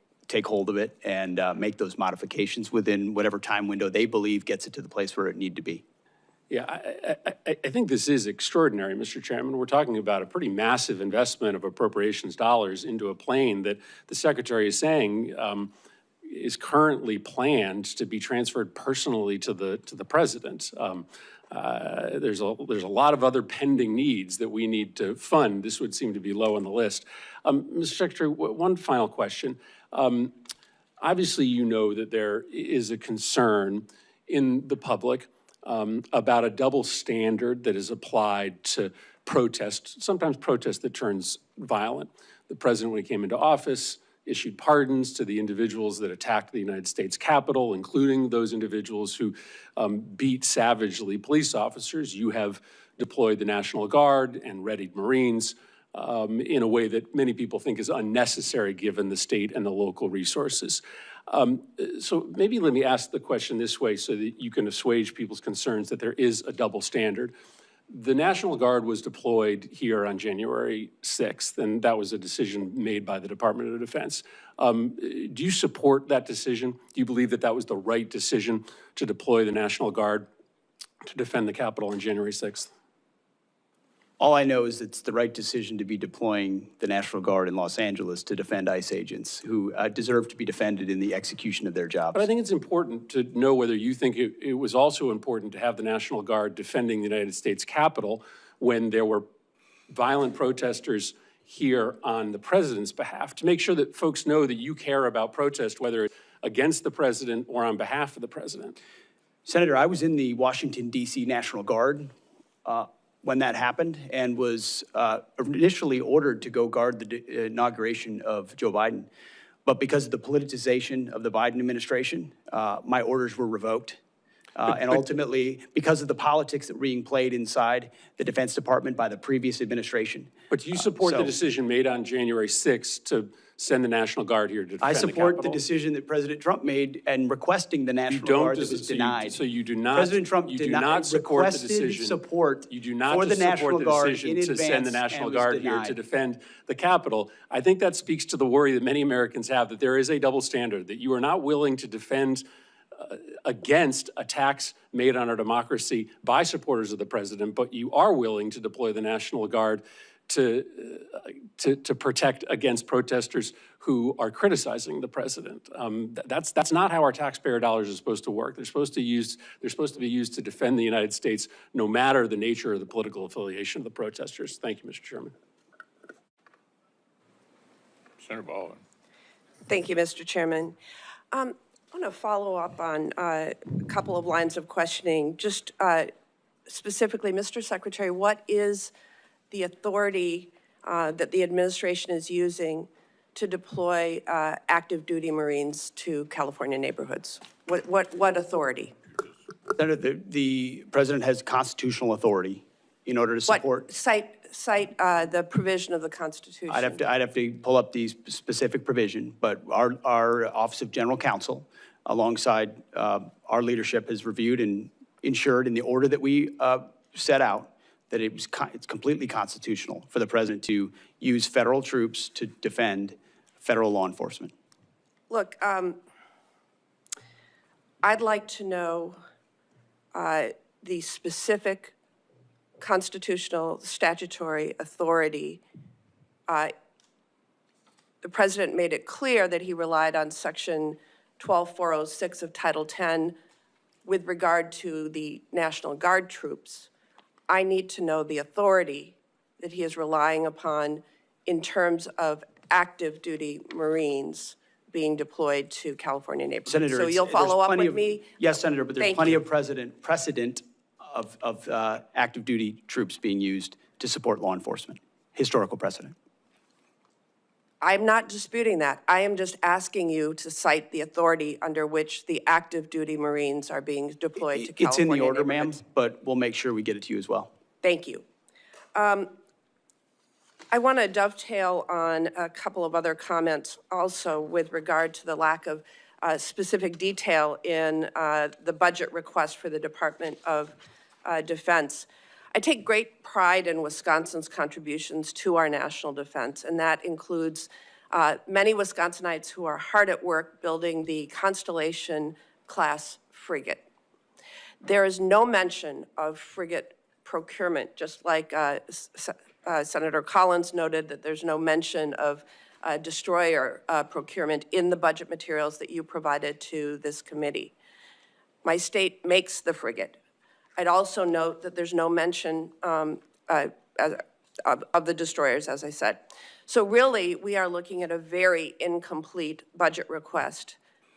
hold of it and make those modifications within whatever time window they believe gets it to the place where it need to be. Yeah, I think this is extraordinary, Mr. Chairman. We're talking about a pretty massive investment of appropriations dollars into a plane that the Secretary is saying is currently planned to be transferred personally to the President. There's a lot of other pending needs that we need to fund. This would seem to be low on the list. Mr. Secretary, one final question. Obviously, you know that there is a concern in the public about a double standard that is applied to protest, sometimes protest that turns violent. The president, when he came into office, issued pardons to the individuals that attacked the United States Capitol, including those individuals who beat savagely police officers. You have deployed the National Guard and readied Marines in a way that many people think is unnecessary given the state and the local resources. So maybe let me ask the question this way so that you can assuage people's concerns that there is a double standard. The National Guard was deployed here on January 6th, and that was a decision made by the Department of Defense. Do you support that decision? Do you believe that that was the right decision to deploy the National Guard to defend the Capitol on January 6th? All I know is it's the right decision to be deploying the National Guard in Los Angeles to defend ICE agents who deserve to be defended in the execution of their jobs. But I think it's important to know whether you think it was also important to have the National Guard defending the United States Capitol when there were violent protesters here on the president's behalf, to make sure that folks know that you care about protest, whether it's against the president or on behalf of the president. Senator, I was in the Washington, D.C. National Guard when that happened and was initially ordered to go guard the inauguration of Joe Biden. But because of the politicization of the Biden administration, my orders were revoked. And ultimately, because of the politics that were being played inside the Defense Department by the previous administration. But do you support the decision made on January 6th to send the National Guard here to defend the Capitol? I support the decision that President Trump made and requesting the National Guard that was denied. So you do not. President Trump you do not support the decision. Support you do not for the National Guard decision to send the National Guard here denied. to defend the Capitol. I think that speaks to the worry that many Americans have that there is a double standard, that you are not willing to defend against attacks made on our democracy by supporters of the president, but you are willing to deploy the National Guard to protect against protesters who are criticizing the president. That's not how our taxpayer dollars are supposed to work. They're supposed to be used to defend the United States, no matter the nature or the political affiliation of the protesters. Thank you, Mr. Chairman. Senator Baldwin. Thank you, Mr. Chairman. I want to follow up on a couple of lines of questioning. Just specifically, Mr. Secretary, what is the authority that the administration is using to deploy active duty Marines to California neighborhoods? What authority? Senator, the president has constitutional authority in order to support. Cite the provision of the Constitution. I'd have to pull up the specific provision, but our Office of General Counsel, alongside our leadership, has reviewed and ensured in the order that we set out that it's completely constitutional for the president to use federal troops to defend federal law enforcement. Look, I'd like to know the specific constitutional statutory authority. The president made it clear that he relied on Section 12406 of Title 10 with regard to the National Guard troops. I need to know the authority that he is relying upon in terms of active duty Marines being deployed to California neighborhoods. Senator, so you'll follow up with me? Yes, Senator, but there's plenty of precedent of active duty troops being used to support law enforcement, historical precedent. I'm not disputing that. I am just asking you to cite the authority under which the active duty Marines are being deployed to California. It's in the order, ma'am, but we'll make sure we get it to you as well. Thank you. I want to dovetail on a couple of other comments also with regard to the lack of specific detail in the budget request for the Department of Defense. I take great pride in Wisconsin's contributions to our national defense, and that includes many Wisconsinites who are hard at work building the Constellation-class frigate. There is no mention of frigate procurement, just like Senator Collins noted that there's no mention of destroyer procurement in the budget materials that you provided to this committee. My state makes the frigate. I'd also note that there's no mention of the destroyers, as I said. So really, we are looking at a very incomplete budget request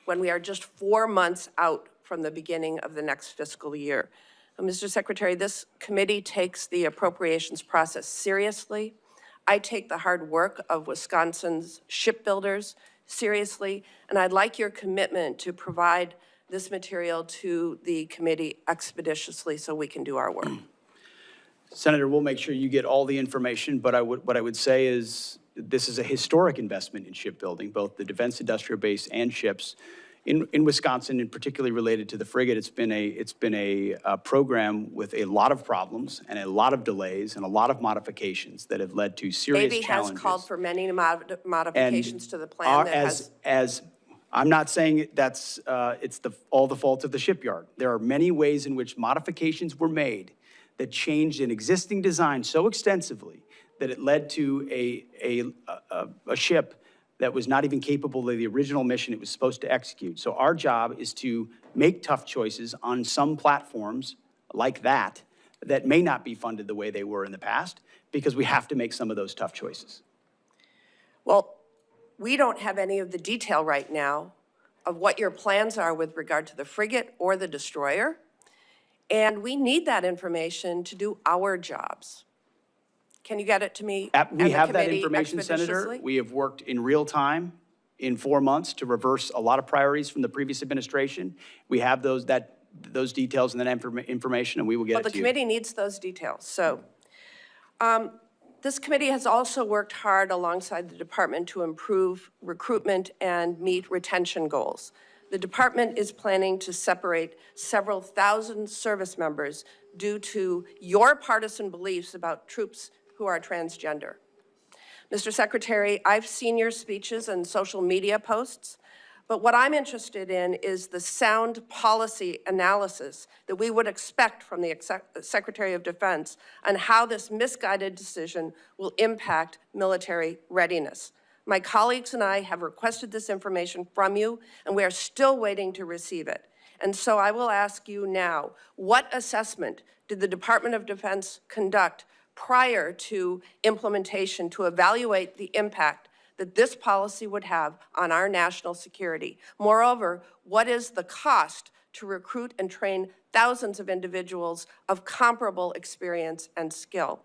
when we are just 4 months out from the beginning of the next fiscal year. Mr. Secretary, this committee takes the appropriations process seriously. I take the hard work of Wisconsin's shipbuilders seriously, and I'd like your commitment to provide this material to the committee expeditiously so we can do our work. Senator, we'll make sure you get all the information, but what I would say is this is a historic investment in shipbuilding, both the defense industrial base and ships. In Wisconsin, and particularly related to the frigate, it's been a program with a lot of problems and a lot of delays and a lot of modifications that have led to serious Navy challenges. has called for many modifications to the plan that has. I'm not saying that's it's all the fault of the shipyard. There are many ways in which modifications were made that changed an existing design so extensively that it led to a ship that was not even capable of the original mission it was supposed to execute. So our job is to make tough choices on some platforms like that may not be funded the way they were in the past, because we have to make some of those tough choices. Well, we don't have any of the detail right now of what your plans are with regard to the frigate or the destroyer, and we need that information to do our jobs. Can you get it to me? We have that information, Senator. We have worked in real time in 4 months to reverse a lot of priorities from the previous administration. We have those details and that information, and we will get it to you. Well, the committee needs those details. So this committee has also worked hard alongside the department to improve recruitment and meet retention goals. The department is planning to separate several thousand service members due to your partisan beliefs about troops who are transgender. Mr. Secretary, I've seen your speeches and social media posts, but what I'm interested in is the sound policy analysis that we would expect from the Secretary of Defense on how this misguided decision will impact military readiness. My colleagues and I have requested this information from you, and we are still waiting to receive it. And so I will ask you now, what assessment did the Department of Defense conduct prior to implementation to evaluate the impact that this policy would have on our national security? Moreover, what is the cost to recruit and train thousands of individuals of comparable experience and skill?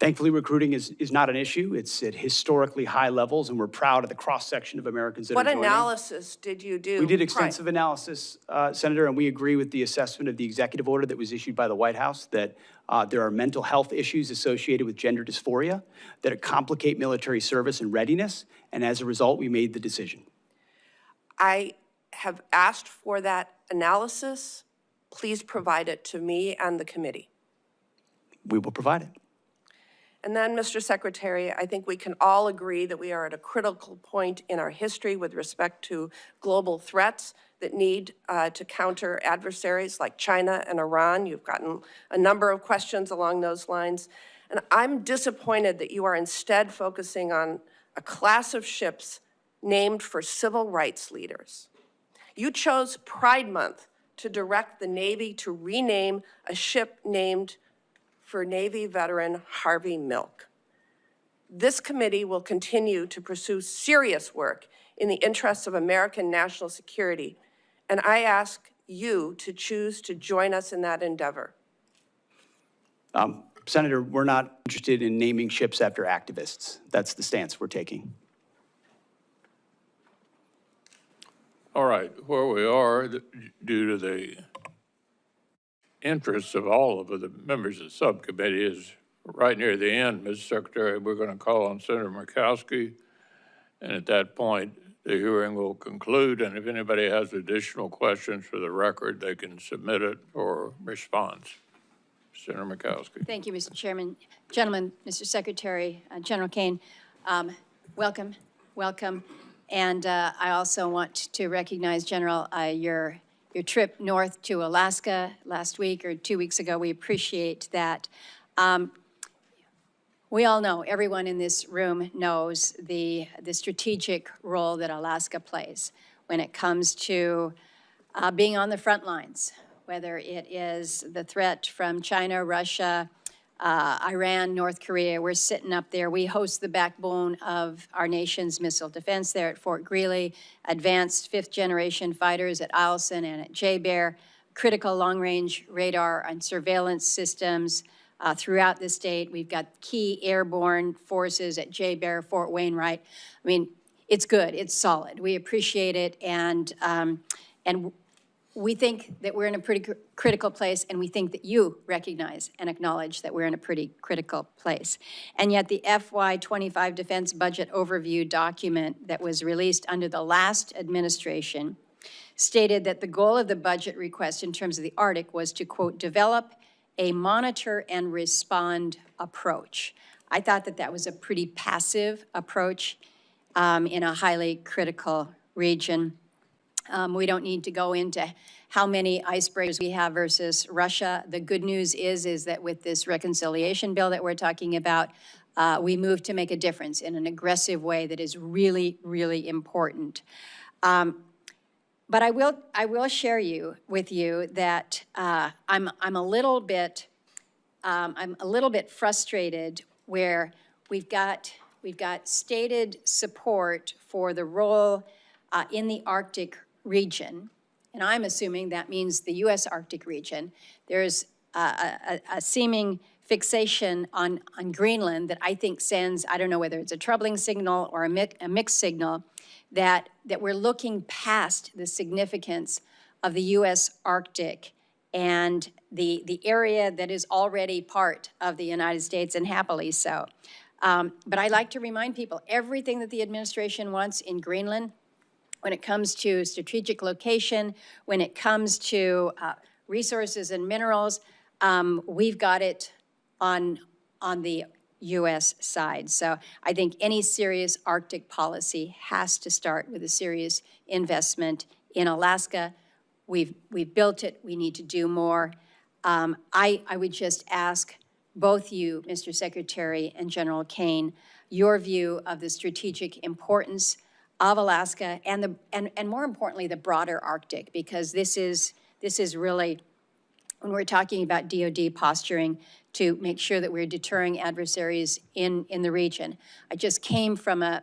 Thankfully, recruiting is not an issue. It's at historically high levels, and we're proud of the cross-section of Americans that are joining. What analysis did you do? We did extensive analysis, Senator, and we agree with the assessment of the executive order that was issued by the White House that there are mental health issues associated with gender dysphoria that complicate military service and readiness, and as a result, we made the decision. I have asked for that analysis. Please provide it to me and the committee. We will provide it. And then, Mr. Secretary, I think we can all agree that we are at a critical point in our history with respect to global threats that need to counter adversaries like China and Iran. You've gotten a number of questions along those lines. And I'm disappointed that you are instead focusing on a class of ships named for civil rights leaders. You chose Pride Month to direct the Navy to rename a ship named for Navy veteran Harvey Milk. This committee will continue to pursue serious work in the interests of American national security, and I ask you to choose to join us in that endeavor. Senator, we're not interested in naming ships after activists. That's the stance we're taking. All right, where we are, due to the interests of all of the members of the subcommittee, is right near the end, Mr. Secretary. We're going to call on Senator Murkowski, and at that point, the hearing will conclude, and if anybody has additional questions for the record, they can submit it or respond. Senator Murkowski. Thank you, Mr. Chairman. Gentlemen, Mr. Secretary, General Kaine, welcome, welcome. And I also want to recognize, General, your trip north to Alaska last week or 2 weeks ago. We appreciate that. We all know, everyone in this room knows the strategic role that Alaska plays when it comes to being on the front lines, whether it is the threat from China, Russia, Iran, North Korea, we're sitting up there. We host the backbone of our nation's missile defense there at Fort Greely, advanced fifth-generation fighters at Eielson and at JBER, critical long-range radar and surveillance systems throughout the state. We've got key airborne forces at JBER, Fort Wainwright. I mean, it's good, it's solid. We appreciate it, and we think that we're in a pretty critical place, and we think that you recognize and acknowledge that we're in a pretty critical place. And yet the FY25 Defense Budget Overview document that was released under the last administration stated that the goal of the budget request in terms of the Arctic was to, quote, develop a monitor and respond approach. I thought that that was a pretty passive approach in a highly critical region. We don't need to go into how many icebreakers we have versus Russia. The good news is that with this reconciliation bill that we're talking about, we move to make a difference in an aggressive way that is really, really important. But I will share with you that I'm a little bit frustrated where we've got stated support for the role in the Arctic region, and I'm assuming that means the U.S. Arctic region. There's a seeming fixation on Greenland that I think sends, I don't know whether it's a troubling signal or a mixed signal, that we're looking past the significance of the U.S. Arctic and the area that is already part of the United States, and happily so. But I like to remind people, everything that the administration wants in Greenland, when it comes to strategic location, when it comes to resources and minerals, we've got it on the U.S. side. So I think any serious Arctic policy has to start with a serious investment in Alaska. We've built it. We need to do more. I would just ask both you, Mr. Secretary, and General Kaine, your view of the strategic importance of Alaska and more importantly, the broader Arctic, because this is really, when we're talking about DoD posturing to make sure that we're deterring adversaries in the region. I just came from a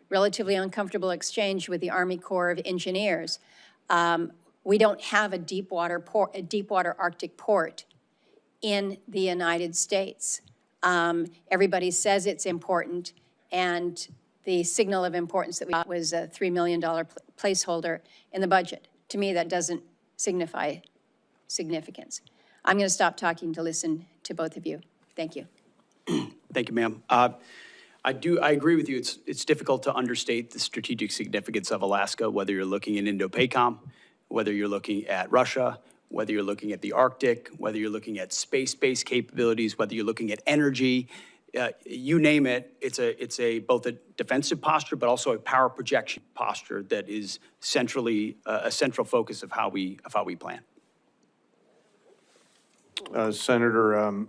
relatively uncomfortable exchange with the Army Corps of Engineers. We don't have a deep water Arctic port in the United States. Everybody says it's important, and the signal of importance that we got was a $3 million placeholder in the budget. To me, that doesn't signify significance. I'm going to stop talking to listen to both of you. Thank you. Thank you, ma'am. I agree with you. It's difficult to understate the strategic significance of Alaska, whether you're looking at Indo-PACOM, whether you're looking at Russia, whether you're looking at the Arctic, whether you're looking at space-based capabilities, whether you're looking at energy. You name it, it's both a defensive posture, but also a power projection posture that is centrally a central focus of how we plan. Senator,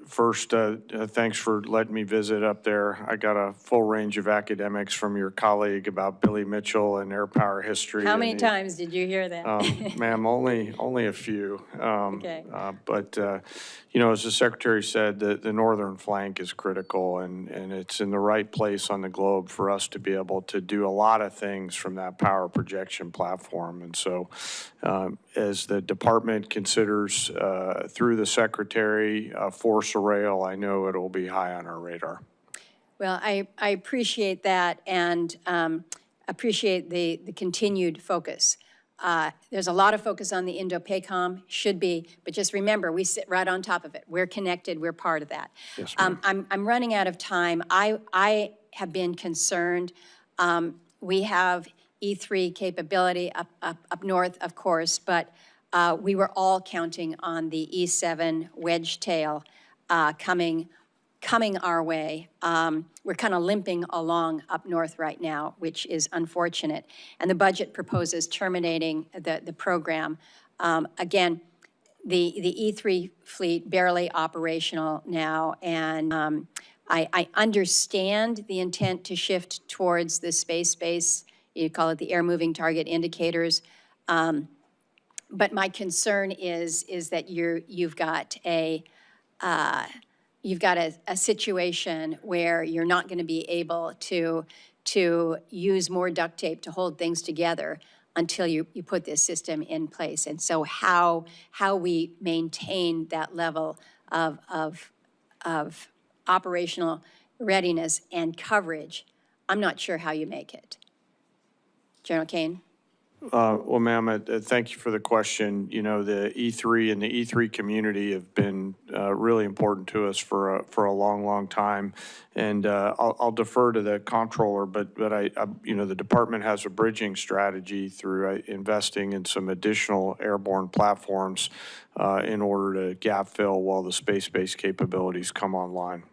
first, thanks for letting me visit up there. I got a full range of academics from your colleague about Billy Mitchell and air power history. How many times did you hear that? Ma'am, only a few. Okay. But, you know, as the Secretary said, the northern flank is critical, and it's in the right place on the globe for us to be able to do a lot of things from that power projection platform. And so as the department considers through the Secretary force rail, I know it'll be high on our radar. Well, I appreciate that, and appreciate the continued focus. There's a lot of focus on the Indo-PACOM, should be, but just remember, we sit right on top of it. We're connected, we're part of that. Yes, ma'am. I'm running out of time. I have been concerned. We have E3 capability up north, of course, but we were all counting on the E7 wedge tail coming our way. We're kind of limping along up north right now, which is unfortunate. And the budget proposes terminating the program. Again, the E3 fleet barely operational now, and I understand the intent to shift towards the space-based, you call it the air moving target indicators. But my concern is that you've got a you've got a situation where you're not going to be able to use more duct tape to hold things together until you put this system in place. And so how we maintain that level of operational readiness and coverage, I'm not sure how you make it. General Kaine? Well, ma'am, thank you for the question. You know, the E3 and the E3 community have been really important to us for a long, long time. And I'll defer to the comptroller, but I you know, the department has a bridging strategy through investing in some additional airborne platforms in order to gap fill while the space-based capabilities come online.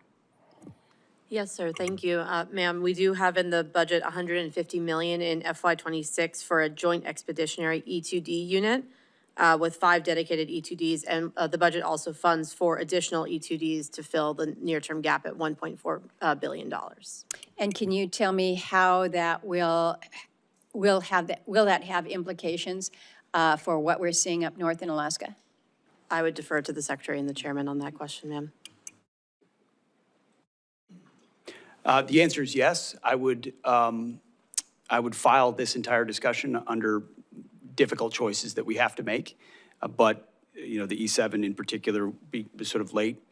Yes, sir. Thank you. Ma'am, we do have in the budget $150 million in FY26 for a joint expeditionary E2D unit with 5 dedicated E2Ds. And the budget also funds for additional E2Ds to fill the near-term gap at $1.4 billion. And can you tell me how that will that have implications for what we're seeing up north in Alaska? I would defer to the Secretary and the Chairman on that question, ma'am. The answer is yes. I would file this entire discussion under difficult choices that we have to make. But, you know, the E7 in particular be sort of late,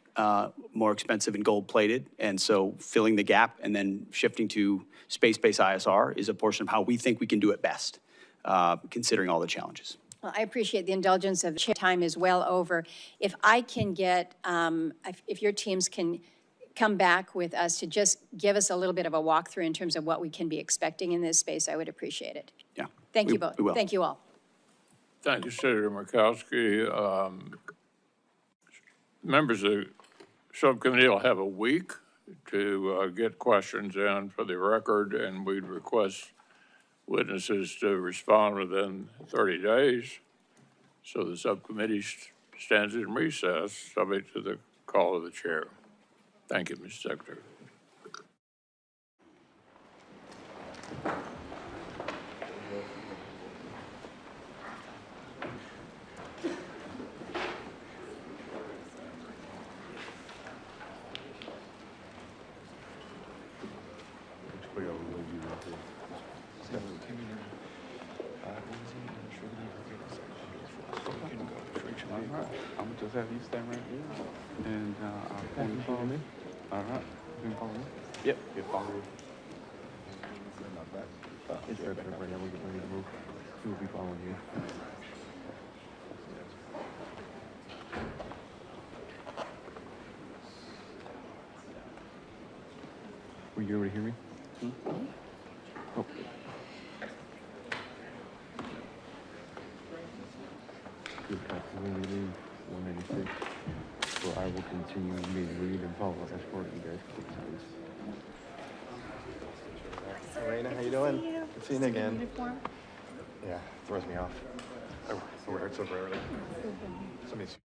more expensive and gold-plated. And so filling the gap and then shifting to space-based ISR is a portion of how we think we can do it best, considering all the challenges. Well, I appreciate the indulgence of time is well over. If I can get, if your teams can come back with us to just give us a little bit of a walkthrough in terms of what we can be expecting in this space, I would appreciate it. Yeah. Thank you both. Thank you all. Thank you, Senator Murkowski. Members of the subcommittee will have a week to get questions in for the record, and we'd request witnesses to respond within 30 days. So the subcommittee stands in recess, subject to the call of the chair. Thank you, Mr. Secretary. I'm gonna just have you stand right here, and I'll you follow me. All right, you can follow me. Yep, you follow me. It's right now. We're getting ready to move. He will be following you. Were you able to hear me? Oh. Good captain, we leave 186. So I will continue being lead and follow escort you guys to the Elena, how you doing? Good seeing you again. Yeah, throws me off. I wear it so rarely. Somebody's